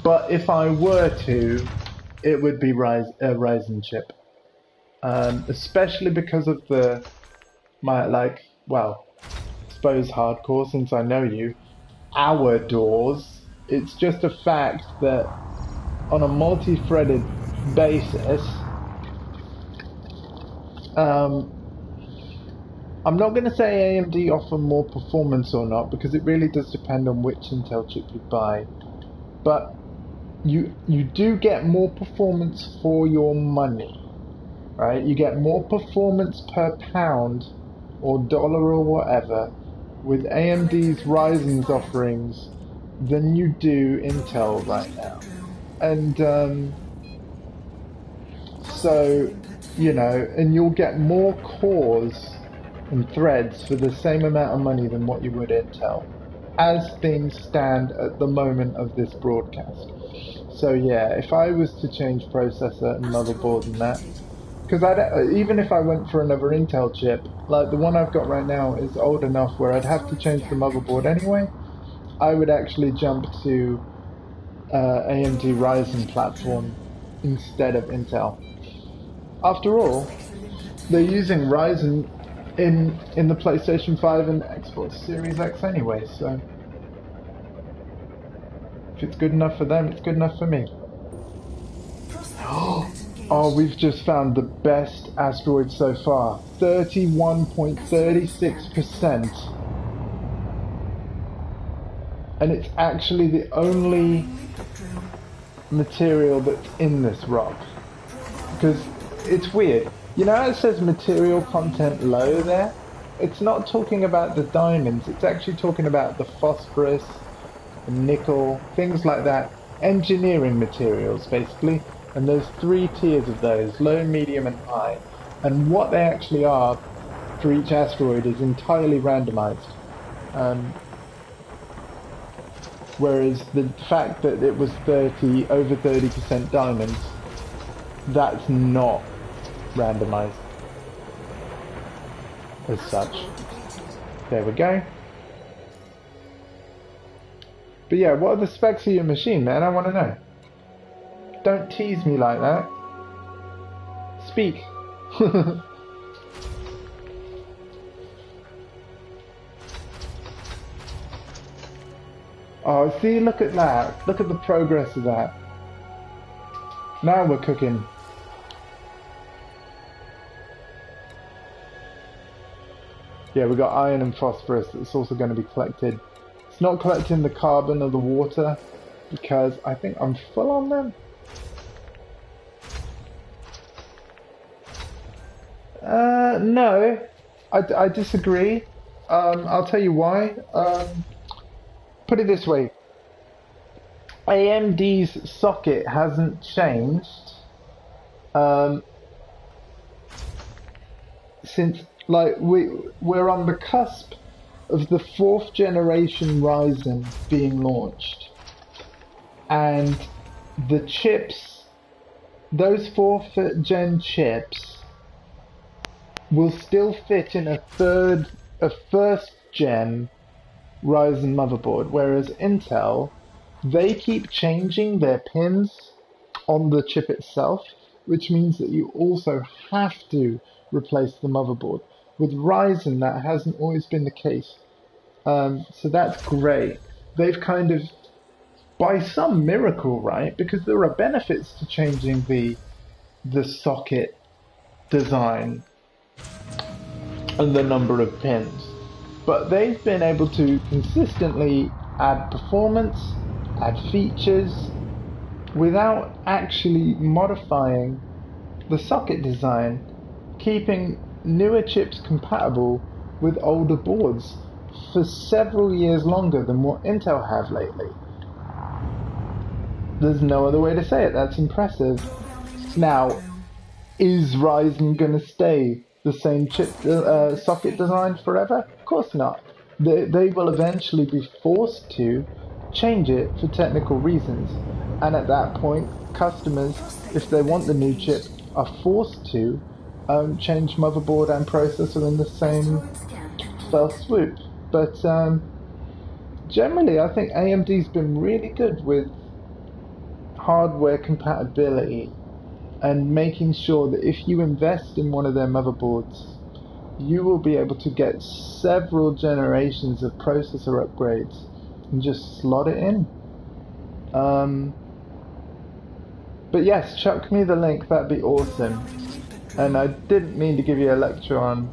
But if I were to, it would be a Ryzen chip. Especially because of I suppose hardcore, since I know you, our doors. It's just a fact that on a multi-threaded basis, I'm not going to say AMD offer more performance or not, because it really does depend on which Intel chip you buy. But you do get more performance for your money. Right, you get more performance per pound or dollar or whatever with AMD's Ryzen's offerings than you do Intel right now. And so, you know, and you'll get more cores and threads for the same amount of money than what you would Intel, as things stand at the moment of this broadcast. So yeah, if I was to change processor and motherboard and that, because even if I went for another Intel chip, like the one I've got right now is old enough where I'd have to change the motherboard anyway, I would actually jump to AMD Ryzen platform instead of Intel. After all, they're using Ryzen in the PlayStation 5 and Xbox Series X anyway, so if it's good enough for them, it's good enough for me. Oh, we've just found the best asteroid so far. 31.36%. And it's actually the only material that's in this rock. Because it's weird. You know how it says material content low there? It's not talking about the diamonds, it's actually talking about the phosphorus, the nickel, things like that. Engineering materials, basically. And there's 3 tiers of those, low, medium and high. And what they actually are for each asteroid is entirely randomized. Whereas the fact that it was over 30% diamonds, that's not randomized as such. There we go. But yeah, what are the specs of your machine, man? I want to know. Don't tease me like that. Speak. Oh, see, look at that. Look at the progress of that. Now we're cooking. Yeah, we got iron and phosphorus that's also going to be collected. It's not collecting the carbon or the water because I think I'm full on them. No, I disagree. I'll tell you why. Put it this way. AMD's socket hasn't changed since, like, we're on the cusp of the 4th generation Ryzen being launched, and the chips, those 4th gen chips will still fit in a first gen Ryzen motherboard, whereas Intel, they keep changing their pins on the chip itself, which means that you also have to replace the motherboard. With Ryzen, that hasn't always been the case. So that's great. They've kind of, by some miracle, right? Because there are benefits to changing the socket design and the number of pins. But they've been able to consistently add performance, add features, without actually modifying the socket design, keeping newer chips compatible with older boards for several years longer than what Intel have lately. There's no other way to say it. That's impressive. Now, is Ryzen going to stay the same chip socket design forever? Of course not. They will eventually be forced to change it for technical reasons, and at that point customers, if they want the new chip, are forced to change motherboard and processor in the same fell swoop. But generally I think AMD's been really good with hardware compatibility and making sure that if you invest in one of their motherboards, you will be able to get several generations of processor upgrades and just slot it in. But yes, chuck me the link, that'd be awesome. And I didn't mean to give you a lecture on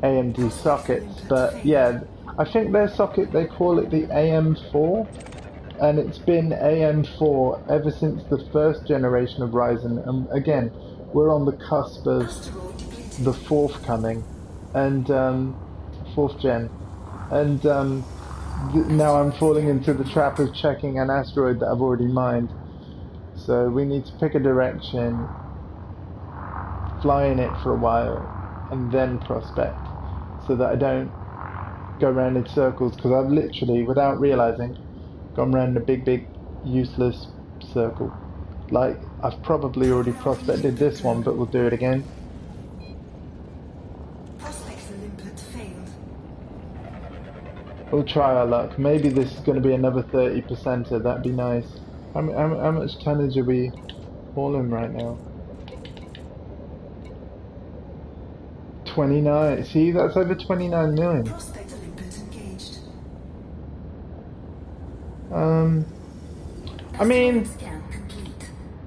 AMD sockets, but yeah, I think their socket, they call it the AM4, and it's been AM4 ever since the 1st generation of Ryzen, and again, we're on the cusp of the 4th coming, and 4th gen, and now I'm falling into the trap of checking an asteroid that I've already mined. So we need to pick a direction, fly in it for a while, and then prospect, so that I don't go around in circles, because I've literally, without realizing, gone around a big useless circle. Like, I've probably already prospected this one, but we'll do it again. We'll try our luck. Maybe this is going to be another 30%er, that'd be nice. How much tonnage are we hauling right now? 29. See, that's over 29 million. I mean,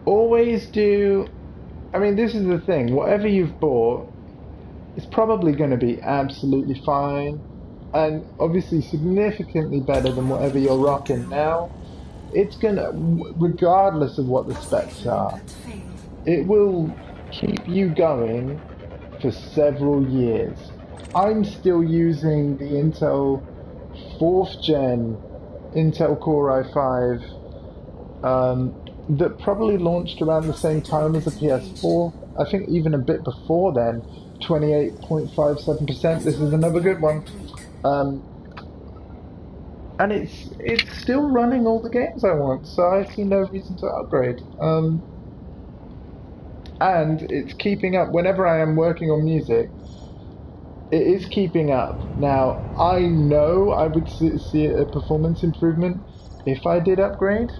always do. I mean, this is the thing. Whatever you've bought is probably going to be absolutely fine, and obviously significantly better than whatever you're rocking now. It's gonna, regardless of what the specs are, it will keep you going for several years. I'm still using the Intel 4th gen Intel Core i5 that probably launched around the same time as the PS4. I think even a bit before then, 28.57%. This is another good one. And it's still running all the games I want, so I see no reason to upgrade. And it's keeping up. Whenever I am working on music, it is keeping up. Now, I know I would see a performance improvement if I did upgrade,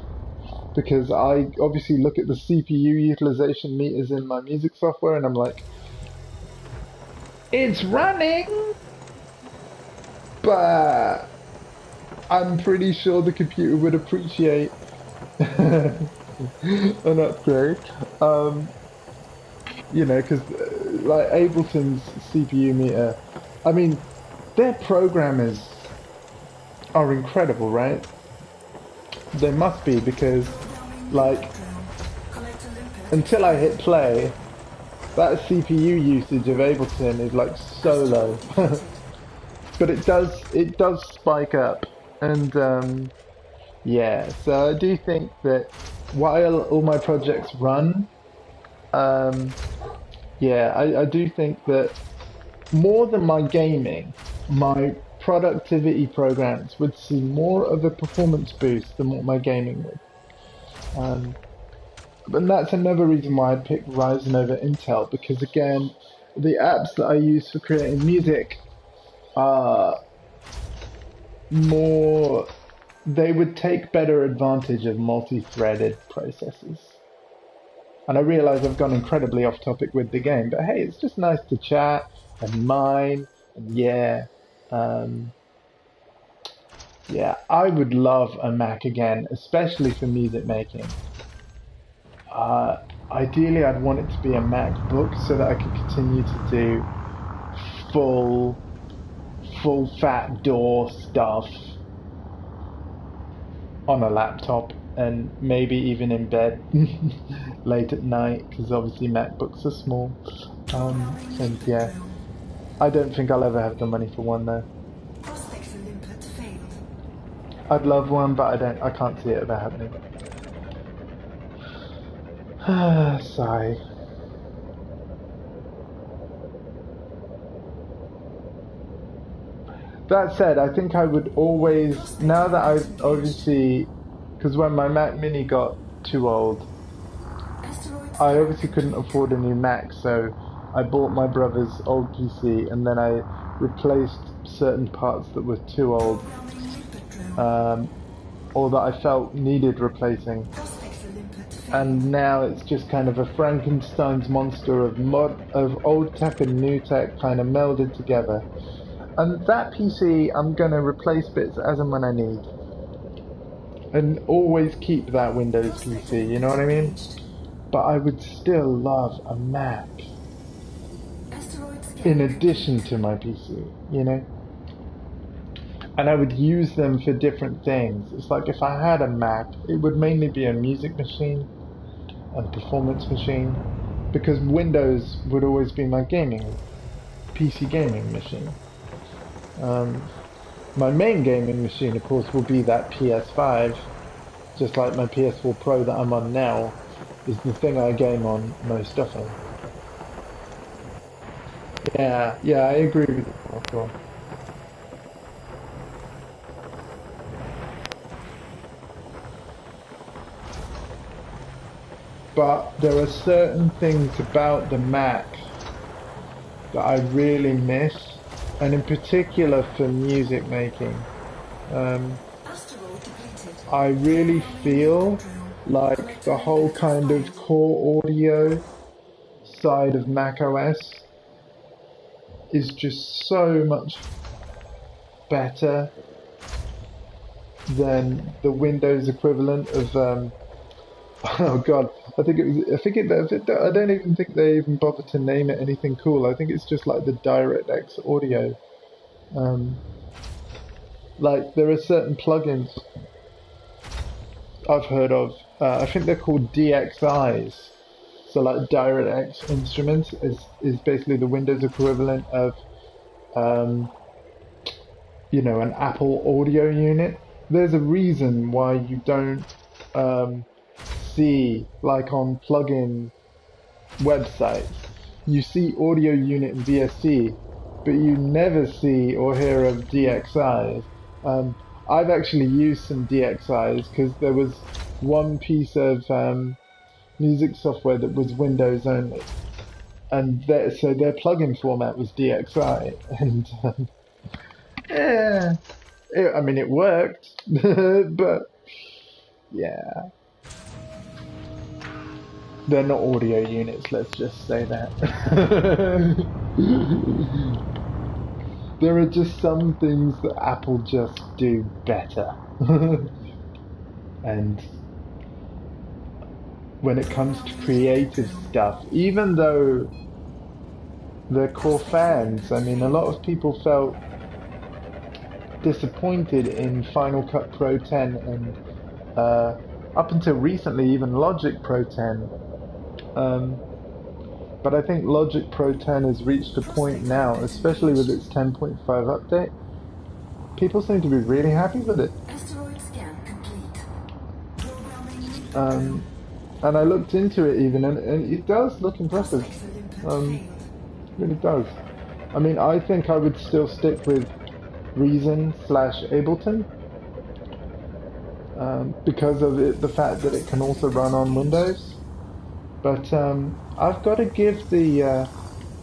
because I obviously look at the CPU utilization meters in my music software and I'm like, it's running, but I'm pretty sure the computer would appreciate an upgrade. Um, you know, because like Ableton's CPU meter, I mean, their programmers are incredible, right? They must be because, Programming like, input drill. Collect Olympus until I hit failed. play, that CPU usage of Ableton is like so low, Asteroid depleted. but it does spike up, and yeah. So I do think that while all my projects run, um, yeah, I do think that more than my gaming, my productivity programs would see more of a performance boost than what my gaming would. Um, and that's another reason why I'd pick Ryzen over Intel, because again, the apps that I use for creating music are more, they would take better advantage of multi-threaded processes. And I realize I've gone incredibly off topic with the game, but hey, it's just nice to chat and mine, and yeah. Um, yeah, I would love a Mac again, especially for music making. Uh, Ideally, I'd want it to be a MacBook so that I could continue to do full, full fat door stuff on a laptop and maybe even in bed late at night because obviously MacBooks are small. Programming And input yeah, drill. I don't think I'll ever have the money for one though. Prospector input failed. I'd love one, but I can't see it ever happening. Sigh. That said, I think I would always, now that I've obviously, because when my Mac Mini got too old, Asteroid I scan obviously couldn't complete. afford a new Mac, so I bought my brother's old PC and then I replaced certain parts that were too old, Programming input drill. um, or that I felt needed replacing. Prospector input failed. And now it's just kind of a Frankenstein's monster of old tech and new tech kind of melded together. And that PC, I'm gonna replace bits as and when I need, and always keep that Windows Prospector PC. You know what I mean? engaged. But I would still love a Mac Asteroid scan in complete. addition to my PC. You know? And I would use them for different things. It's like if I had a Mac, it would mainly be a music machine and performance machine, because Windows would always be my PC gaming machine. Um, my main gaming machine, of course, will be that PS5, just like my PS4 Pro that I'm on now, is the thing I game on most often. Yeah, I agree with you, Michael. But there are certain things about the Mac that I really miss, and in particular for music making. Um, Asteroid depleted. I really Programming feel input drill. like Collect the whole Olympus kind of files. core audio side of Mac OS is just so much better than the Windows equivalent of oh god, I don't even think they even bother to name it anything cool. I think it's just like the DirectX audio. Um, like there are certain plugins I've heard of. I think they're called DXIs. So like DirectX Instruments is basically the Windows equivalent of um, an Apple audio unit. There's a reason why you don't um, see, like on plugin websites, you see audio unit and VST, but you never see or hear of DXIs. I've actually used some DXIs because there was one piece of music software that was Windows only, and so their plugin format was DXI, and yeah, I mean it worked, but yeah, they're not audio units. Let's just say that. There are just some things that Apple just do better, and when it comes to creative stuff. Even though they're core fans, I mean, a lot of people felt disappointed in Final Cut Pro 10 and up until recently even Logic Pro 10. But I think Logic Pro 10 has reached a point now, especially with its 10.5 update. People seem to be really happy with it. Asteroid scan complete. Programming And I looked into it even, and it does look impressive. Prospects Olympus failed. It really does. I mean, I think I would still stick with Reason / Ableton because of the fact that it can also run on Windows. But I've got to give the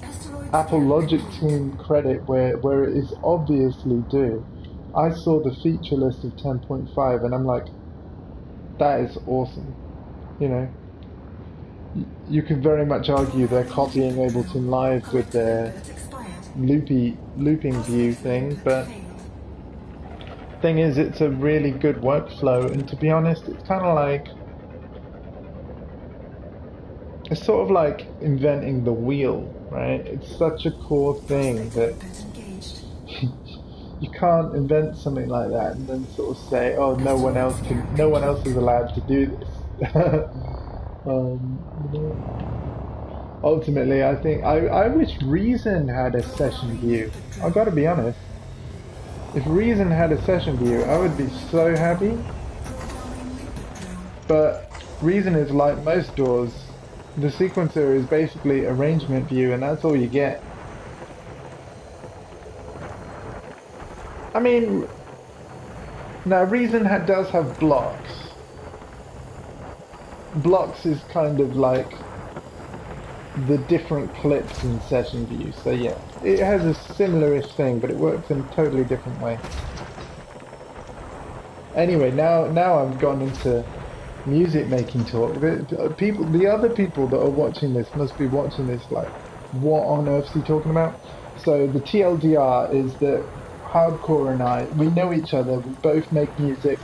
Asteroid Apple scan Logic complete. team credit where it is obviously due. I saw the feature list of 10.5 and I'm like, that is awesome. You know, you could very much argue they're copying Ableton Live with their That expired. looping view thing, but Failed. thing is, it's a really good workflow, and to be honest, it's kind of like, it's sort of like inventing the wheel, right? It's such a core thing that Prospect engaged. you can't invent something like that and then sort of say, oh, no one else is allowed to do this. You know, ultimately, I think I wish Reason had a session view. I've got to be honest. If Reason had a session view, I would be so happy. But Reason is like most DAWs. The sequencer is basically arrangement view, and that's all you get. I mean, now Reason does have blocks. Blocks is kind of like the different clips in session view. So yeah, it has a similar-ish thing, but it works in a totally different way. Anyway, now I've gone into music making talk. The other people that are watching this must be watching this like, what on earth is he talking about? So the TLDR is that Hardcore and I, we know each other, we both make music.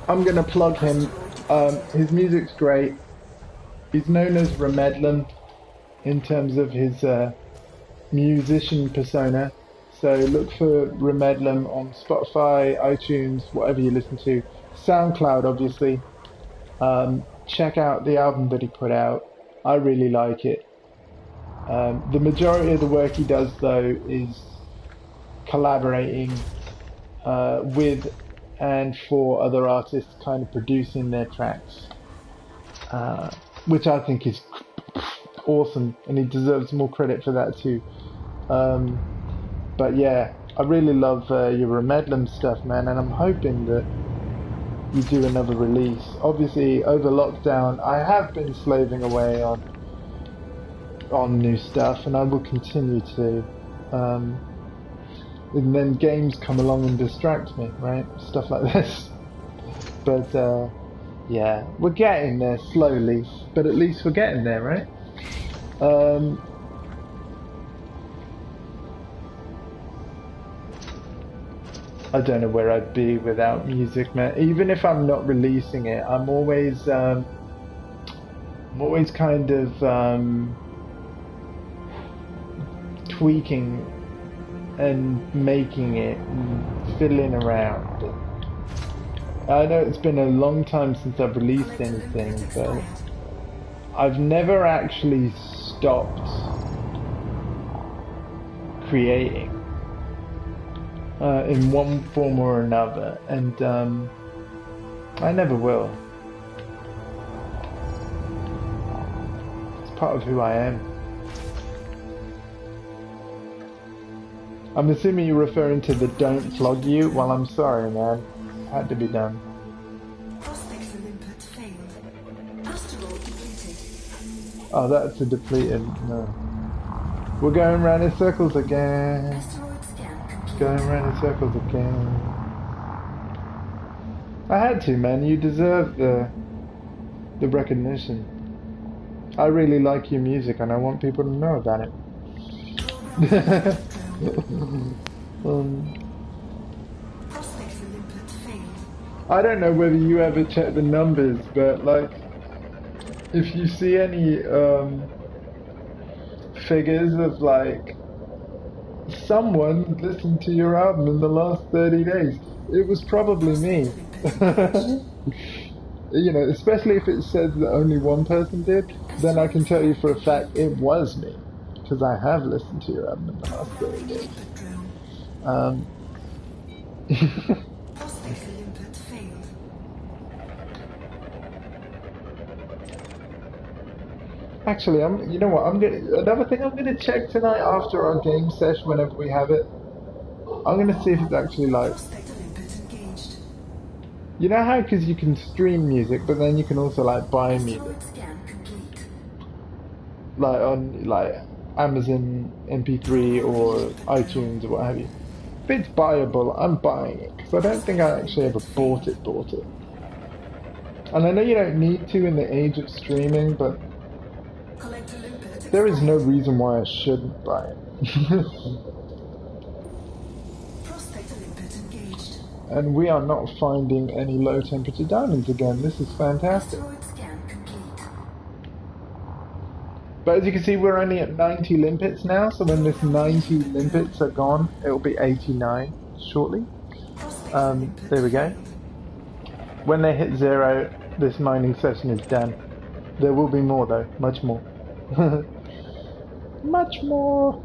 I'm gonna plug him. His music's great. He's known as Remedlem in terms of his musician persona. So look for Remedlem on Spotify, iTunes, whatever you listen to. SoundCloud, obviously. Check out the album that he put out. I really like it. The majority of the work he does, though, is collaborating with and for other artists, kind of producing their tracks, which I think is awesome, and he deserves more credit for that too. But yeah, I really love your Remedlem stuff, man, and I'm hoping that you do another release. Obviously, over lockdown, I have been slaving away on new stuff, and I will continue to. And then games come along and distract me, right? Stuff like this. But yeah, we're getting there slowly, but at least we're getting there, right? I don't know where I'd be without music, man. Even if I'm not releasing it, I'm always kind of tweaking and making it and fiddling around. I know it's been a long time since I've released anything, but I've never actually stopped creating in one form or another, and I never will. It's part of who I am. I'm assuming you're referring to the don't flog you. Well, I'm sorry, man. Had to be done. Prospects Olympus failed. Asteroid depleted. Oh, that's a depleted. No. We're going round in circles again. Asteroid scan complete. Going round in circles again. I had to, man. You deserve the recognition. I really like your music, and I want people to know about it. Prospects Olympus failed. I don't know whether you ever check the numbers, but like if you see any figures of like someone listened to your album in the last 30 days, it was probably me. Prospector input engaged. You know, especially if it says that only one person did, then I can tell you for a fact it was me, because I have listened to your album in the last 30 Programming days. input drone. Um, Prospector input failed. Actually, you know what? Another thing I'm gonna check tonight after our game session, whenever we have it. I'm gonna see if it's actually like, Prospector input engaged. you know how because you can stream music, but then you can also like buy music, Asteroid scan complete. like on like Amazon MP3 or iTunes or what have you. If it's buyable, I'm buying it because I don't think I actually ever bought it. And I know you don't need to in the age of streaming, but Collector input there is no expired. reason why I shouldn't buy it. Prospector input engaged. And we are not finding any low temperature diamonds again. This is fantastic. Asteroid scan complete. But as you can see, we're only at 90 limpets now, so when this 90 limpets are gone, it'll be 89 shortly. Prospector input There we go. failed. When they hit 0, this mining session is done. There will be more though, much more. Much more.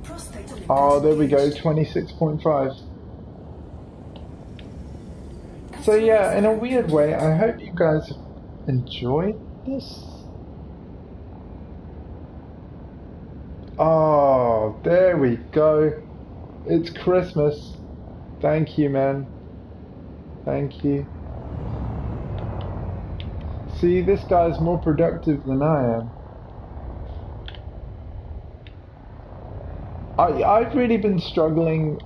Prospector input Oh, there we go, engaged. 26.5. So yeah, in a weird way, I hope you guys enjoyed this. Oh, there we go. It's Christmas. Thank you, man. Thank you. See, this guy's more productive than I am. I've really been struggling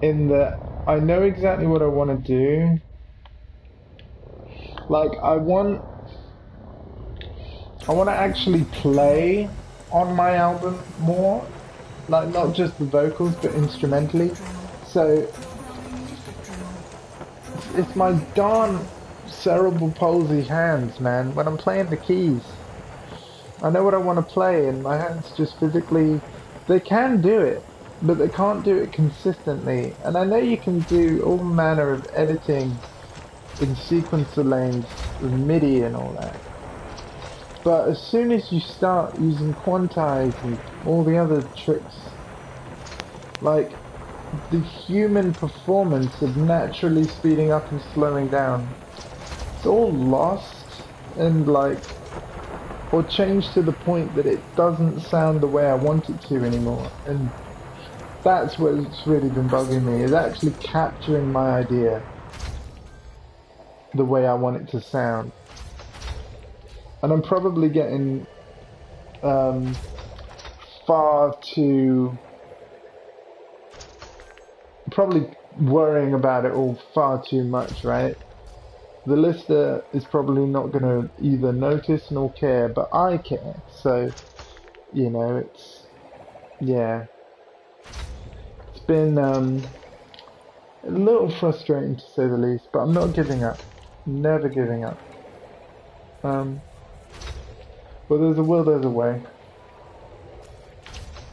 in that I know exactly what I want to do. Like, I want to actually play on my album more. Like, not just the vocals, but instrumentally. So, Programming input drone. it's my darn cerebral palsy hands, man, when I'm playing the keys. I know what I want to play, and my hands just physically, they can do it, but they can't do it consistently. And I know you can do all manner of editing in sequencer lanes with MIDI and all that. But as soon as you start using quantize and all the other tricks, like the human performance of naturally speeding up and slowing down, it's all lost and like, or changed to the point that it doesn't sound the way I want it to anymore. And that's what's really been bugging me, is actually capturing my idea the way I want it to sound. And I'm probably getting far too, probably worrying about it all far too much, right? The listener is probably not going to either notice nor care, but I care. So, you know, it's, yeah. It's been a little frustrating to say the least, but I'm not giving up. Never giving up. Well, there's a will, there's a way.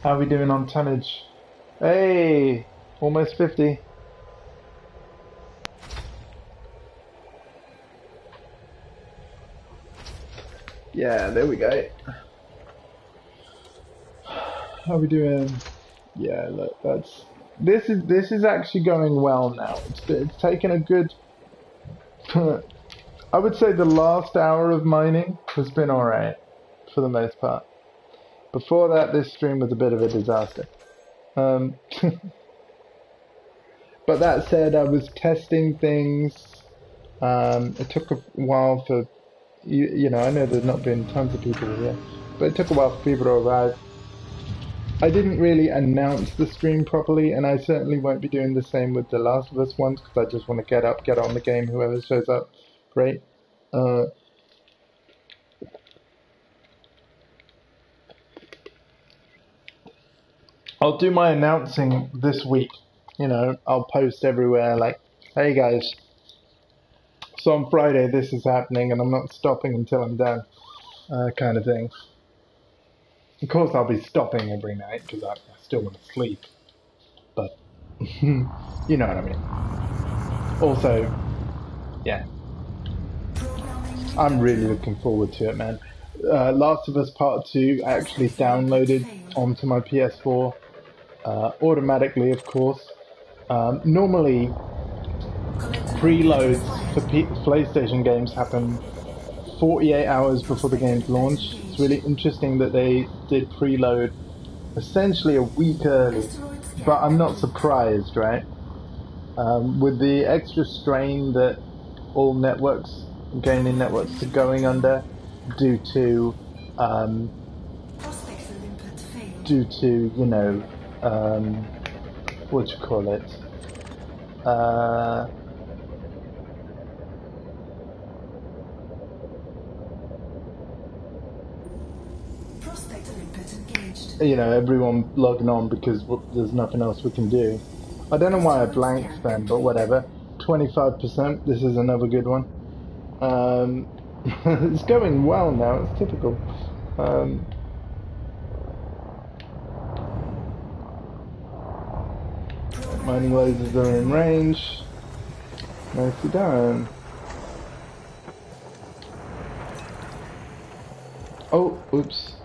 How are we doing on tonnage? Hey! Almost 50. Yeah, there we go. How are we doing? Yeah, look, that's... This is actually going well now. It's taken a good... I would say the last hour of mining has been alright, for the most part. Before that, this stream was a bit of a disaster. But that said, I was testing things. It took a while for, you know, I know there's not been tons of people here, but it took a while for people to arrive. I didn't really announce the stream properly, and I certainly won't be doing the same with the Last of Us ones, because I just want to get on the game, whoever shows up. Great. I'll do my announcing this week, you know, I'll post everywhere like, hey guys, so on Friday this is happening and I'm not stopping until I'm done, kind of thing. Of course I'll be stopping every night because I still want to sleep, but you know what I mean. Also, yeah, I'm really looking forward to it, man. Last of Us Part 2 I actually downloaded onto my PS4 automatically, of course. Normally, preloads for PlayStation games happen 48 hours before the game's launch. It's really interesting that they did preload essentially a week early, but I'm not surprised, right? With the extra strain that all networks, gaming networks, are going under due to, you know, what you call it? You know, everyone logging on because there's nothing else we can do. I don't know why I blanked then, but whatever. 25%, this is another good one. It's going well now, it's typical. Mining lasers are in range. Nicely done. Oh, oops.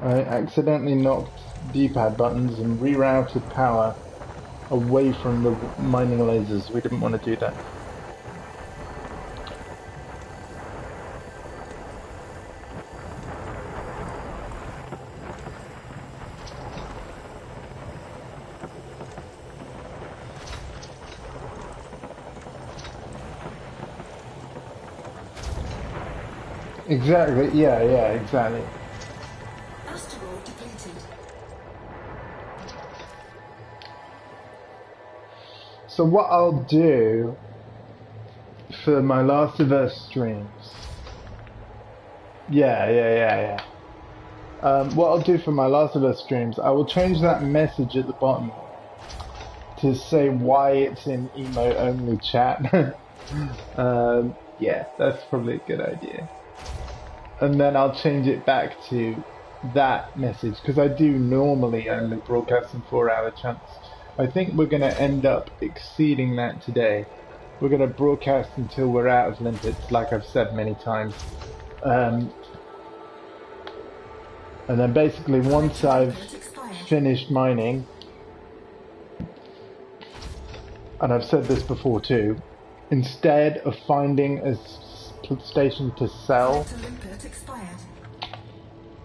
I accidentally knocked D-pad buttons and rerouted power away from the mining lasers. We didn't want to do that. Exactly, yeah, exactly. Asteroid depleted. So what I'll do for my Last of Us streams... Yeah. What I'll do for my Last of Us streams, I will change that message at the bottom to say why it's in emote only chat. Yeah, that's probably a good idea. And then I'll change it back to that message because I do normally only broadcast in 4-hour chunks. I think we're going to end up exceeding that today. We're going to broadcast until we're out of limpets, like I've said many times. And then basically once I've finished mining, and I've said this before too, instead of finding a station to sell,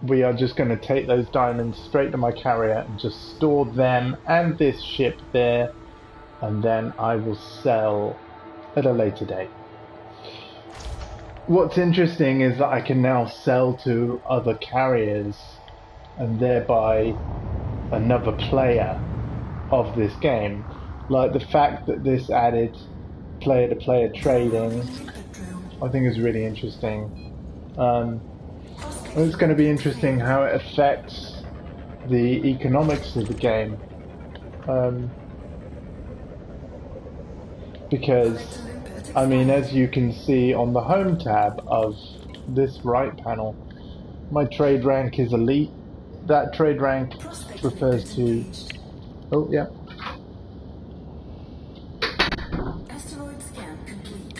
we are just going to take those diamonds straight to my carrier and just store them and this ship there, and then I will sell at a later date. What's interesting is that I can now sell to other carriers and thereby another player of this game. Like the fact that this added player-to-player trading, I think is really interesting. It's going to be interesting how it affects the economics of the game. Because, I mean, as you can see on the home tab of this right panel, my trade rank is elite. That trade rank refers to... Oh, yeah. Asteroid scan complete.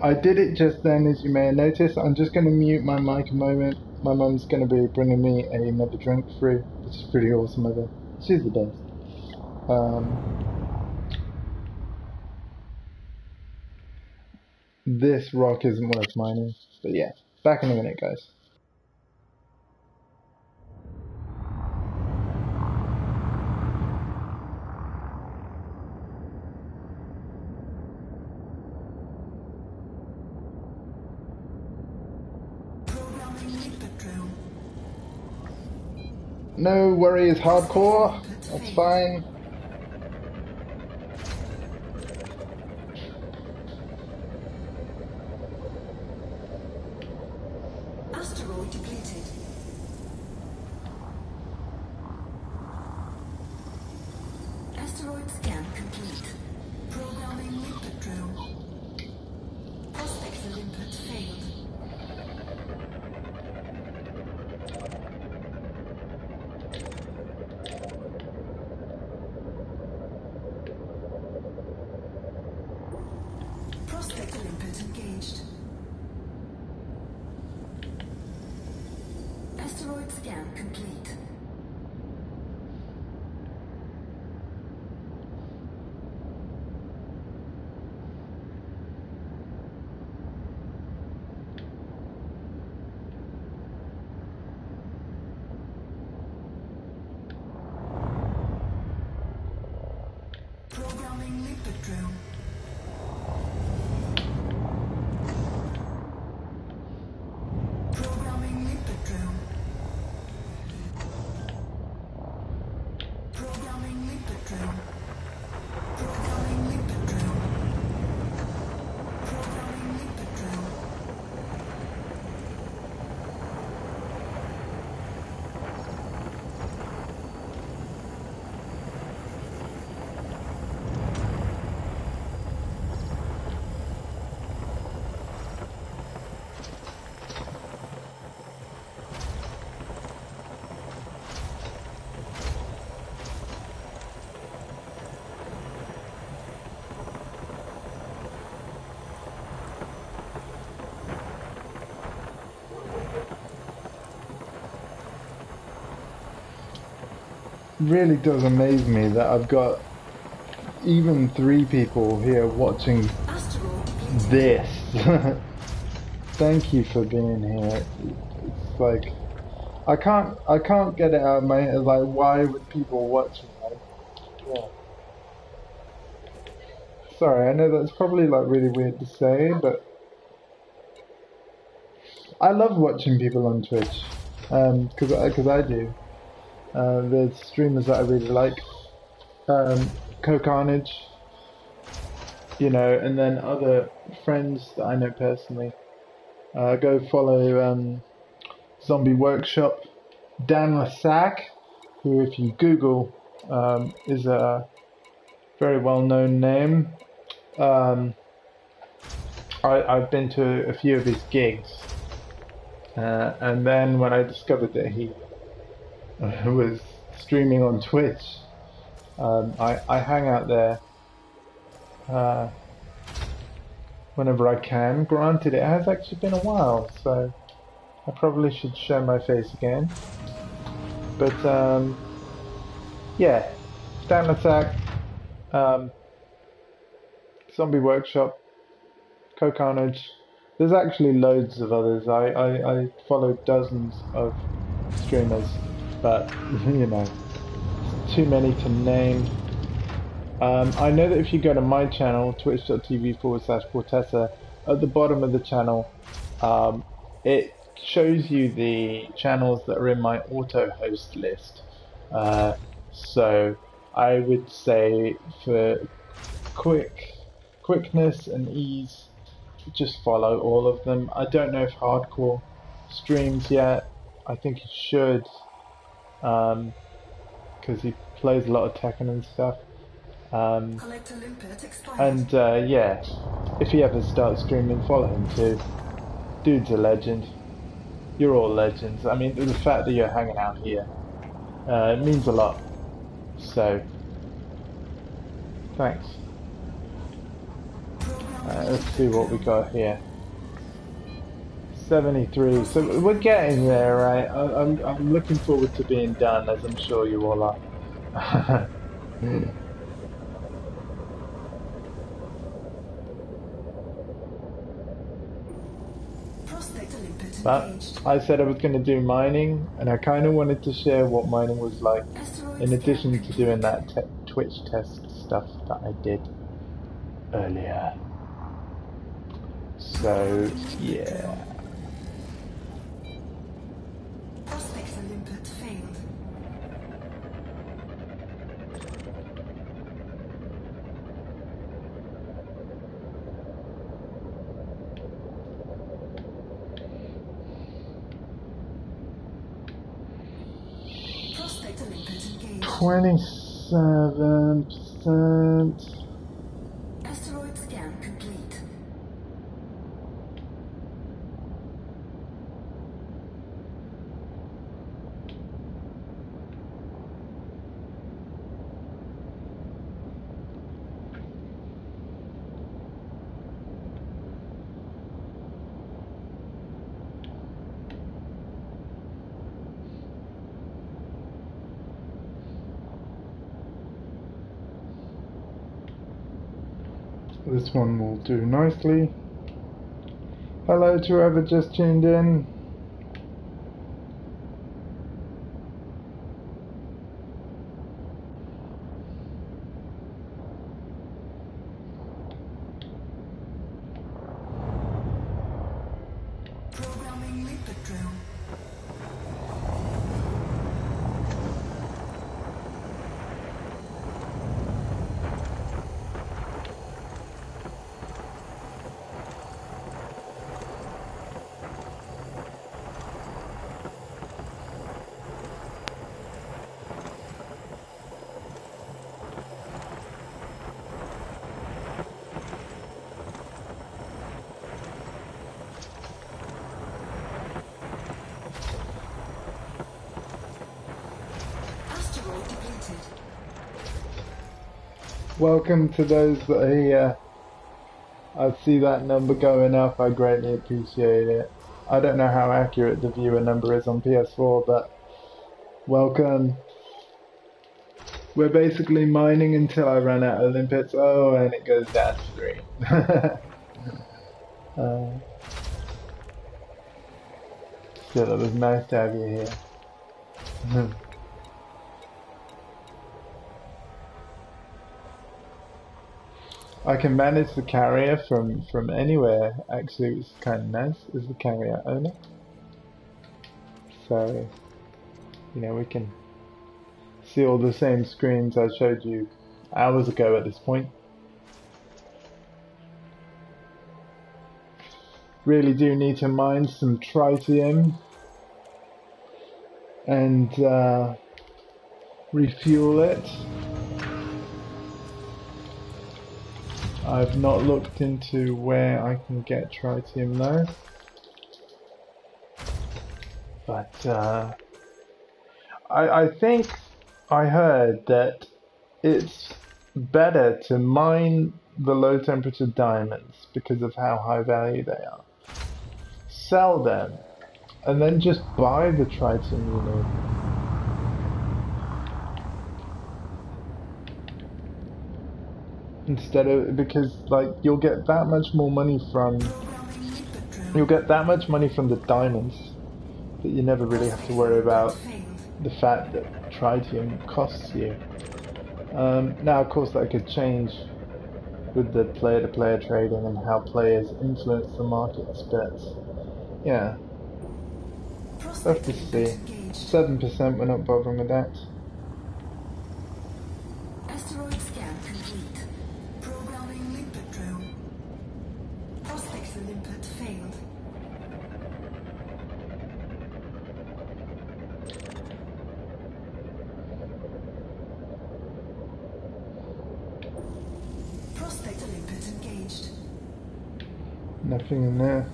I did it just then, as you may have noticed. I'm just going to mute my mic a moment. My mum's going to be bringing me another drink through, which is pretty awesome of her. She's the best. This rock isn't worth mining, but yeah, back in a minute, guys. Programming limpet drone. No worries, hardcore. That's fine. Asteroid depleted. Asteroid scan complete. Programming limpet drone. Prospect for limpet failed. Prospect limpet engaged. Asteroid scan complete. Programming limpet drone. Programming limpet drone. Programming limpet drone. Programming limpet drone. Programming limpet drone. Really does amaze me that I've got even 3 people here watching Asteroid depleted. this. Thank you for being here. It's like I can't get it out of my head. Like, why would people watch me? Like, yeah. Sorry, I know that's probably like really weird to say, but I love watching people on Twitch, because I do. There's streamers that I really like, Co-Carnage, you know, and then other friends that I know personally. Go follow Zombie Workshop, Dan Lasac, who, if you Google, is a very well-known name. I've been to a few of his gigs, and then when I discovered that he was streaming on Twitch, I hang out there whenever I can. Granted, it has actually been a while, so I probably should show my face again. But yeah, Dan Attack, Zombie Workshop, Co-Carnage. There's actually loads of others. I follow dozens of streamers, but you know, too many to name. I know that if you go to my channel, twitch.tv/Fortessa, at the bottom of the channel, it shows you the channels that are in my auto host list. So I would say for quickness and ease, just follow all of them. I don't know if Hardcore streams yet. I think he should, because he plays a lot of Tekken and stuff. Collector limpet expired. And yeah, if he ever starts streaming, follow him too. Dude's a legend. You're all legends. I mean, the fact that you're hanging out here, it means a lot. So, thanks. Let's see what we got here. 73. So we're getting there, right? I'm looking forward to being done, as I'm sure you all are. Prospect limpet But engaged. I said I was going to do mining, and I kind of wanted to share what mining was like, Asteroid in scan addition to complete. doing that Twitch test stuff that I did earlier. So, yeah. Prospect limpet failed. Prospect limpet engaged. 27%. Asteroid scan complete. This one will do nicely. Hello to whoever just tuned in. Programming limpet drill. Asteroid depleted. Welcome to those that are here. I see that number going up. I greatly appreciate it. I don't know how accurate the viewer number is on PS4, but welcome. We're basically mining until I run out of limpets. Oh, and it goes down to 3. Still, it was nice to have you here. I can manage the carrier from anywhere. Actually, it's kind of nice as the carrier owner. So, you know, we can see all the same screens I showed you hours ago at this point. Really do need to mine some tritium and refuel it. I've not looked into where I can get tritium though, but I think I heard that it's better to mine the low temperature diamonds because of how high value they are. Sell them and then just buy the tritium you need. Instead of, because like you'll get that much more money from, Programming limpet drill. you'll get that much money from the diamonds that you never really have to worry about Failed. the fact that tritium costs you. Now of course that could change with the player-to-player trading and how players influence the markets, but yeah, we'll have to see. 7%, we're not bothering with that. Asteroid scan complete. Programming limpet drill. Prospect limpet failed. Prospect limpet engaged. Nothing in there.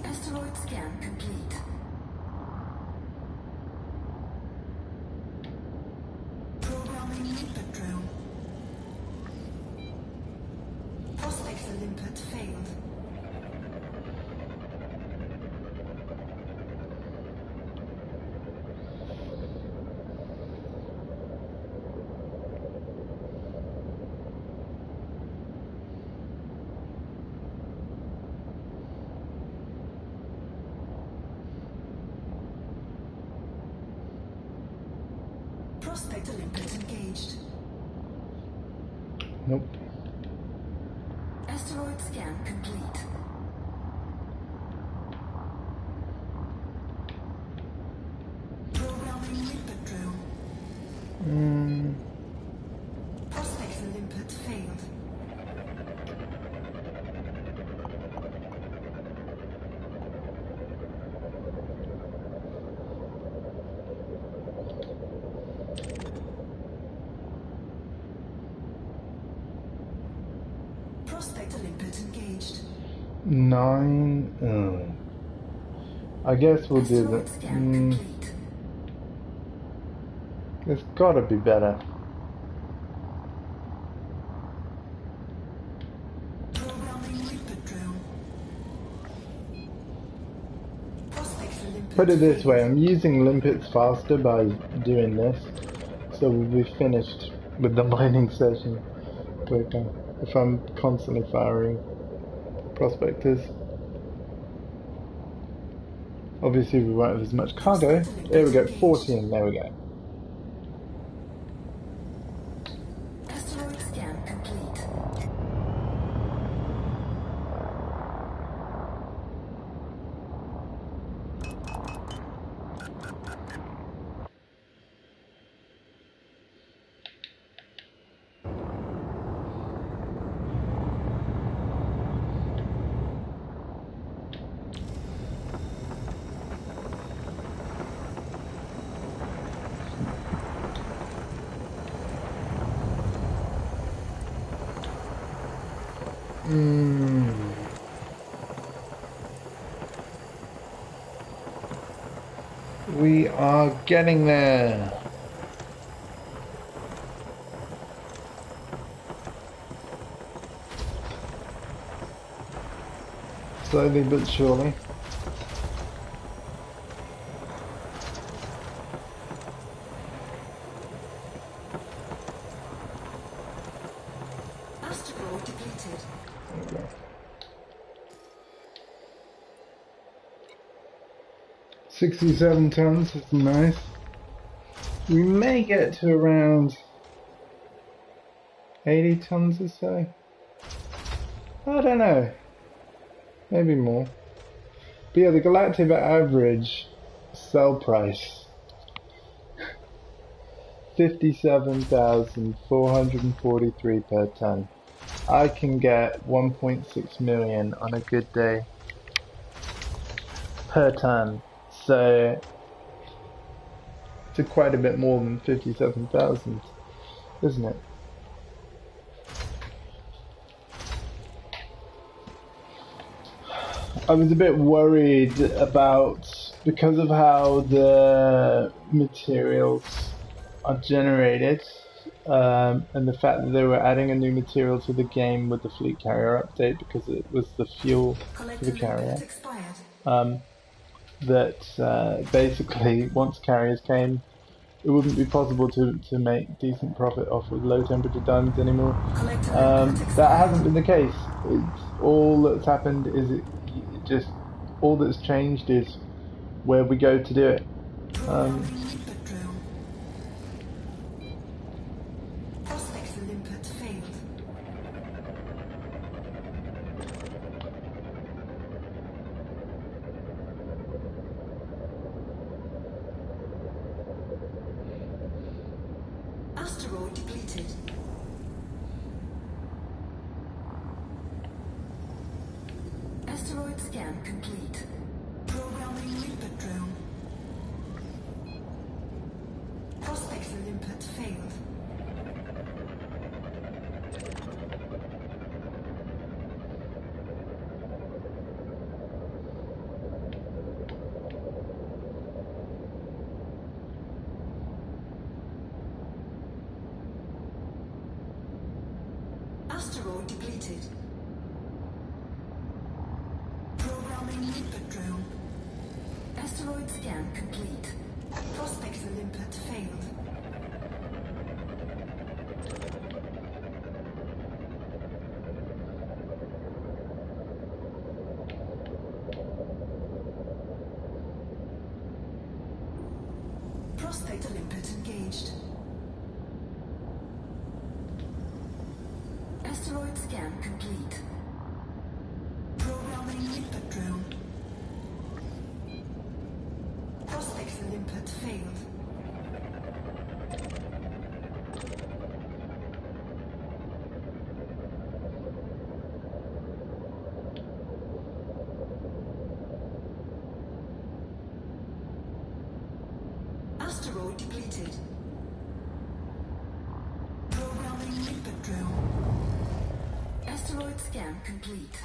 Asteroid scan complete. Programming limpet drill. Prospect limpet failed. limpet engaged. Nope. Asteroid scan complete. Programming limpet drill. Prospector limpet failed. Prospector limpet engaged. 9. I guess we'll do Asteroid that. scan complete. There's gotta be better. Programming limpet drill. Prospector limpet Put it this failed. way, I'm using limpets faster by doing this, so we'll be finished with the mining session quicker if I'm constantly firing prospectors. Obviously we won't have as much cargo. There we go, 14, there we go. Asteroid scan complete. We are getting there. Slowly but surely. Asteroid depleted. 67 tons is nice. We may get to around 80 tons or so. I don't know. Maybe more. But yeah, the Galactic average sell price 57,443 per ton. I can get 1.6 million on a good day per ton. So it's quite a bit more than 57,000, isn't it? I was a bit worried about, because of how the materials are generated, and the fact that they were adding a new material to the game with the fleet carrier update, because it was the fuel for the carrier, Expired. that basically once carriers came, it wouldn't be possible to make decent profit off of low temperature diamonds anymore. That hasn't been the case. It's, all that's happened is it just, all that's changed is where we go to do it. Limpet drill. Prospector limpet failed. Asteroid depleted. Asteroid scan complete. Programming limpet drill. Prospector limpet failed. Asteroid depleted. Programming limpet drill. Asteroid scan complete. Prospector limpet failed. Prospector limpet engaged. Asteroid scan complete. Programming limpet drill. Prospect limpet failed. Asteroid depleted. Programming limpet drill. Asteroid scan complete.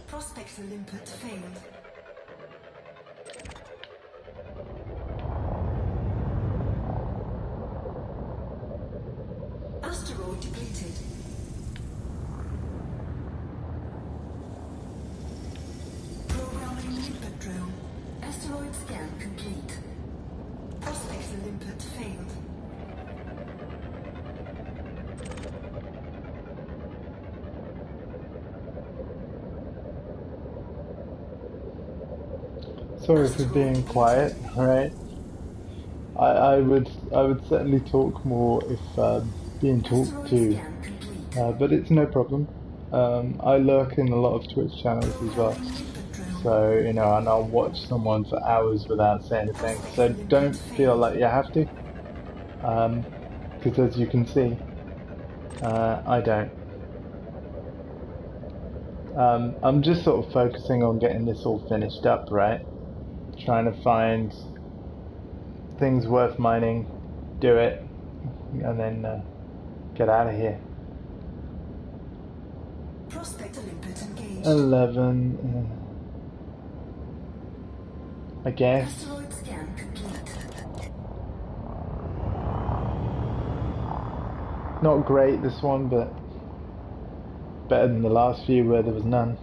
Prospector limpet failed. Asteroid depleted. Programming limpet drill. Asteroid scan complete. Prospector limpet failed. Sorry for being quiet, right? I would certainly talk more if being talked Asteroid to, scan complete. but it's no problem. I lurk in a lot of Twitch channels as well, Programming limpet drill. so and I'll watch someone for hours without saying anything. So don't feel like you have to, because as you can see, I don't. I'm just sort of focusing on getting this all finished up, right? Trying to find things worth mining, do it, and then get out of here. Prospector limpet engaged. 11, I guess. Asteroid scan complete. Not great this one, but better than the last few where there was none.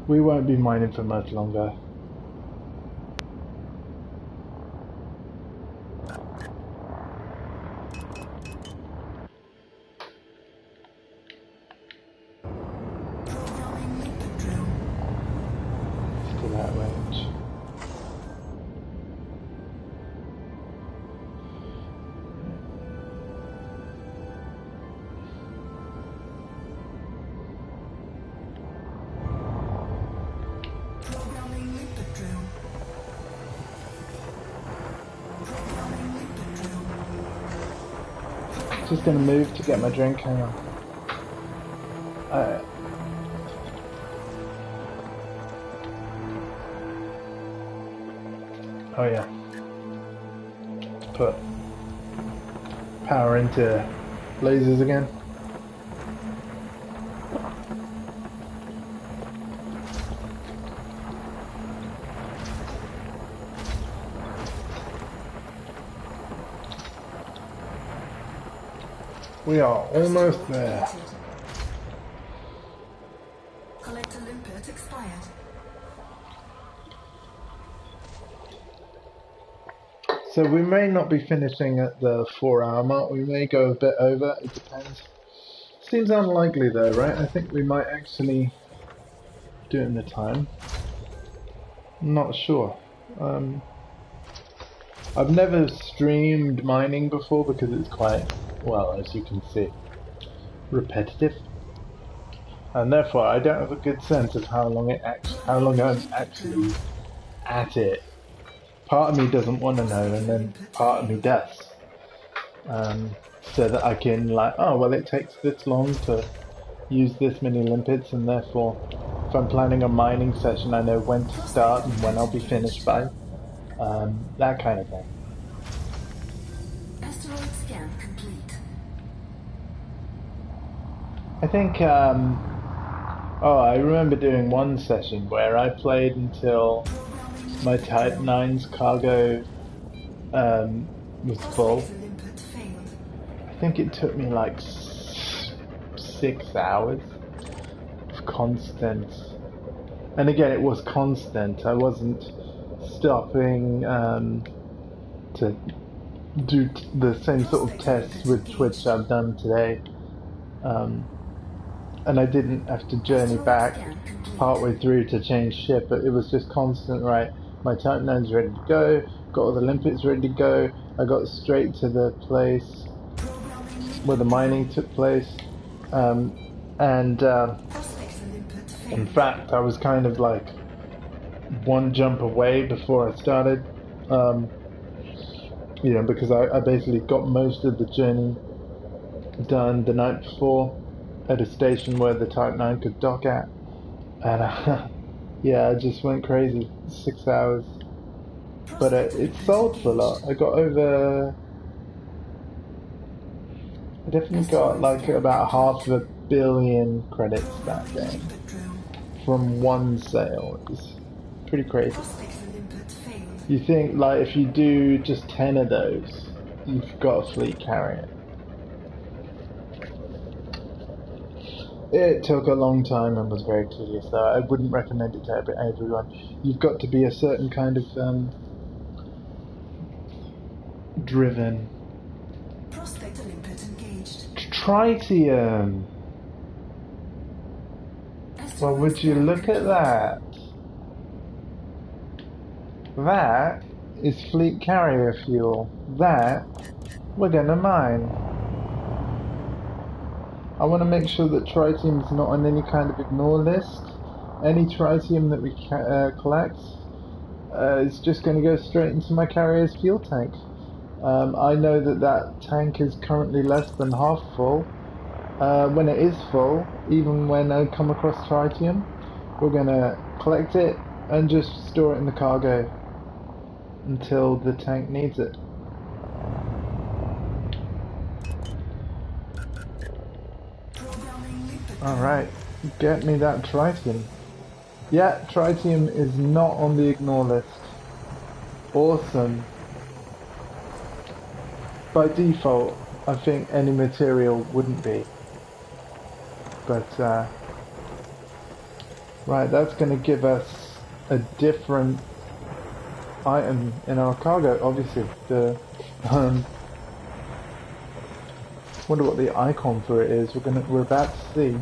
We won't be mining for much longer. Programming limpet drill. To that range. Programming limpet drill. Programming limpet drill. Just gonna move to get my drink. Hang on. Oh yeah. Put power into lasers again. We are almost there. Depleted. Collector limpet expired. So we may not be finishing at the 4-hour mark. We may go a bit over. It depends. Seems unlikely though, right? I think we might actually do it in the time. Not sure. I've never streamed mining before because it's quite, well, as you can see, repetitive, and therefore I don't have a good sense of how long I'm actually at it. Part of me doesn't want to know, and then part of me does, so that I can oh well, it takes this long to use this many limpets, and therefore if I'm planning a mining session I know when to start and when I'll be finished by, that kind of thing. Asteroid scan complete. I think I remember doing one session where I played until my Type 9's cargo was full. Prospector limpet failed. I think it took me like 6 hours of constant, and again it was constant. I wasn't stopping to do the same sort of tests with Twitch I've done today, and I didn't have to journey back partway through to change ship, but it was just constant, right? My Type 9's ready to go. Got all the limpets ready to go. I got straight to the place where the mining took place. And Prospects and input in failed. fact, I was kind of like one jump away before I started. Because I basically got most of the journey done the night before at a station where the Type 9 could dock at. And yeah, I just went crazy. 6 hours. But it sold for a lot. I definitely got like about $500 million credits that day from one sale. It was pretty crazy. Prospects and input failed. You think like if you do just 10 of those, you've got a fleet carrier. It took a long time and was very tedious, so I wouldn't recommend it to everyone. You've got to be a certain kind of driven. Prospect and input engaged. Tritium. Well, would you look at that? That is fleet carrier fuel. That we're gonna mine. I want to make sure that tritium is not on any kind of ignore list. Any tritium that we collect is just going to go straight into my carrier's fuel tank. I know that tank is currently less than half full. When it is full, even when I come across tritium, we're going to collect it and just store it in the cargo until the tank needs it. Alright, get me that tritium. Yeah, tritium is not on the ignore list. Awesome. By default, I think any material wouldn't be. But, right, that's going to give us a different item in our cargo, obviously. Wonder what the icon for it is. We're about to see.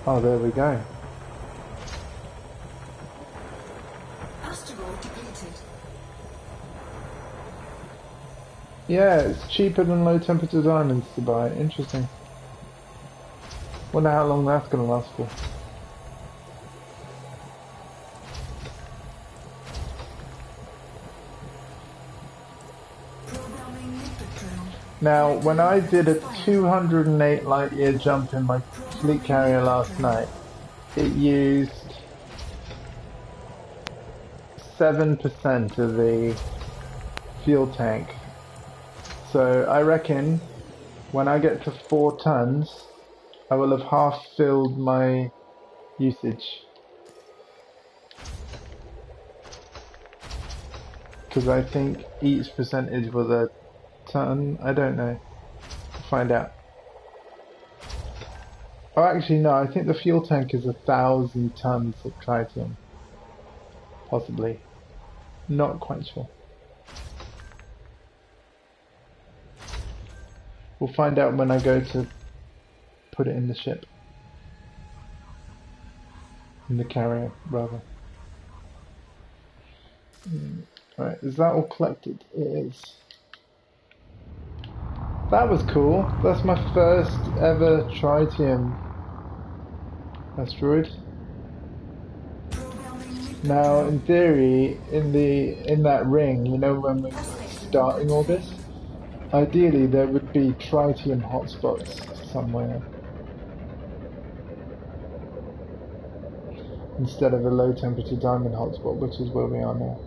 Oh, there we go. Asteroid depleted. Yeah, it's cheaper than low temperature diamonds to buy. Interesting. Wonder how long that's gonna last for. Now, when I did a 208 light year jump in my fleet carrier last night, it used 7% of the fuel tank. So I reckon when I get to 4 tons, I will have half filled my usage. Because I think each percentage was a ton. I don't know. We'll find out. Oh, actually no, I think the fuel tank is 1,000 tons of tritium. Possibly. Not quite sure. We'll find out when I go to put it in the ship. In the carrier, rather. Right, is that all collected? It is. That was cool. That's my first ever tritium asteroid. Now, in theory, in that ring, you know, when we're starting all this, ideally there would be tritium hotspots somewhere instead of a low temperature diamond hotspot, which is where we are now.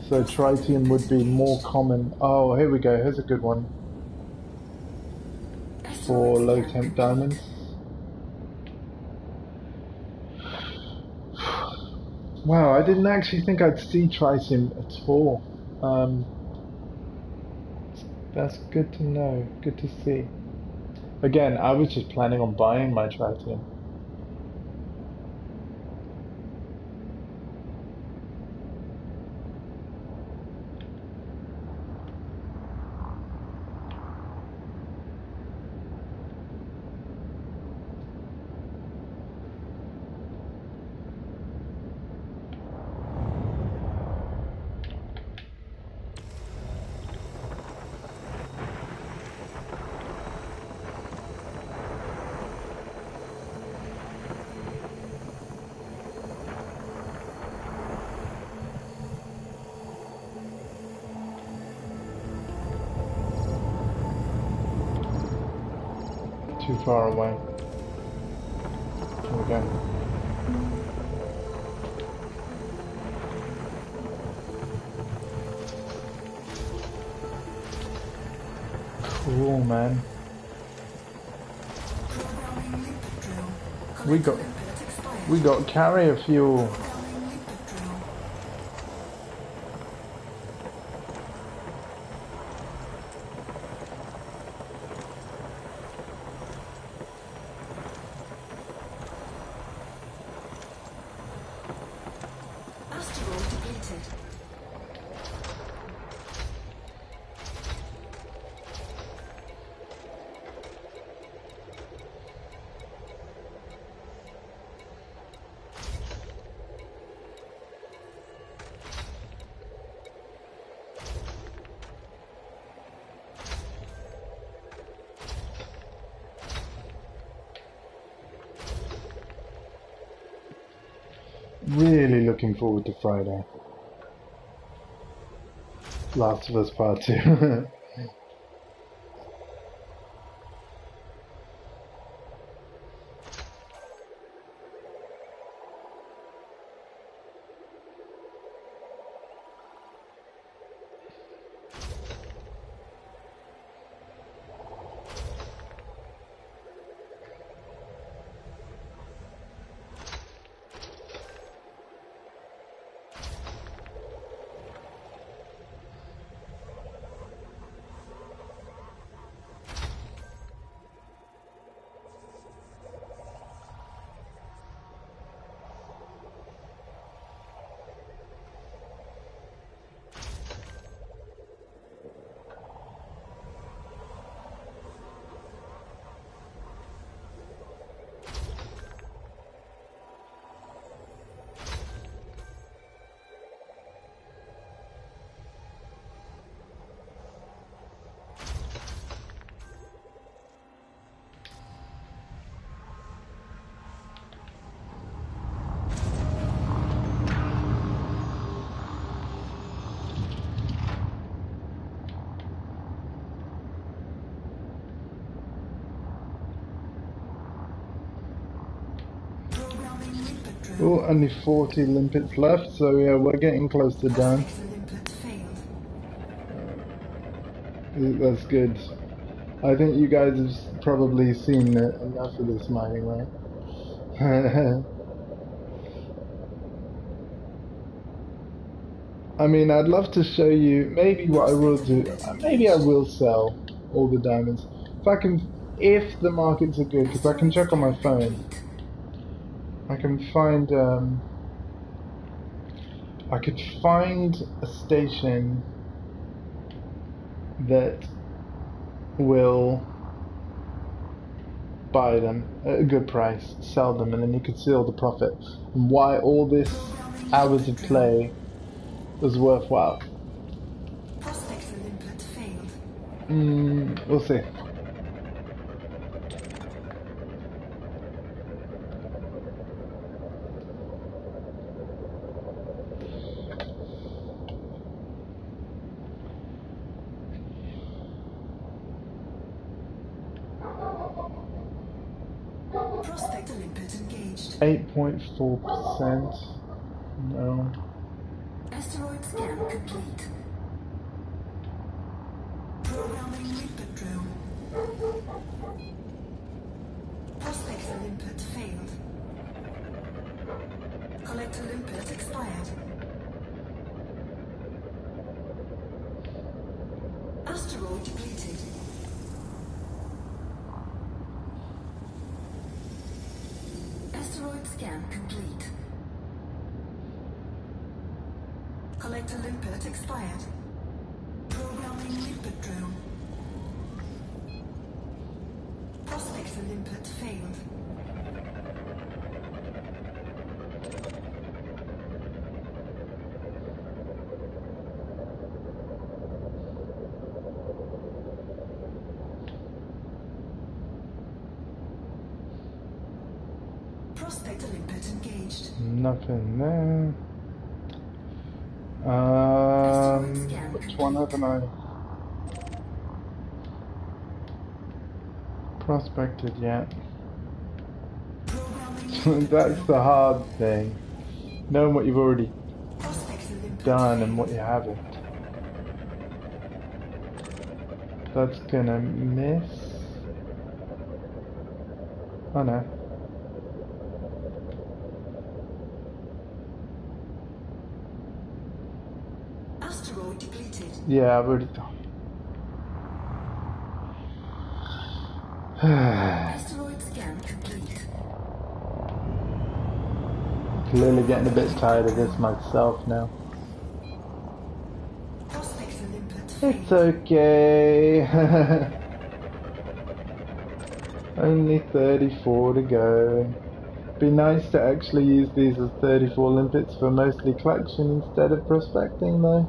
So tritium would be more common. Oh, here we go. Here's a good one for low temp diamonds. Wow, I didn't actually think I'd see tritium at all. That's good to know. Good to see. Again, I was just planning on buying my tritium. too far away. Here we go. Cool, man. Programming limpet drill. We got Limpet expired. we got carrier fuel. Programming limpet drill. Asteroid depleted. Really looking forward to Friday. Last of Us Part 2. Programming limpet drill. Oh, only 40 limpets left, so yeah, we're getting close to done. Aspects limpet failed. That's good. I think you guys have probably seen enough of this mining, right? I mean, I'd love to show you, maybe what I will do, maybe I will sell all the diamonds. If the markets are good, because I can check on my phone. I can find, I could find a station that will buy them at a good price, sell them, and then you could see all the profit. And why all this hours of play was worthwhile. Prospects limpet failed. We'll see. Prospect limpet engaged. 8.4%. No. Asteroid scan complete. Programming limpet drill. Prospects limpet failed. Collector limpet expired. Asteroid depleted. Asteroid scan complete. Collector limpet expired. Programming limpet drill. Prospector limpet failed. Prospector limpet engaged. Nothing there. Which one haven't I? prospected yet. Programming That's the hard thing. Knowing what you've already prospects of input done and failed. what you haven't. That's gonna miss. Oh no. Asteroid depleted. Yeah, I've already done. Asteroid scan complete. Clearly getting a bit tired of this myself now. Prospects of input It's failed. okay. Only 34 to go. Be nice to actually use these as 34 limpets for mostly collection instead of prospecting though.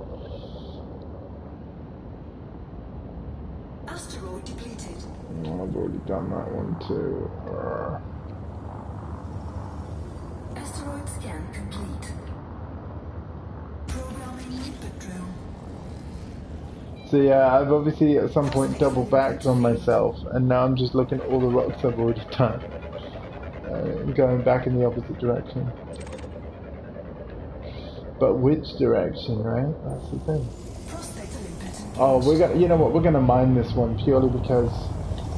Asteroid depleted. Oh, I've already done that one too. Asteroid scan complete. Programming input drill. So yeah, I've obviously at some point double backed on myself, and now I'm just looking at all the rocks I've already done. Going back in the opposite direction. But which direction, right? That's the thing. Prospect of input engaged. Oh, we're gonna, you know what? We're gonna mine this one purely because,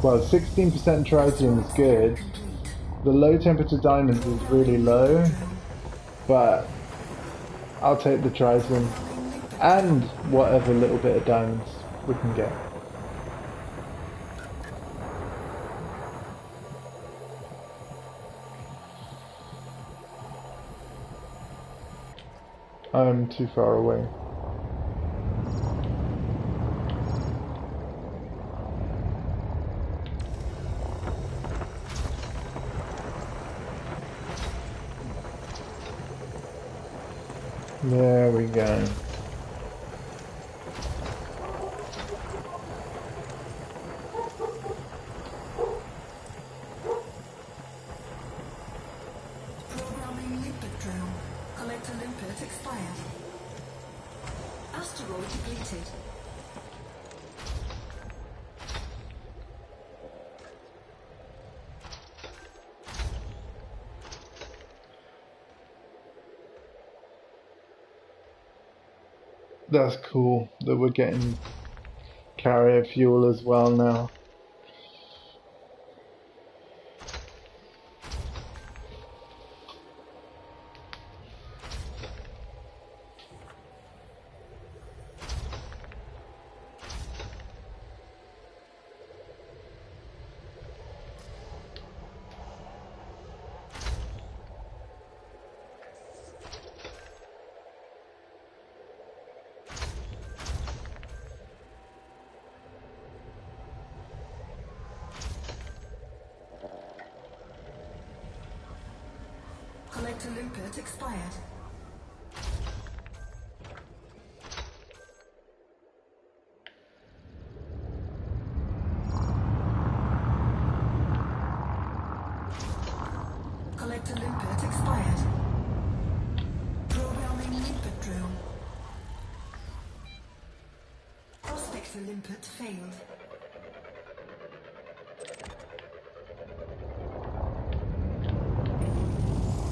well, 16% tritium is good. Complete. The low temperature diamonds is really low, but I'll take the tritium and whatever little bit of diamonds we can get. I'm too far away. There we go. Programming limpet drill. Collector limpet expired. Asteroid depleted. That's cool that we're getting carrier fuel as well now. Collector limpet expired. Collector limpet expired. Programming limpet drill. Prospector limpet failed.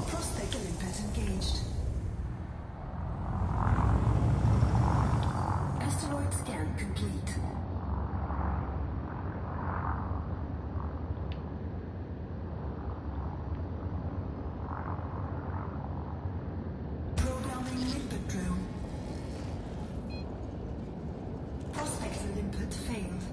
Prospector limpet engaged. Asteroid scan complete. Programming limpet drill. Prospector limpet failed.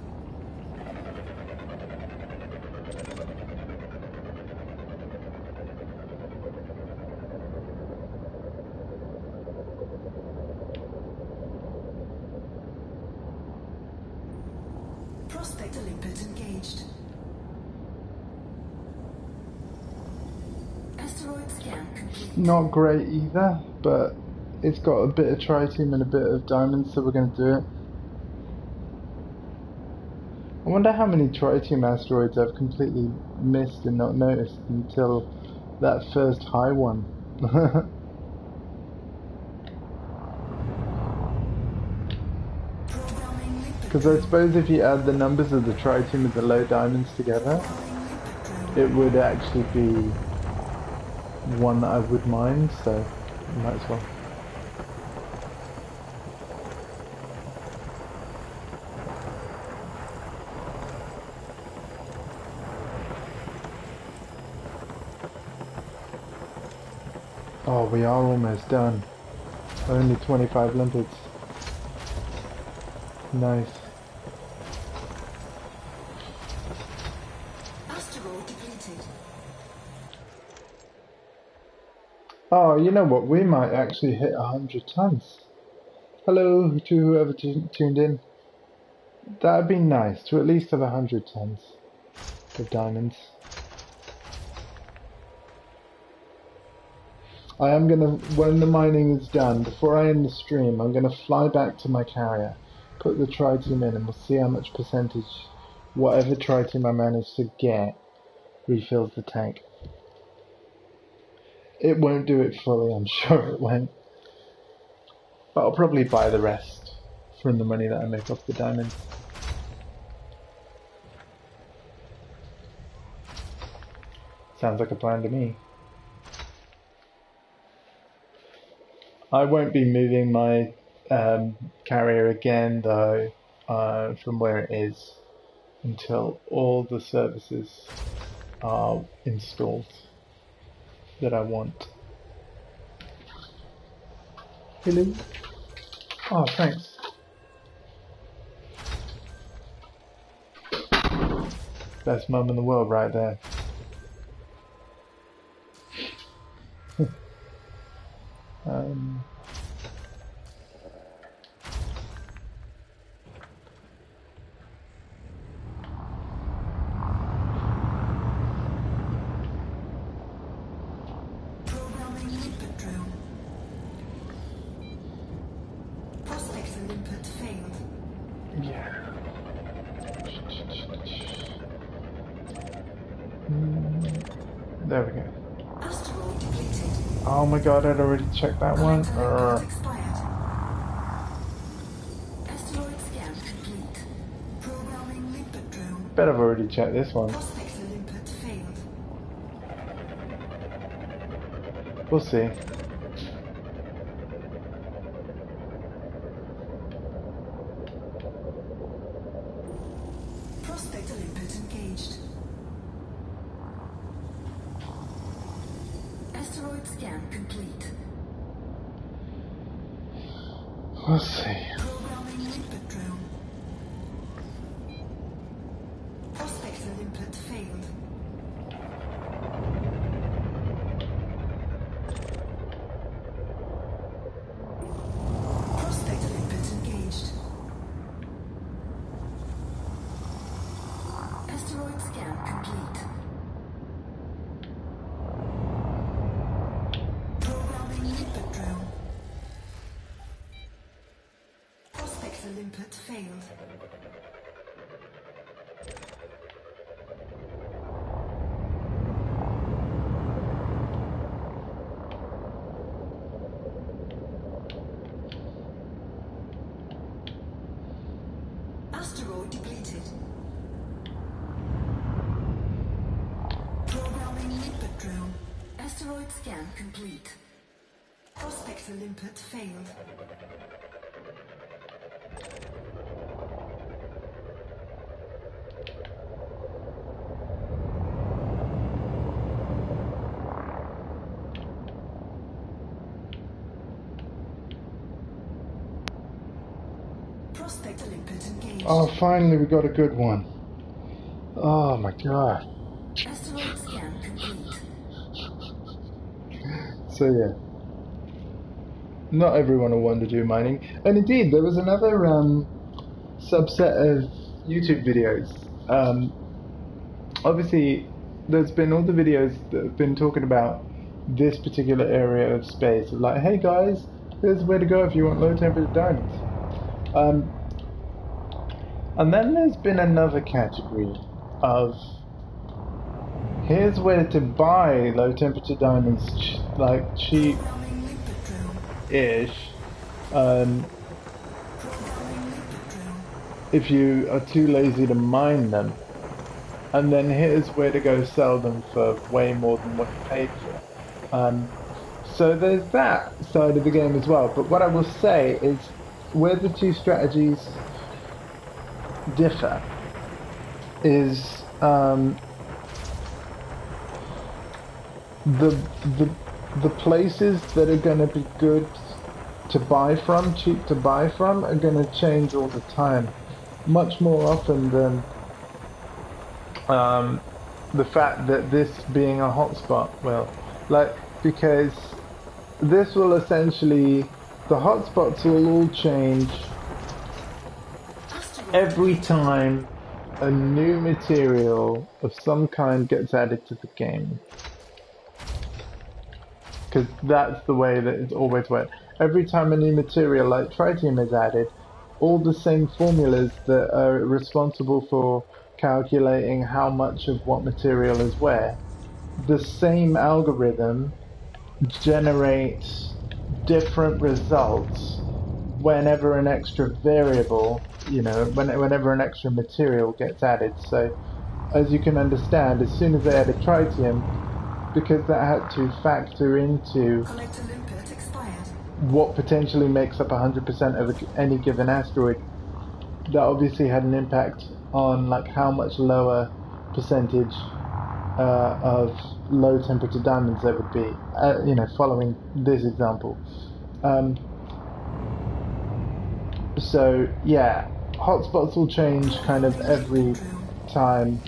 Prospector limpet engaged. Asteroid scan complete. Not great either, but it's got a bit of tritium and a bit of diamonds, so we're going to do it. I wonder how many tritium asteroids I've completely missed and not noticed until that first high one. Programming limpet Because I suppose if you add the numbers of the tritium and the low diamonds together, it would actually be one that I would mind, so might as well. Oh, we are almost done. Only 25 limpets. Nice. Asteroid depleted. Oh, you know what? We might actually hit 100 tons. Hello to whoever tuned in. That'd be nice to at least have 100 tons of diamonds. I am gonna, when the mining is done, before I end the stream, I'm gonna fly back to my carrier, put the tritium in, and we'll see how much percentage whatever tritium I manage to get refills the tank. It won't do it fully, I'm sure it won't. But I'll probably buy the rest from the money that I make off the diamonds. Sounds like a plan to me. I won't be moving my carrier again though from where it is until all the services are installed that I want. Hello? Oh, thanks. Best mum in the world right there. Programming limpet drill. Prospector limpet failed. Yeah. There we go. Asteroid depleted. Oh my god, I'd already checked that one. Collector expired. Asteroid scan complete. Programming limpet drill. Bet I've already checked this one. Prospector limpet failed. We'll see. Prospector limpet engaged. Asteroid scan complete. We'll see. Programming limpet drill. Prospector limpet failed. Prospector limpet engaged. Asteroid scan complete. Programming limpet drill. Prospector limpet failed. Asteroid depleted. Programming limpet drill. Asteroid scan complete. Prospector limpet failed. Prospector limpet engaged. Oh, finally we got a good one. Oh my god. Asteroid scan complete. So yeah. Not everyone will want to do mining. And indeed, there was another subset of YouTube videos. Obviously, there's been all the videos that have been talking about this particular area of space. Like, hey guys, here's where to go if you want low temperature diamonds. And then there's been another category of here's where to buy low temperature diamonds, like cheap-ish. Programming limpet drill. Programming limpet drill. if you are too lazy to mine them. And then here's where to go sell them for way more than what you paid for. So there's that side of the game as well. But what I will say is where the two strategies differ is the the the places that are going to be good to buy from, cheap to buy from, are going to change all the time, much more often than the fact that this being a hotspot will, like, because this will essentially, the hotspots will all change every time a new material of some kind gets added to the game. Because that's the way that it's always worked. Every time a new material like tritium is added, all the same formulas that are responsible for calculating how much of what material is where, the same algorithm generates different results whenever an extra variable, whenever an extra material gets added. So, as you can understand, as soon as they added tritium, because that had to factor into Collector limpet expired. what potentially makes up 100% of any given asteroid, that obviously had an impact on like how much lower percentage of low temperature diamonds there would be, following this example. So yeah, hotspots will change kind of every time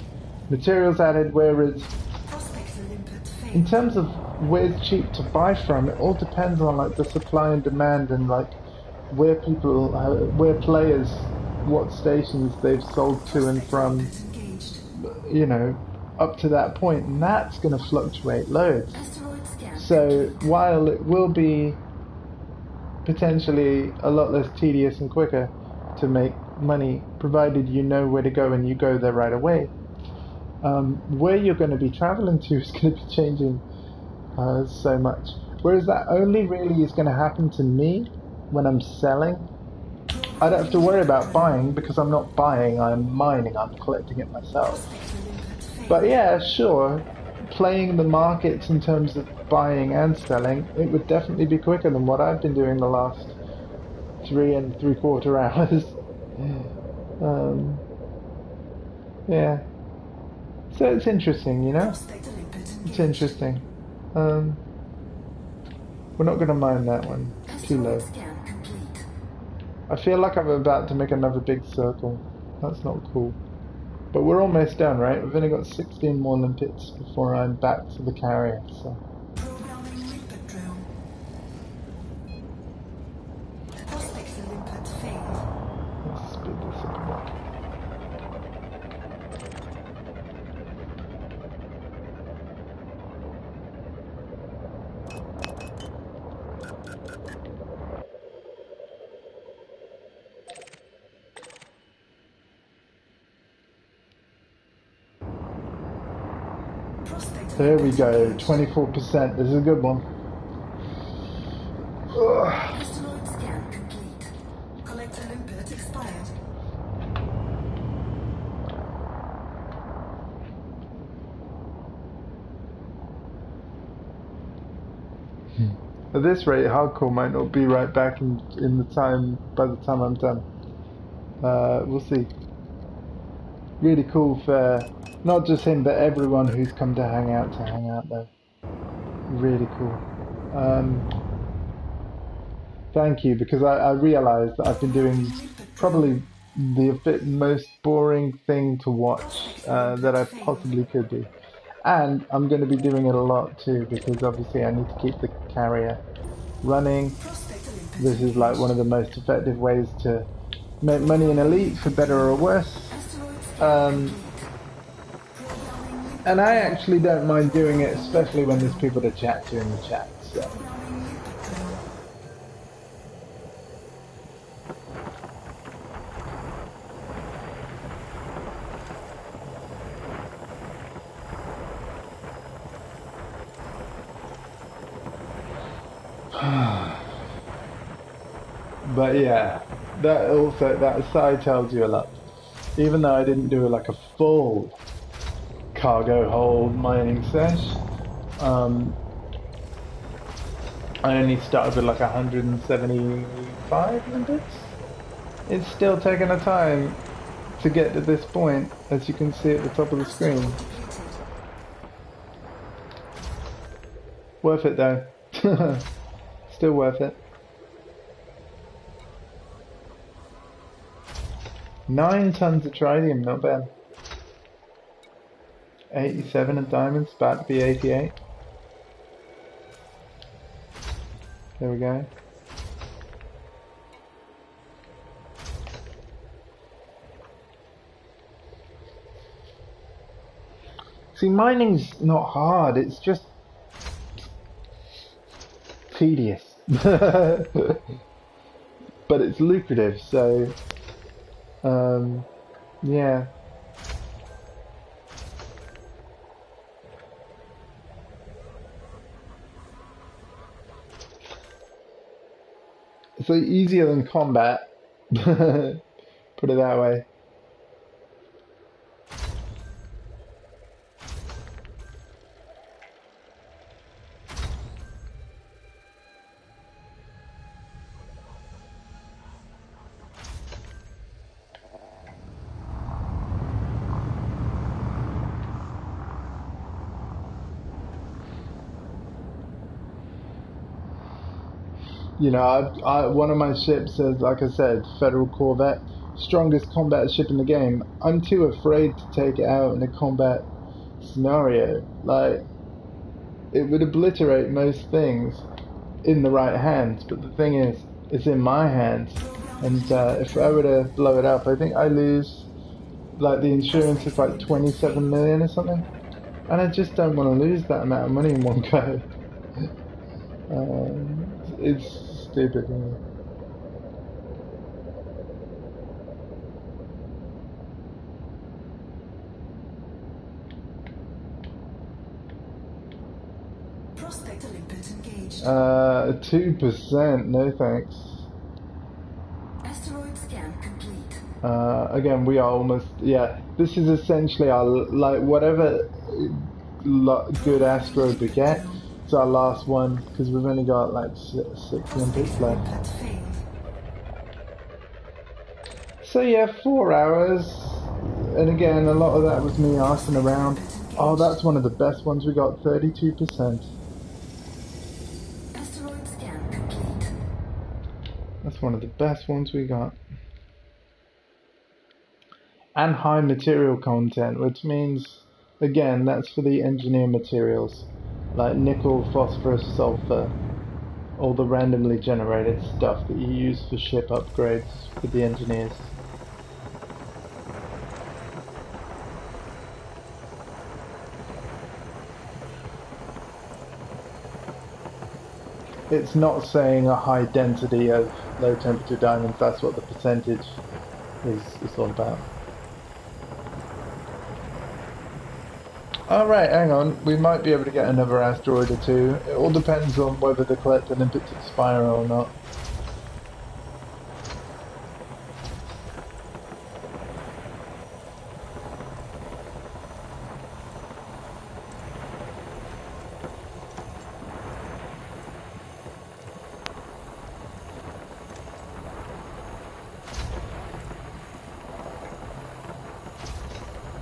materials added, whereas Prospector limpet in failed. terms of where's cheap to buy from, it all depends on like the supply and demand and like where players, what stations they've sold to and from, Limpet engaged. up to that point, and that's going to fluctuate loads. Asteroid scan. So while it will be potentially a lot less tedious and quicker to make money, provided you know where to go and you go there right away, where you're going to be traveling to is going to be changing so much. Whereas that only really is going to happen to me when I'm selling. I don't have to worry about buying because I'm not buying, I'm mining, I'm collecting it myself. Prospector limpet failed. But yeah, sure, playing the markets in terms of buying and selling, it would definitely be quicker than what I've been doing the last 3 3/4 hours. Yeah. So it's interesting, Prospector limpet It's engaged. interesting. We're not going to mine that one. Too low. Asteroid scan complete. I feel like I'm about to make another big circle. That's not cool. But we're almost done, right? We've only got 16 more limpets before I'm back to the carrier, so... Programming limpet drill. Prospector limpet failed. Let's speed this up a bit. Prospector There we limpet go, engaged. 24%. This is a good one. Ugh. Asteroid scan complete. Collector limpet expired. At this rate, hardcore might not be right back in the time by the time I'm done. We'll see. Really cool for not just him, but everyone who's come to hang out though. Really cool. Thank you, because I realised that I've been doing probably the most boring thing to watch that I possibly could do. And I'm going to be doing it a lot too, because obviously I need to keep the carrier running. Prospector limpet This is like one of the most effective ways to make money in Elite, for better or worse. Asteroid scan complete. Programming limpet And I actually don't mind doing it, especially when there's people to chat to in the chat. So. Programming limpet drill. But yeah, that also, that aside tells you a lot. Even though I didn't do like a full cargo hold mining sesh, I only started with like 175 members. It's still taking a time to get to this point, as you can see at the top of the screen. Depleted. Worth it though. Still worth it. 9 tons of tritium, not bad. 87 of diamonds, about to be 88. There we go. See, mining's not hard, it's just tedious. But it's lucrative, so yeah. So easier than combat. Put it that way. You know, one of my ships is, like I said, Federal Corvette, strongest combat ship in the game. I'm too afraid to take it out in a combat scenario. Like, it would obliterate most things in the right hands, but the thing is, it's in my hands. And if I were to blow it up, I think I lose, like, the insurance is like 27 million or something. And I just don't want to lose that amount of money in one go. It's stupid. Prospect Olympic engaged. 2%, no thanks. Asteroid scan complete. Again, we are almost, yeah, this is essentially our, like, whatever good asteroid we get, it's our last one, because we've only got like 6 Olympics left. Input failed. So yeah, 4 hours, and again, a lot of that was me asking around. Oh, that's one of the best ones we got, 32%. Asteroid scan complete. That's one of the best ones we got. And high material content, which means, again, that's for the engineer materials, like nickel, phosphorus, sulfur, all the randomly generated stuff that you use for ship upgrades for the engineers. It's not saying a high density of low temperature diamonds, that's what the percentage is all about. Alright, hang on, we might be able to get another asteroid or two. It all depends on whether the collect Olympics expire or not.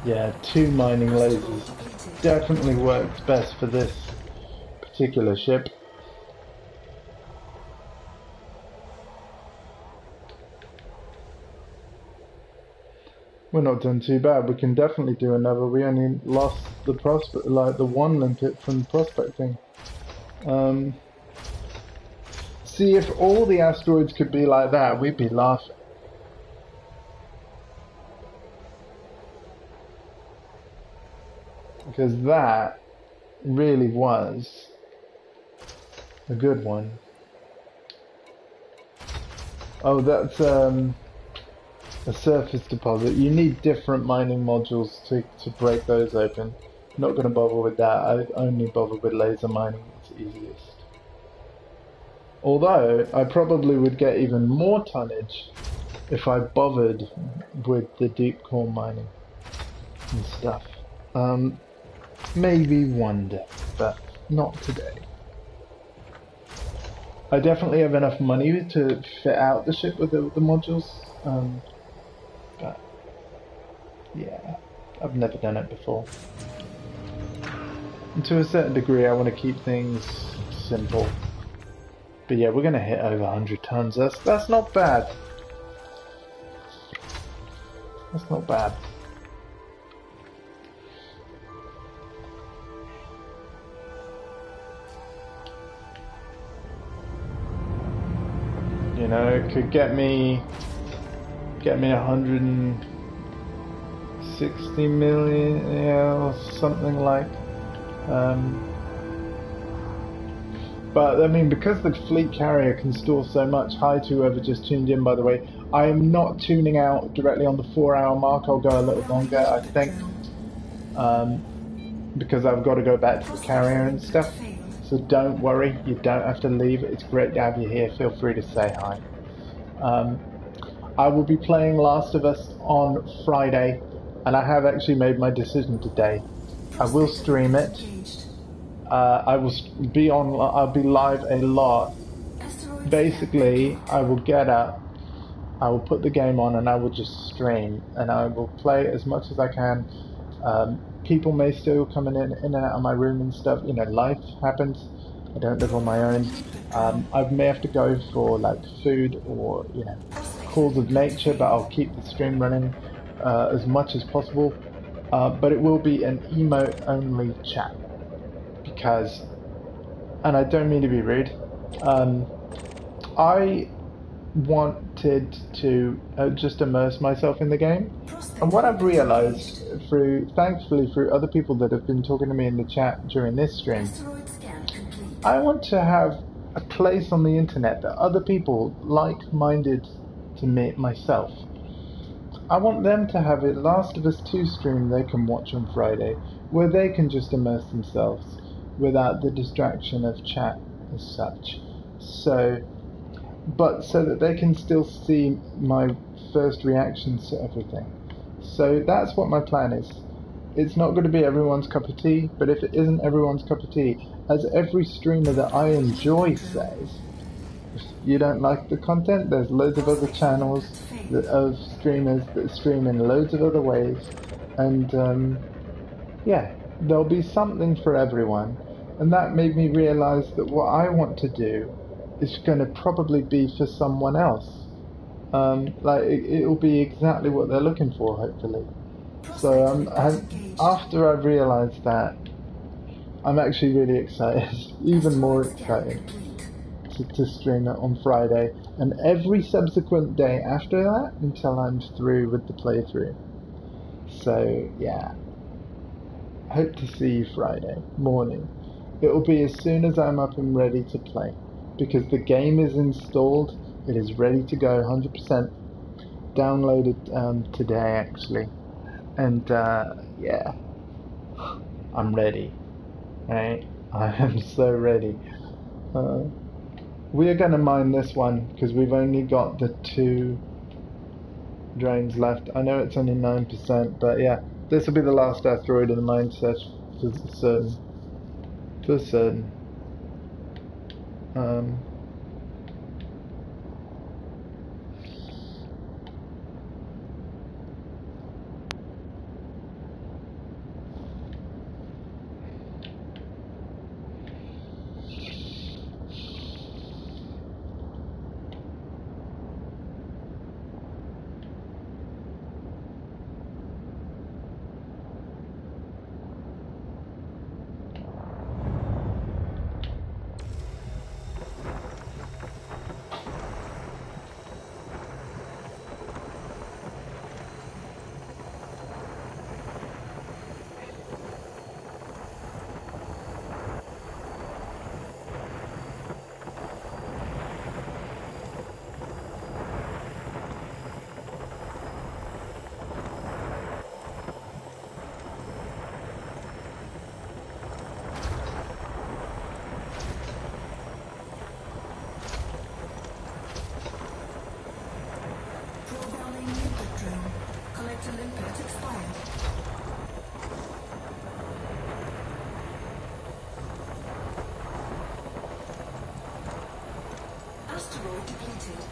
Yeah, 2 mining lasers definitely works best for this particular ship. We're not doing too bad. We can definitely do another. We only lost the prospect, like the 1 limpet from prospecting. See, if all the asteroids could be like that, we'd be laughing. Because that really was a good one. Oh, that's a surface deposit. You need different mining modules to break those open. Not going to bother with that. I only bother with laser mining. It's easiest. Although I probably would get even more tonnage if I bothered with the deep core mining and stuff. Maybe one day, but not today. I definitely have enough money to fit out the ship with the modules, but yeah, I've never done it before. And to a certain degree, I want to keep things simple. But yeah, we're gonna hit over 100 tons. That's not bad. That's not bad. You know, it could get me 160 million, yeah, or something like. But I mean, because the fleet carrier can store so much. Hi to whoever just tuned in, by the way. I am not tuning out directly on the 4-hour mark. I'll go a little longer, I think, because I've got to go back to the carrier and stuff. So don't worry, you don't have to leave. It's great to have you here. Feel free to say hi. I will be playing Last of Us on Friday, and I have actually made my decision today. I will stream it. I will be on. I'll be live a lot. Basically, I will get up, I will put the game on, and I will just stream, and I will play as much as I can. People may still come in and out of my room and stuff. You know, life happens. I don't live on my own. I may have to go for like food or calls of nature, but I'll keep the stream running as much as possible. But it will be an emote only chat. Because, and I don't mean to be rude, I wanted to just immerse myself in the game, and what I've realized thankfully through other people that have been talking to me in the chat during this stream, I want to have a place on the internet that other people like-minded to me, myself. I want them to have a Last of Us 2 stream they can watch on Friday, where they can just immerse themselves without the distraction of chat as such. So that they can still see my first reactions to everything. So that's what my plan is. It's not going to be everyone's cup of tea, but if it isn't everyone's cup of tea, as every streamer that I enjoy says, if you don't like the content, there's loads of other channels of streamers that stream in loads of other ways, and yeah, there'll be something for everyone. And that made me realize that what I want to do is going to probably be for someone else. Like it'll be exactly what they're looking for, hopefully. So after I've realized that, I'm actually really excited, even more excited to stream it on Friday and every subsequent day after that until I'm through with the playthrough. So yeah, hope to see you Friday morning. It will be as soon as I'm up and ready to play, because the game is installed, it is ready to go 100%, downloaded today actually, and yeah, I'm ready, right? I am so ready. We are going to mine this one because we've only got the 2 drains left. I know it's only 9%, but yeah, this will be the last asteroid in the mine set for certain. For certain. Asteroid depleted.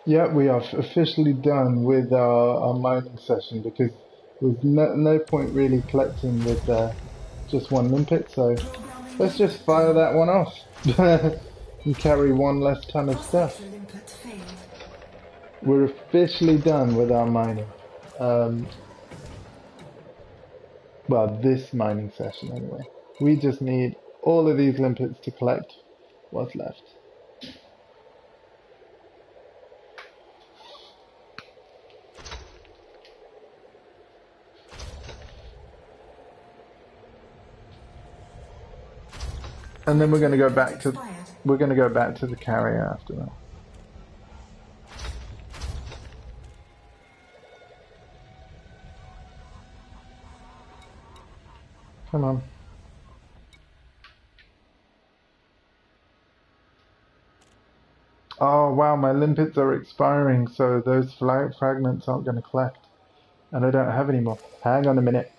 Yeah, we are officially done with our mining session because there's no point really collecting with just one limpet, so Programming let's loop just fire drill. that one off and carry one less ton of stuff. Phosphaxyl input failed. We're officially done with our mining. Um, well, this mining session anyway. We just need all of these limpets to collect what's left. And then we're going to go back to the carrier after that. Come on. Oh wow, my limpets are expiring, so those fragments aren't going to collect. And I don't have any more. Hang on a minute.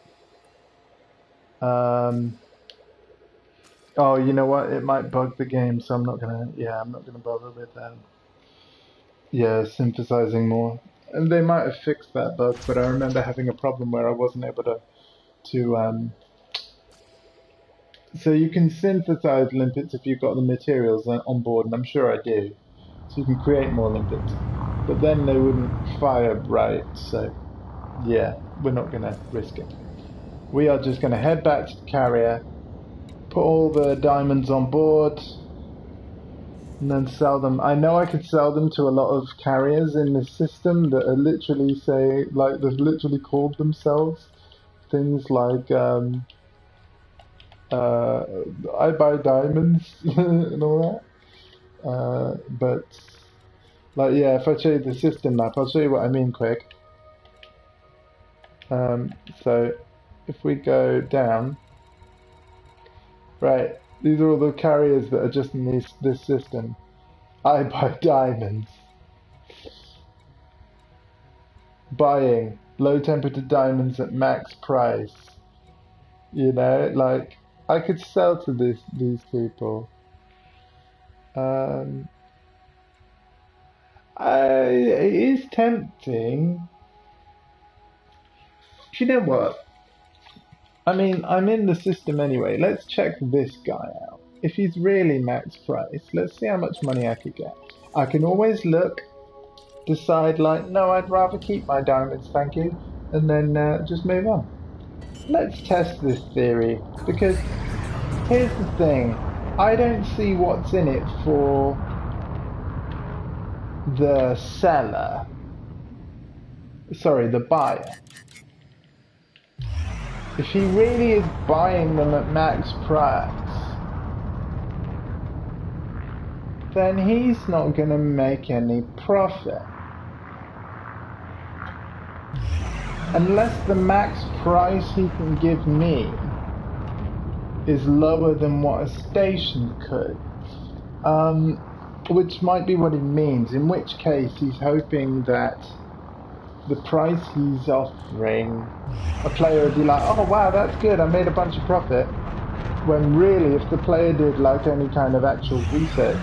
Oh, you know what? It might bug the game, so I'm not gonna bother with synthesizing more. And they might have fixed that bug, but I remember having a problem where I wasn't able to so you can synthesize limpets if you've got the materials on board, and I'm sure I do. So you can create more limpets. But then they wouldn't fire right, so yeah, we're not gonna risk it. We are just gonna head back to the carrier, put all the diamonds on board, and then sell them. I know I could sell them to a lot of carriers in this system that are literally they've literally called themselves things like I buy diamonds and all that. But like yeah, if I show you the system map, I'll show you what I mean quick. So if we go down, right, these are all the carriers that are just in this system. I buy diamonds. Buying low temperature diamonds at max price. You know, like I could sell to these people. It is tempting. Do you know what? I mean, I'm in the system anyway. Let's check this guy out. If he's really max price, let's see how much money I could get. I can always look, decide like, no, I'd rather keep my diamonds, thank you, and then just move on. Let's test this theory, because here's the thing. I don't see what's in it for the seller. Sorry, the buyer. If he really is buying them at max price, then he's not going to make any profit. Unless the max price he can give me is lower than what a station could. Which might be what he means, in which case he's hoping that the price he's offering, a player would be like, oh wow, that's good, I made a bunch of profit. When really, if the player did like any kind of actual research,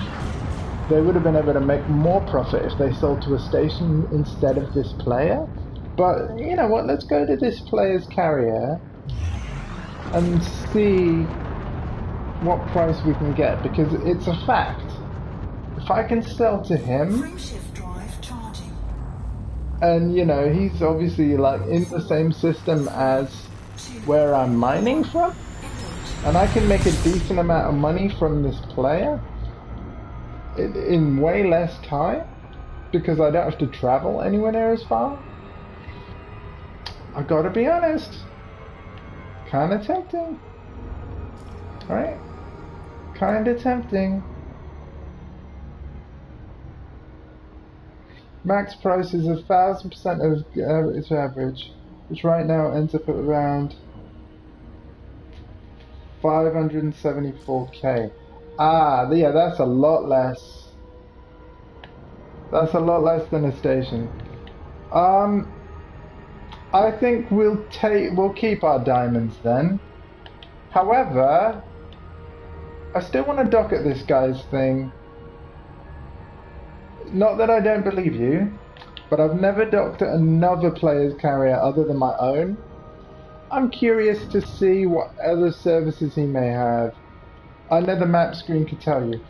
they would have been able to make more profit if they sold to a station instead of this player. But you know what, let's go to this player's carrier and see what price we can get, because it's a fact. If I can sell to him, Frameshift drive charging. and you know, he's obviously like in the same system as where I'm mining from, and I can make a decent amount of money from this player in way less time, because I don't have to travel anywhere near as far. I gotta be honest. Kinda tempting. Right? Kinda tempting. Max price is 1,000% of its average, which right now ends up at around 574k. Ah, yeah, that's a lot less. That's a lot less than a station. I think we'll keep our diamonds then. However, I still want to dock at this guy's thing. Not that I don't believe you, but I've never docked at another player's carrier other than my own. I'm curious to see what other services he may have. I know the map screen could tell you,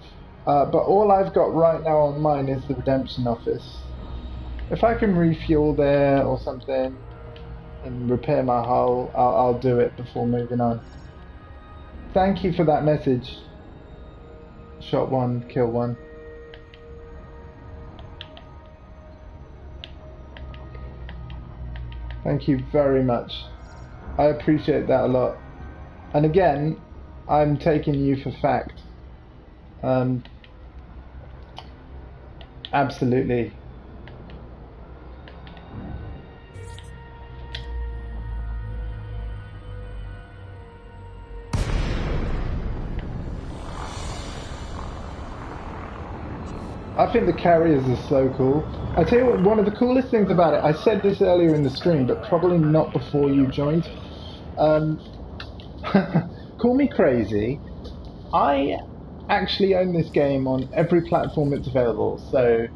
but all I've got right now on mine is the redemption office. If I can refuel there or something and repair my hull, I'll do it before moving on. Thank you for that message. Shot one, kill one. Thank you very much. I appreciate that a lot. And again, I'm taking you for fact. Absolutely. I think the carriers are so cool. I tell you what, one of the coolest things about it, I said this earlier in the stream, but probably not before you joined. Call me crazy. I actually own this game on every platform that's available. So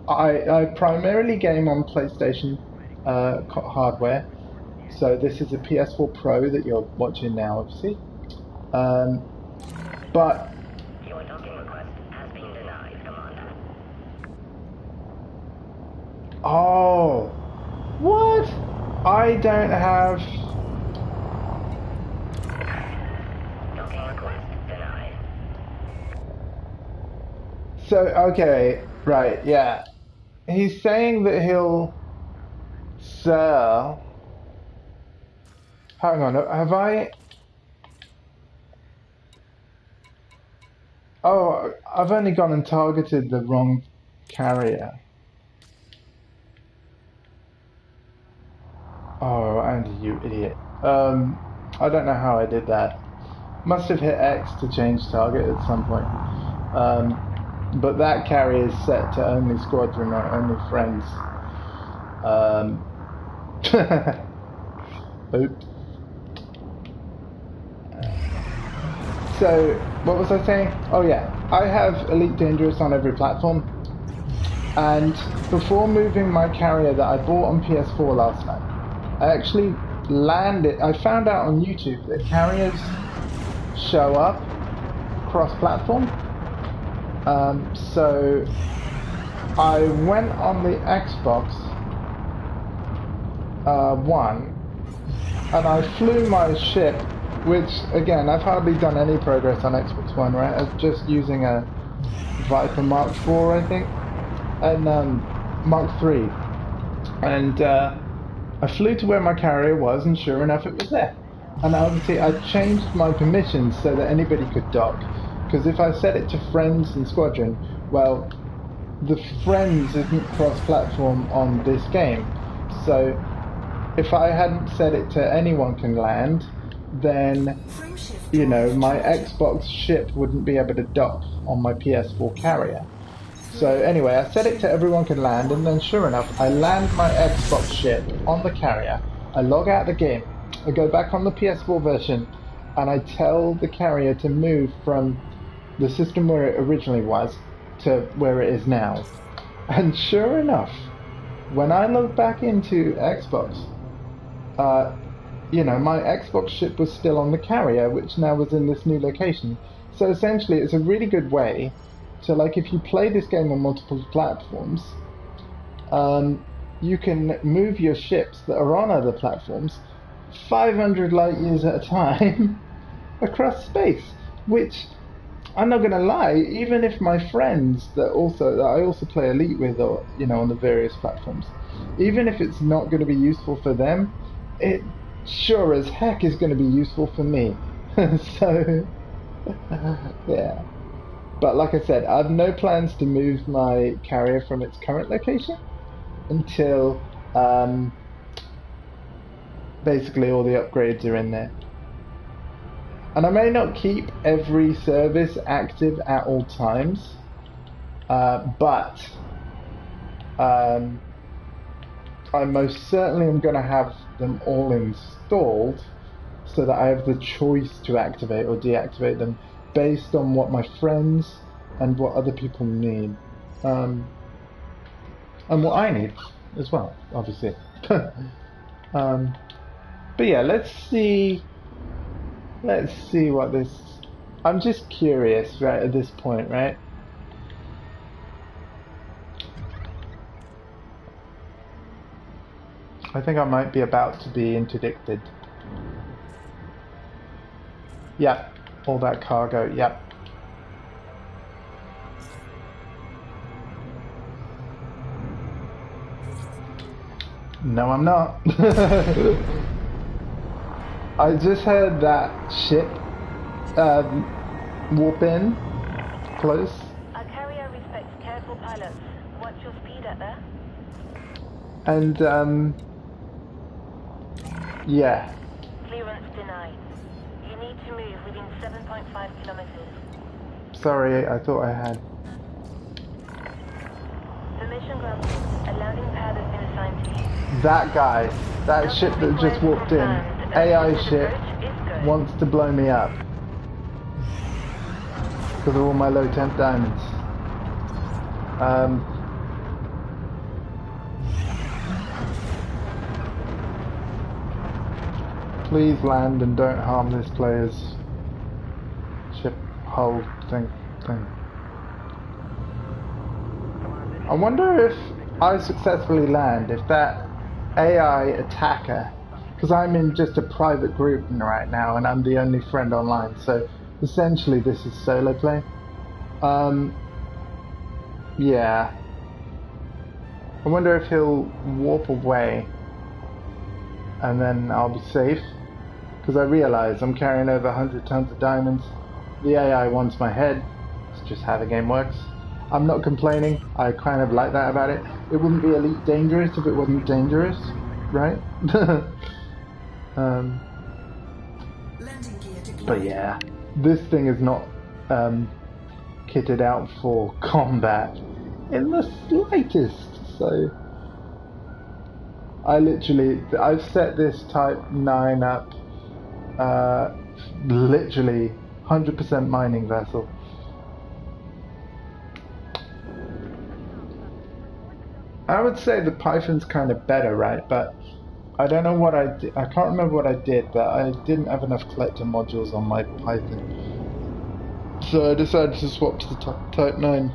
I primarily game on PlayStation hardware. So this is a PS4 Pro that you're watching now, obviously. But Your docking request has been denied, Commander. oh, what? I don't have. Docking request denied. So okay, right, yeah. He's saying that he'll sell. Hang on, have I? Oh, I've only gone and targeted the wrong carrier. Oh, Andy, you idiot. I don't know how I did that. Must have hit X to change target at some point. But that carrier is set to only squadron or only friends. Oops. So, what was I saying? Oh yeah, I have Elite Dangerous on every platform. And before moving my carrier that I bought on PS4 last night, I actually landed. I found out on YouTube that carriers show up cross-platform. So I went on the Xbox One and I flew my ship, which again I've hardly done any progress on Xbox One, right? I was just using a Viper Mark IV, I think, and Mark III, and I flew to where my carrier was, and sure enough, it was there. And obviously, I changed my permissions so that anybody could dock. Because if I set it to friends and squadron, well, the friends isn't cross-platform on this game. So if I hadn't set it to anyone can land, then, you know, my Xbox ship wouldn't be able to dock on my PS4 carrier. So anyway, I set it to everyone can land, and then sure enough, I land my Xbox ship on the carrier, I log out the game, I go back on the PS4 version, and I tell the carrier to move from the system where it originally was to where it is now. And sure enough, when I log back into Xbox, you know, my Xbox ship was still on the carrier, which now was in this new location. So essentially, it's a really good way to, like, if you play this game on multiple platforms, you can move your ships that are on other platforms 500 light years at a time across space, which I'm not gonna lie, even if my friends that I also play Elite with, or on the various platforms, even if it's not going to be useful for them, it sure as heck is going to be useful for me. So yeah. But like I said, I have no plans to move my carrier from its current location until basically all the upgrades are in there. And I may not keep every service active at all times, but I most certainly am going to have them all installed so that I have the choice to activate or deactivate them based on what my friends and what other people need. And what I need as well, obviously. But yeah, let's see what this... I'm just curious, right, at this point, right? I think I might be about to be interdicted. Yep, all that cargo, yep. No, I'm not. I just heard that ship warp in close. Our carrier respects careful pilots. What's your speed at there? And yeah. Clearance denied. You need to move within 7.5 kilometers. Sorry, I thought I had. Permission granted. A landing pad has been assigned to you. That guy, that ship that just walked in, AI ship, wants to blow me up because of all my low temp diamonds. Please land and don't harm this player's ship hull thing. I wonder if I successfully land, if that AI attacker, because I'm in just a private group right now and I'm the only friend online, so essentially this is solo play. Yeah. I wonder if he'll warp away and then I'll be safe, because I realize I'm carrying over 100 tons of diamonds. The AI wants my head. It's just how the game works. I'm not complaining. I kind of like that about it. It wouldn't be Elite dangerous if it wasn't dangerous, right? Landing gear deployed. But yeah, this thing is not kitted out for combat in the slightest. So I've set this Type 9 up, literally 100% mining vessel. I would say the Python's kind of better, right? But I don't know what I did. I can't remember what I did, but I didn't have enough collector modules on my Python. So I decided to swap to the Type 9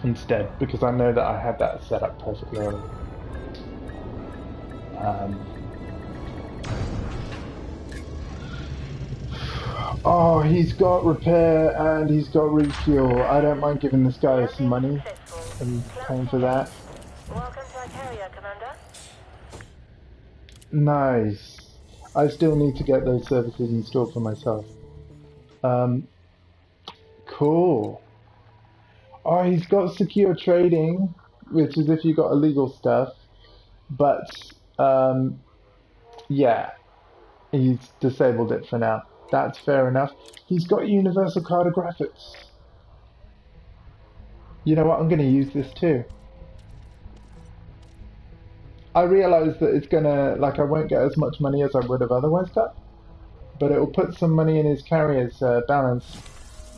instead, because I know that I had that set up perfectly already. Oh, he's got repair and he's got refuel. I don't mind giving this guy some money and paying for that. Welcome to our carrier, Commander. Nice. I still need to get those services installed for myself. Cool. Oh, he's got secure trading, which is if you got illegal stuff. But, yeah, he's disabled it for now. That's fair enough. He's got universal cartographics. You know what? I'm going to use this too. I realise that it's going to, like, I won't get as much money as I would have otherwise got. But it will put some money in his carrier's balance.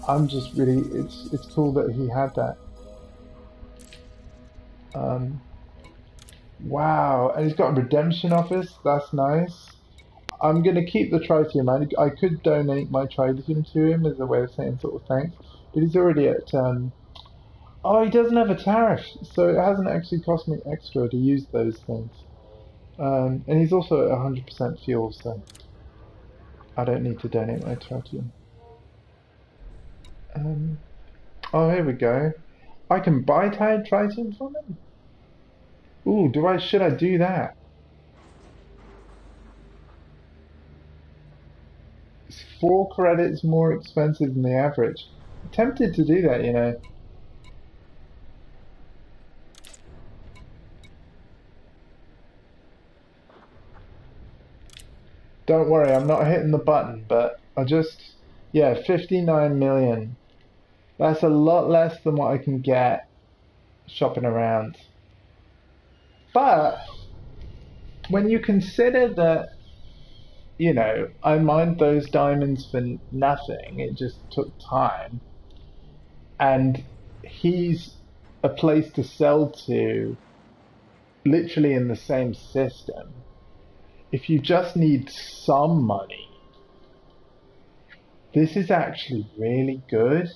I'm just really, it's cool that he had that. Wow, and he's got a redemption office. That's nice. I'm going to keep the tritium. I could donate my tritium to him as a way of saying sort of thanks. But he's already at... Oh, he doesn't have a tariff. So it hasn't actually cost me extra to use those things. And he's also at 100% fuel, so... I don't need to donate my tritium. Oh, here we go. I can buy Tritium from him? Ooh, should I do that? It's 4 credits more expensive than the average. I'm tempted to do that, you know. Don't worry, I'm not hitting the button, but yeah, 59 million. That's a lot less than what I can get shopping around. But when you consider that, you know, I mined those diamonds for nothing, it just took time, and he's a place to sell to literally in the same system. If you just need some money, this is actually really good,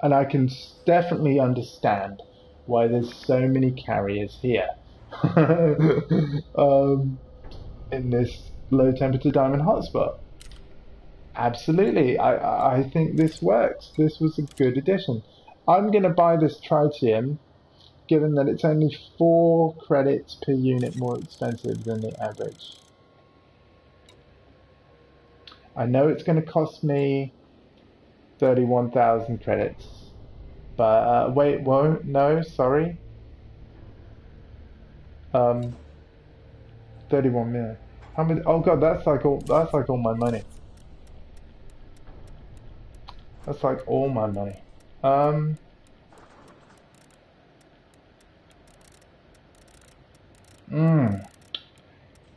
and I can definitely understand why there's so many carriers here in this low temperature diamond hotspot. Absolutely, I think this works. This was a good addition. I'm going to buy this Tritium, given that it's only 4 credits per unit more expensive than the average. I know it's going to cost me 31,000 credits, but wait, whoa, no, sorry. 31 million. How many? Oh god, that's like all my money. That's like all my money.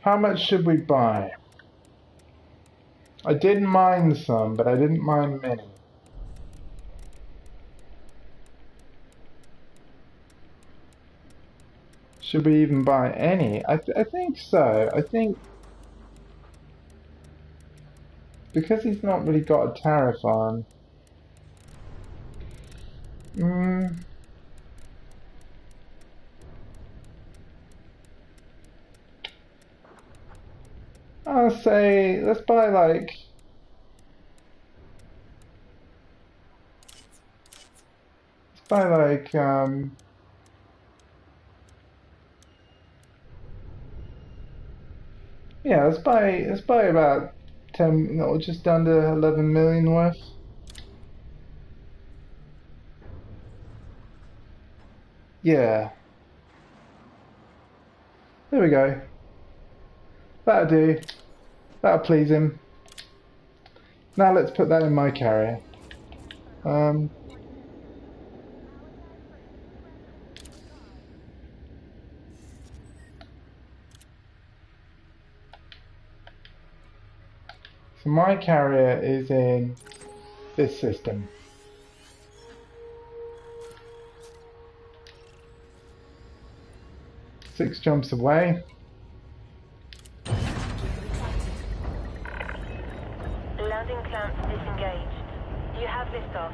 How much should we buy? I did mine some, but I didn't mine many. Should we even buy any? I think so. I think because he's not really got a tariff on. I'll say let's buy like yeah, let's buy about 10, no, just under 11 million worth. Yeah. There we go. That'll do. That'll please him. Now let's put that in my carrier. So my carrier is in this system. Six jumps away. Landing clamps disengaged. You have liftoff.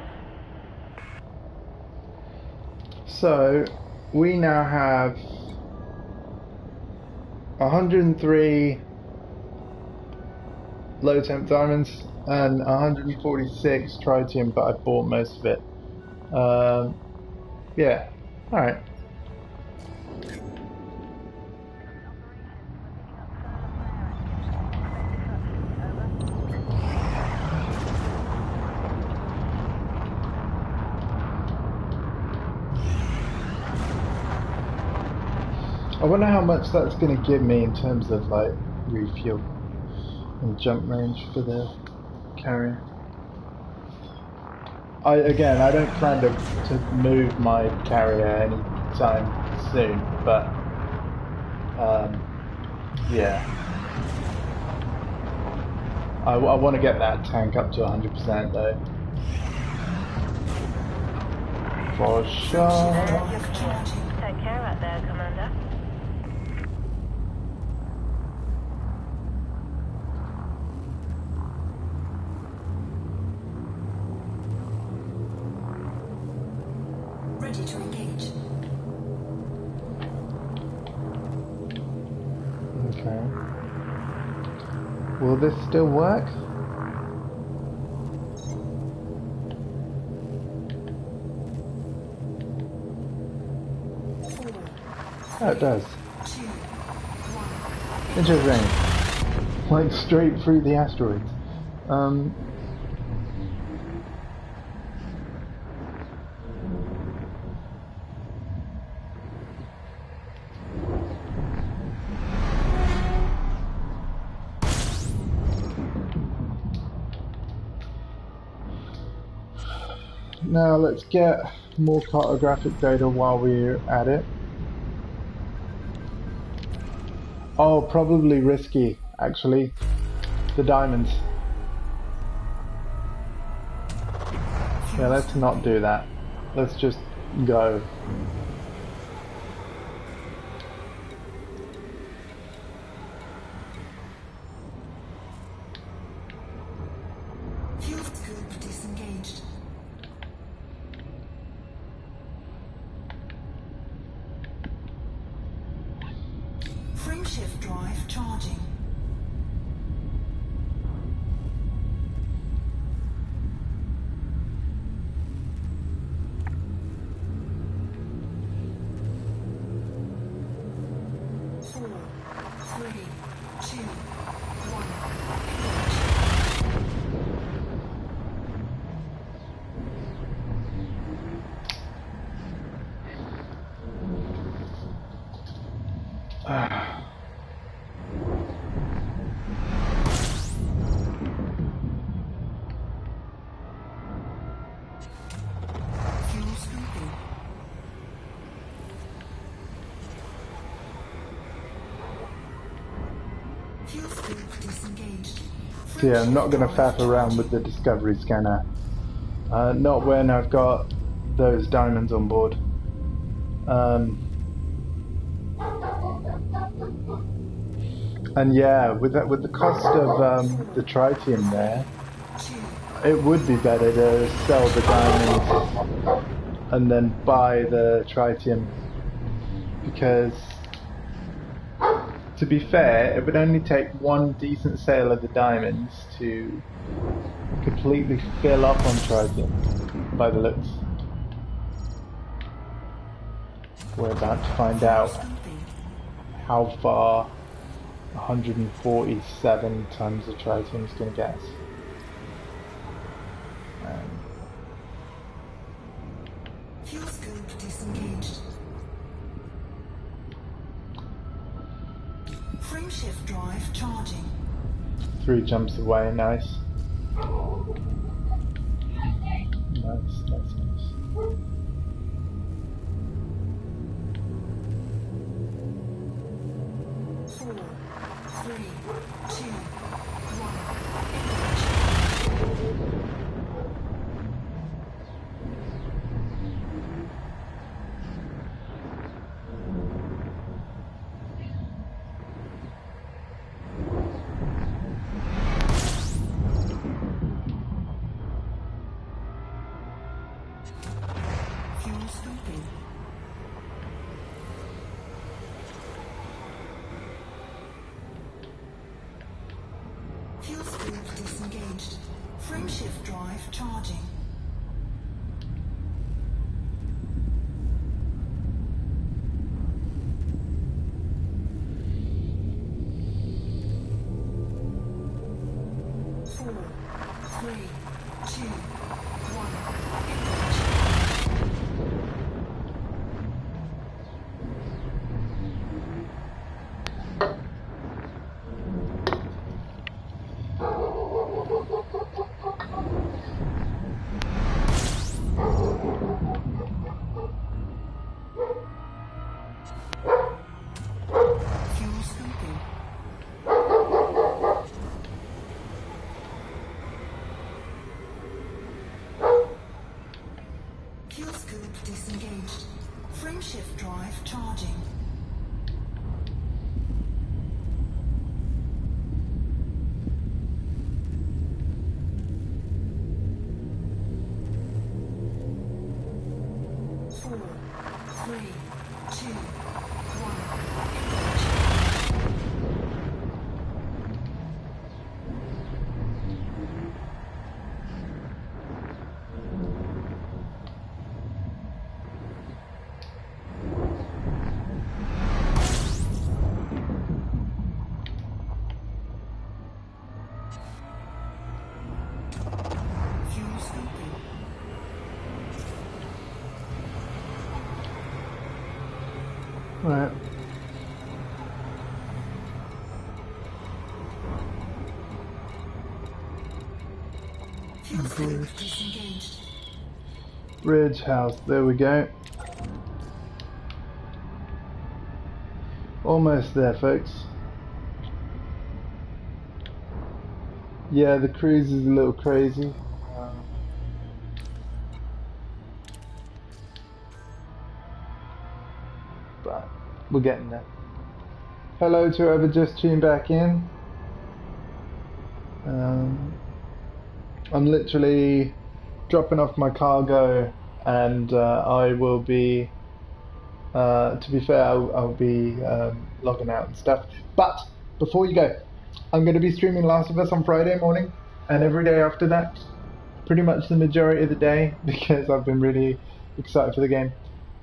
So we now have 103 low temp diamonds and 146 tritium, but I bought most of it. Yeah, alright. I wonder how much that's going to give me in terms of like refuel and jump range for the carrier. I don't plan to move my carrier anytime soon, but yeah, I want to get that tank up to 100% though, for sure. Take care out there, Commander. Ready to engage. Okay. Will this still work? Oh, it does. 2, 1. Interesting. Like straight through the asteroids. Now let's get more cartographic data while we're at it. Oh, probably risky, actually. The diamonds. Yeah, let's not do that. Let's just go. Fuel scoop disengaged. Frameshift drive charging. Four, three, two, one. Fuel scooping. Fuel scoop disengaged. So yeah, I'm not going to faff around with the Discovery scanner. Not when I've got those diamonds on board. And yeah, with the cost of the tritium there, it would be better to sell the diamonds and then buy the tritium, because to be fair, it would only take one decent sale of the diamonds to completely fill up on tritium, by the looks. We're about to find out how far 147 tons of tritium is going to get us. Fuel scoop disengaged. Frameshift drive charging. 3 jumps away, nice. Nice. 4, 3, 2, 1. Fuel scooping. Fuel scoop disengaged. Frameshift drive charging. Four, three, two, one. Fuel scooping. Fuel scoop disengaged. Frameshift drive charging. Four, three, two, one. Right. Fuel scope disengaged. Ridge House, there we go. Almost there, folks. Yeah, the cruise is a little crazy. But we're getting there. Hello to whoever just tuned back in. I'm literally dropping off my cargo, and I will be, to be fair, I'll be logging out and stuff. But before you go, I'm going to be streaming Last of Us on Friday morning, and every day after that, pretty much the majority of the day, because I've been really excited for the game.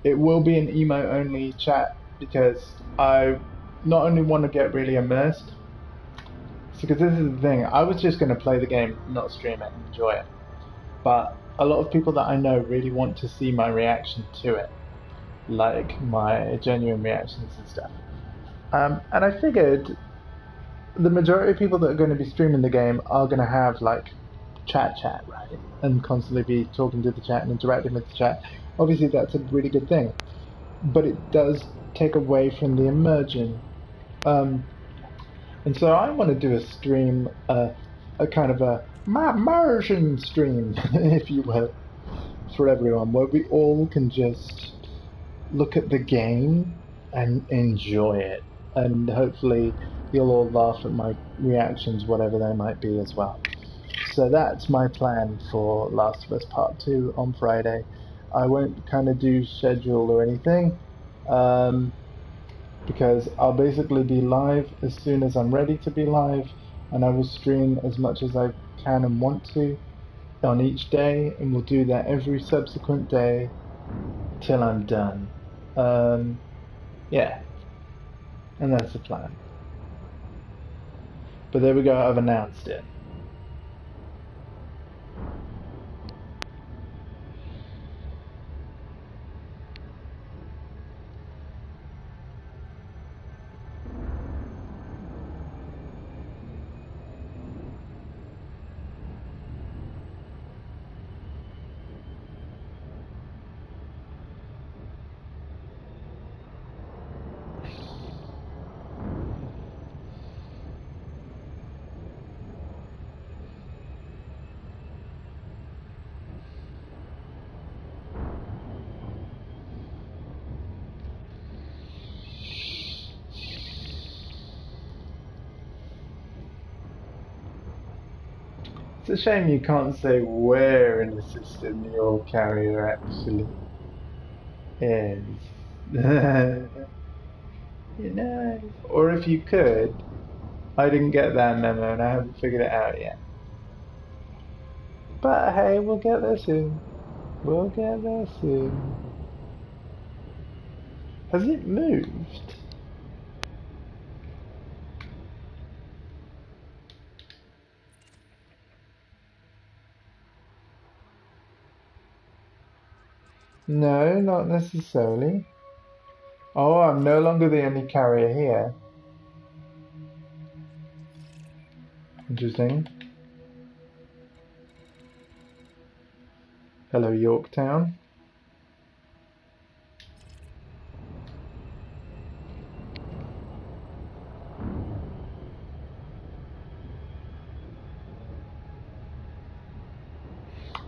It will be an emo only chat, because I not only want to get really immersed, because this is the thing, I was just going to play the game, not stream it, and enjoy it. But a lot of people that I know really want to see my reaction to it, like my genuine reactions and stuff. And I figured the majority of people that are going to be streaming the game are going to have like chat, right? And constantly be talking to the chat and interacting with the chat. Obviously that's a really good thing. But it does take away from the immersion. And so I want to do a stream, a kind of a immersion stream, if you will, for everyone, where we all can just look at the game and enjoy it. And hopefully you'll all laugh at my reactions, whatever they might be as well. So that's my plan for Last of Us Part 2 on Friday. I won't kind of do schedule or anything, because I'll basically be live as soon as I'm ready to be live, and I will stream as much as I can and want to on each day, and we'll do that every subsequent day till I'm done. Yeah, and that's the plan. But there we go, I've announced it. It's a shame you can't say where in the system your carrier actually is. You know, or if you could, I didn't get that memo and I haven't figured it out yet. But hey, we'll get there soon. We'll get there soon. Has it moved? No, not necessarily. Oh, I'm no longer the only carrier here. Interesting. Hello, Yorktown.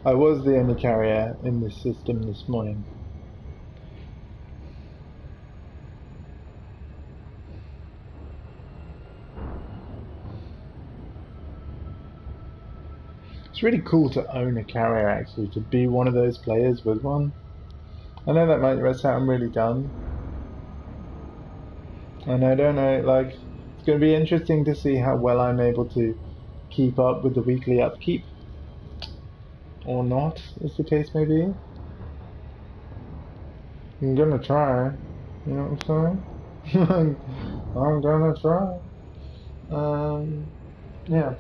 I was the only carrier in this system this morning. It's really cool to own a carrier, actually, to be one of those players with one. I know that might sound really dumb. And I don't know, like, it's going to be interesting to see how well I'm able to keep up with the weekly upkeep. Or not, as the case may be. I'm gonna try, you know what I'm saying? I'm gonna try. Yeah.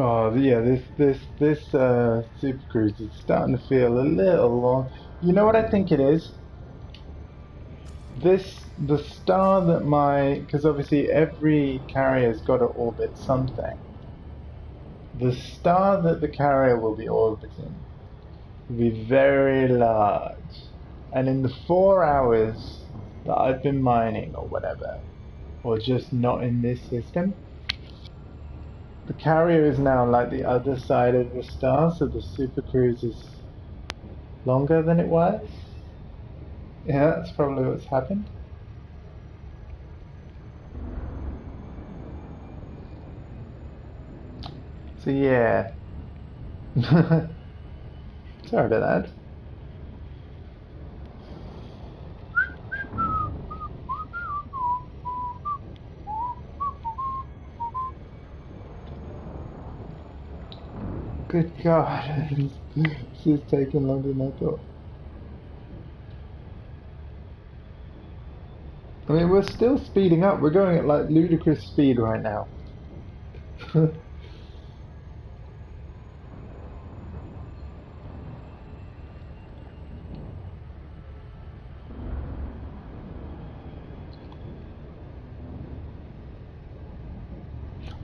Oh yeah, this Super Cruise is starting to feel a little long. You know what I think it is? The star that because obviously every carrier's got to orbit something. The star that the carrier will be orbiting will be very large, and in the 4 hours that I've been mining or whatever, or just not in this system, the carrier is now like the other side of the star, so the Super Cruise is longer than it was. Yeah, that's probably what's happened. So yeah. Sorry about that. Good God, this is taking longer than I thought. I mean, we're still speeding up. We're going at like ludicrous speed right now.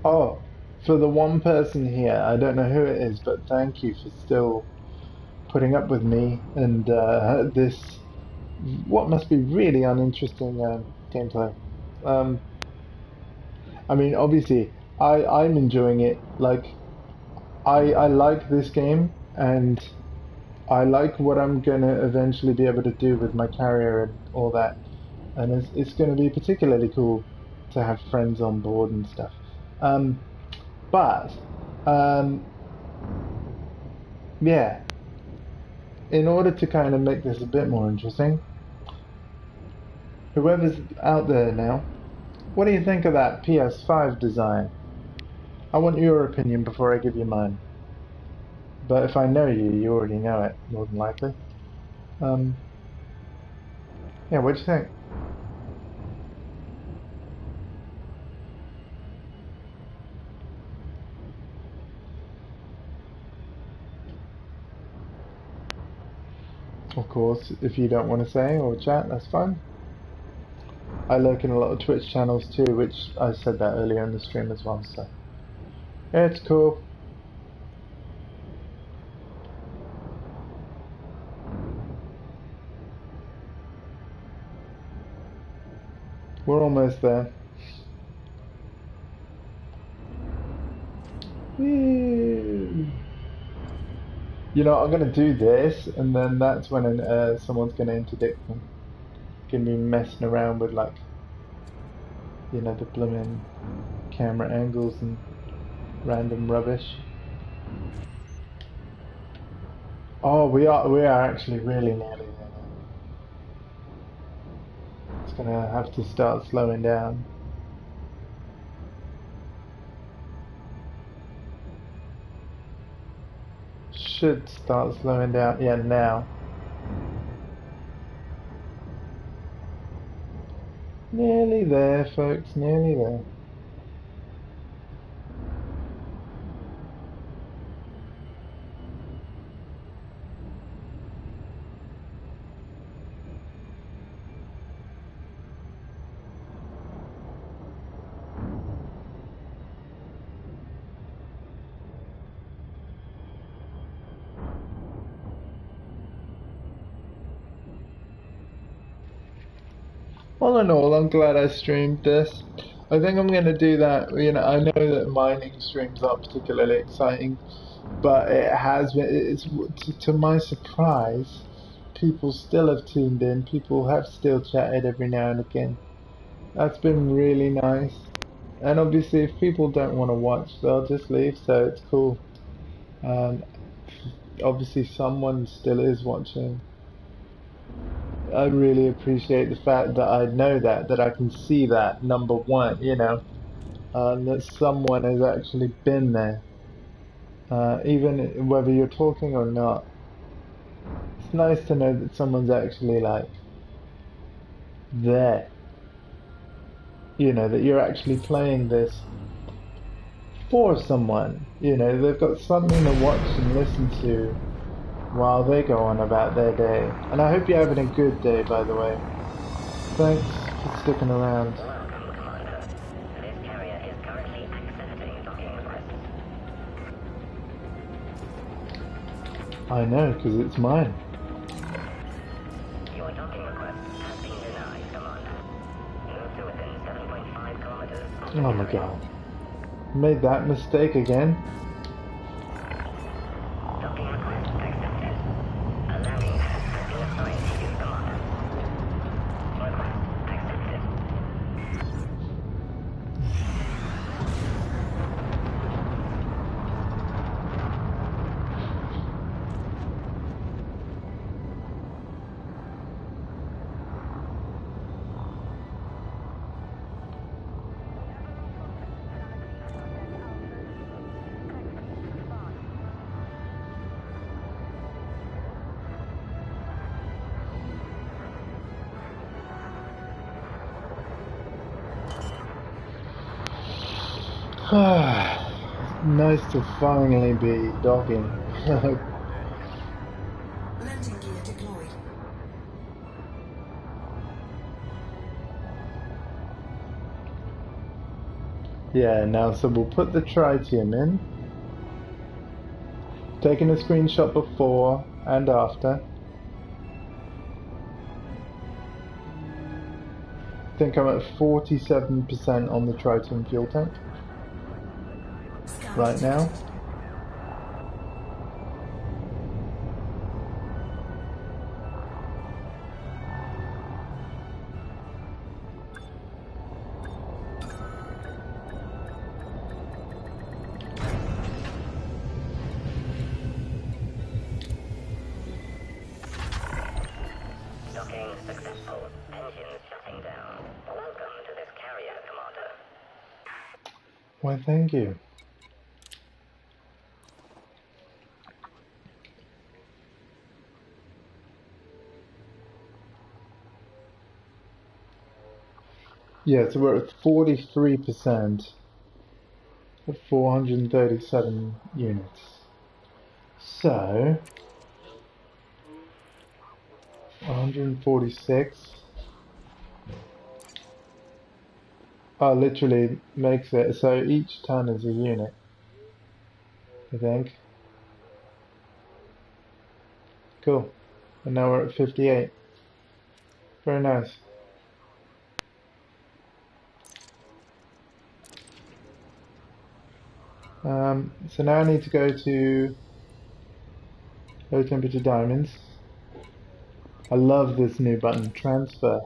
Oh, for the one person here, I don't know who it is, but thank you for still putting up with me and this, what must be really uninteresting gameplay. Um, I mean, obviously, I'm enjoying it. Like, I like this game, and I like what I'm gonna eventually be able to do with my carrier and all that. And it's gonna be particularly cool to have friends on board and stuff. Um, but um, yeah, in order to kind of make this a bit more interesting, whoever's out there now, what do you think of that PS5 design? I want your opinion before I give you mine. But if I know you, you already know it, more than likely. Um, yeah, what do you think? Of course, if you don't want to say or chat, that's fine. I lurk in a lot of Twitch channels too, which I said that earlier in the stream as well, so yeah, it's cool. We're almost there. Whee! You know, I'm gonna do this, and then that's when someone's gonna interdict me. Gonna be messing around with like, you know, the blooming camera angles and random rubbish. Oh, we are actually really nearly there now. It's gonna have to start slowing down. Should start slowing down. Yeah, now. Nearly there, folks. Nearly there. All in all, I'm glad I streamed this. I think I'm gonna do that. You know, I know that mining streams aren't particularly exciting, but it has been. It's to my surprise, people still have tuned in. People have still chatted every now and again. That's been really nice. And obviously, if people don't want to watch, they'll just leave. So it's cool. Um, obviously, someone still is watching. I really appreciate the fact that I know that I can see that, number one, you know, that someone has actually been there, even whether you're talking or not. It's nice to know that someone's actually like there, you know, that you're actually playing this for someone. You know, they've got something to watch and listen to while they go on about their day. And I hope you're having a good day, by the way. Thanks for sticking around. Welcome, Commander. This carrier is currently accepting docking requests. I know, because it's mine. Your docking request has been denied, Commander. Move to within 7.5 kilometers of the Oh my carrier. god. Made that mistake again? Docking request accepted. A landing pad has been assigned to you, Commander. Request accepted. Nice to finally be docking. Landing gear deployed. Yeah, now so we'll put the tritium in. Taking a screenshot before and after. I think I'm at 47% on the tritium fuel tank Scan right now. detected. Docking successful. Engines shutting down. Welcome to this carrier, Commander. Why, thank you. Yeah, so we're at 43% at 437 units. So, 146. Oh, literally makes it so each ton is a unit, I think. Cool. And now we're at 58. Very nice. So now I need to go to low temperature diamonds. I love this new button, transfer.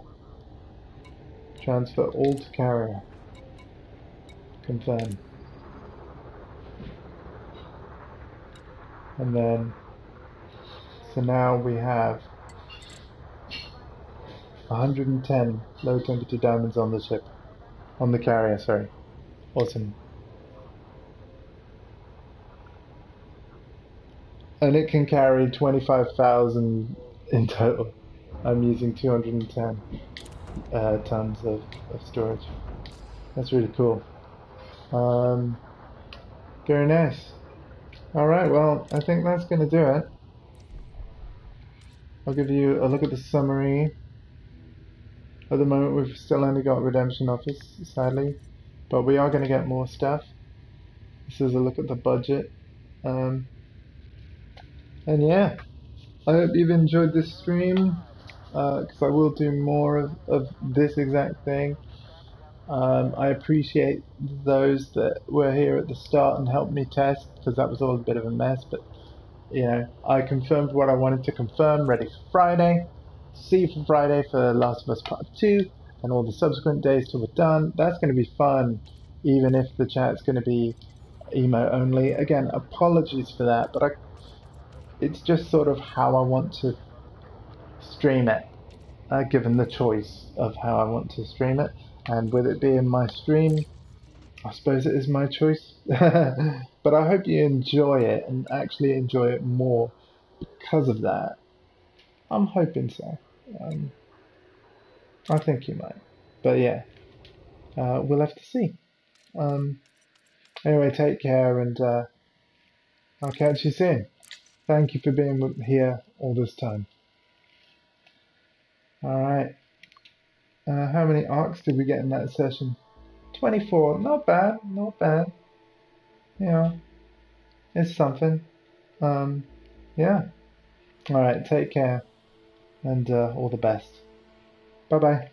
Transfer all to carrier. Confirm. And then, so now we have 110 low temperature diamonds on the ship. On the carrier, sorry. Awesome. And it can carry 25,000 in total. I'm using 210 tons of storage. That's really cool. Very nice. Alright, well, I think that's going to do it. I'll give you a look at the summary. At the moment, we've still only got Redemption Office, sadly. But we are going to get more stuff. This is a look at the budget. And yeah, I hope you've enjoyed this stream. Because I will do more of this exact thing. I appreciate those that were here at the start and helped me test, because that was all a bit of a mess, but you know, I confirmed what I wanted to confirm, ready for Friday. See you for Friday for Last of Us Part 2 and all the subsequent days till we're done. That's going to be fun, even if the chat's going to be emo only. Again, apologies for that, but it's just sort of how I want to stream it. Given the choice of how I want to stream it, and with it being my stream, I suppose it is my choice. But I hope you enjoy it and actually enjoy it more because of that. I'm hoping so. I think you might. But yeah, we'll have to see. Anyway, take care, and I'll catch you soon. Thank you for being here all this time. Alright. How many arcs did we get in that session? 24. Not bad. Not bad. Yeah. It's something. Yeah. Alright, take care. And all the best. Bye-bye.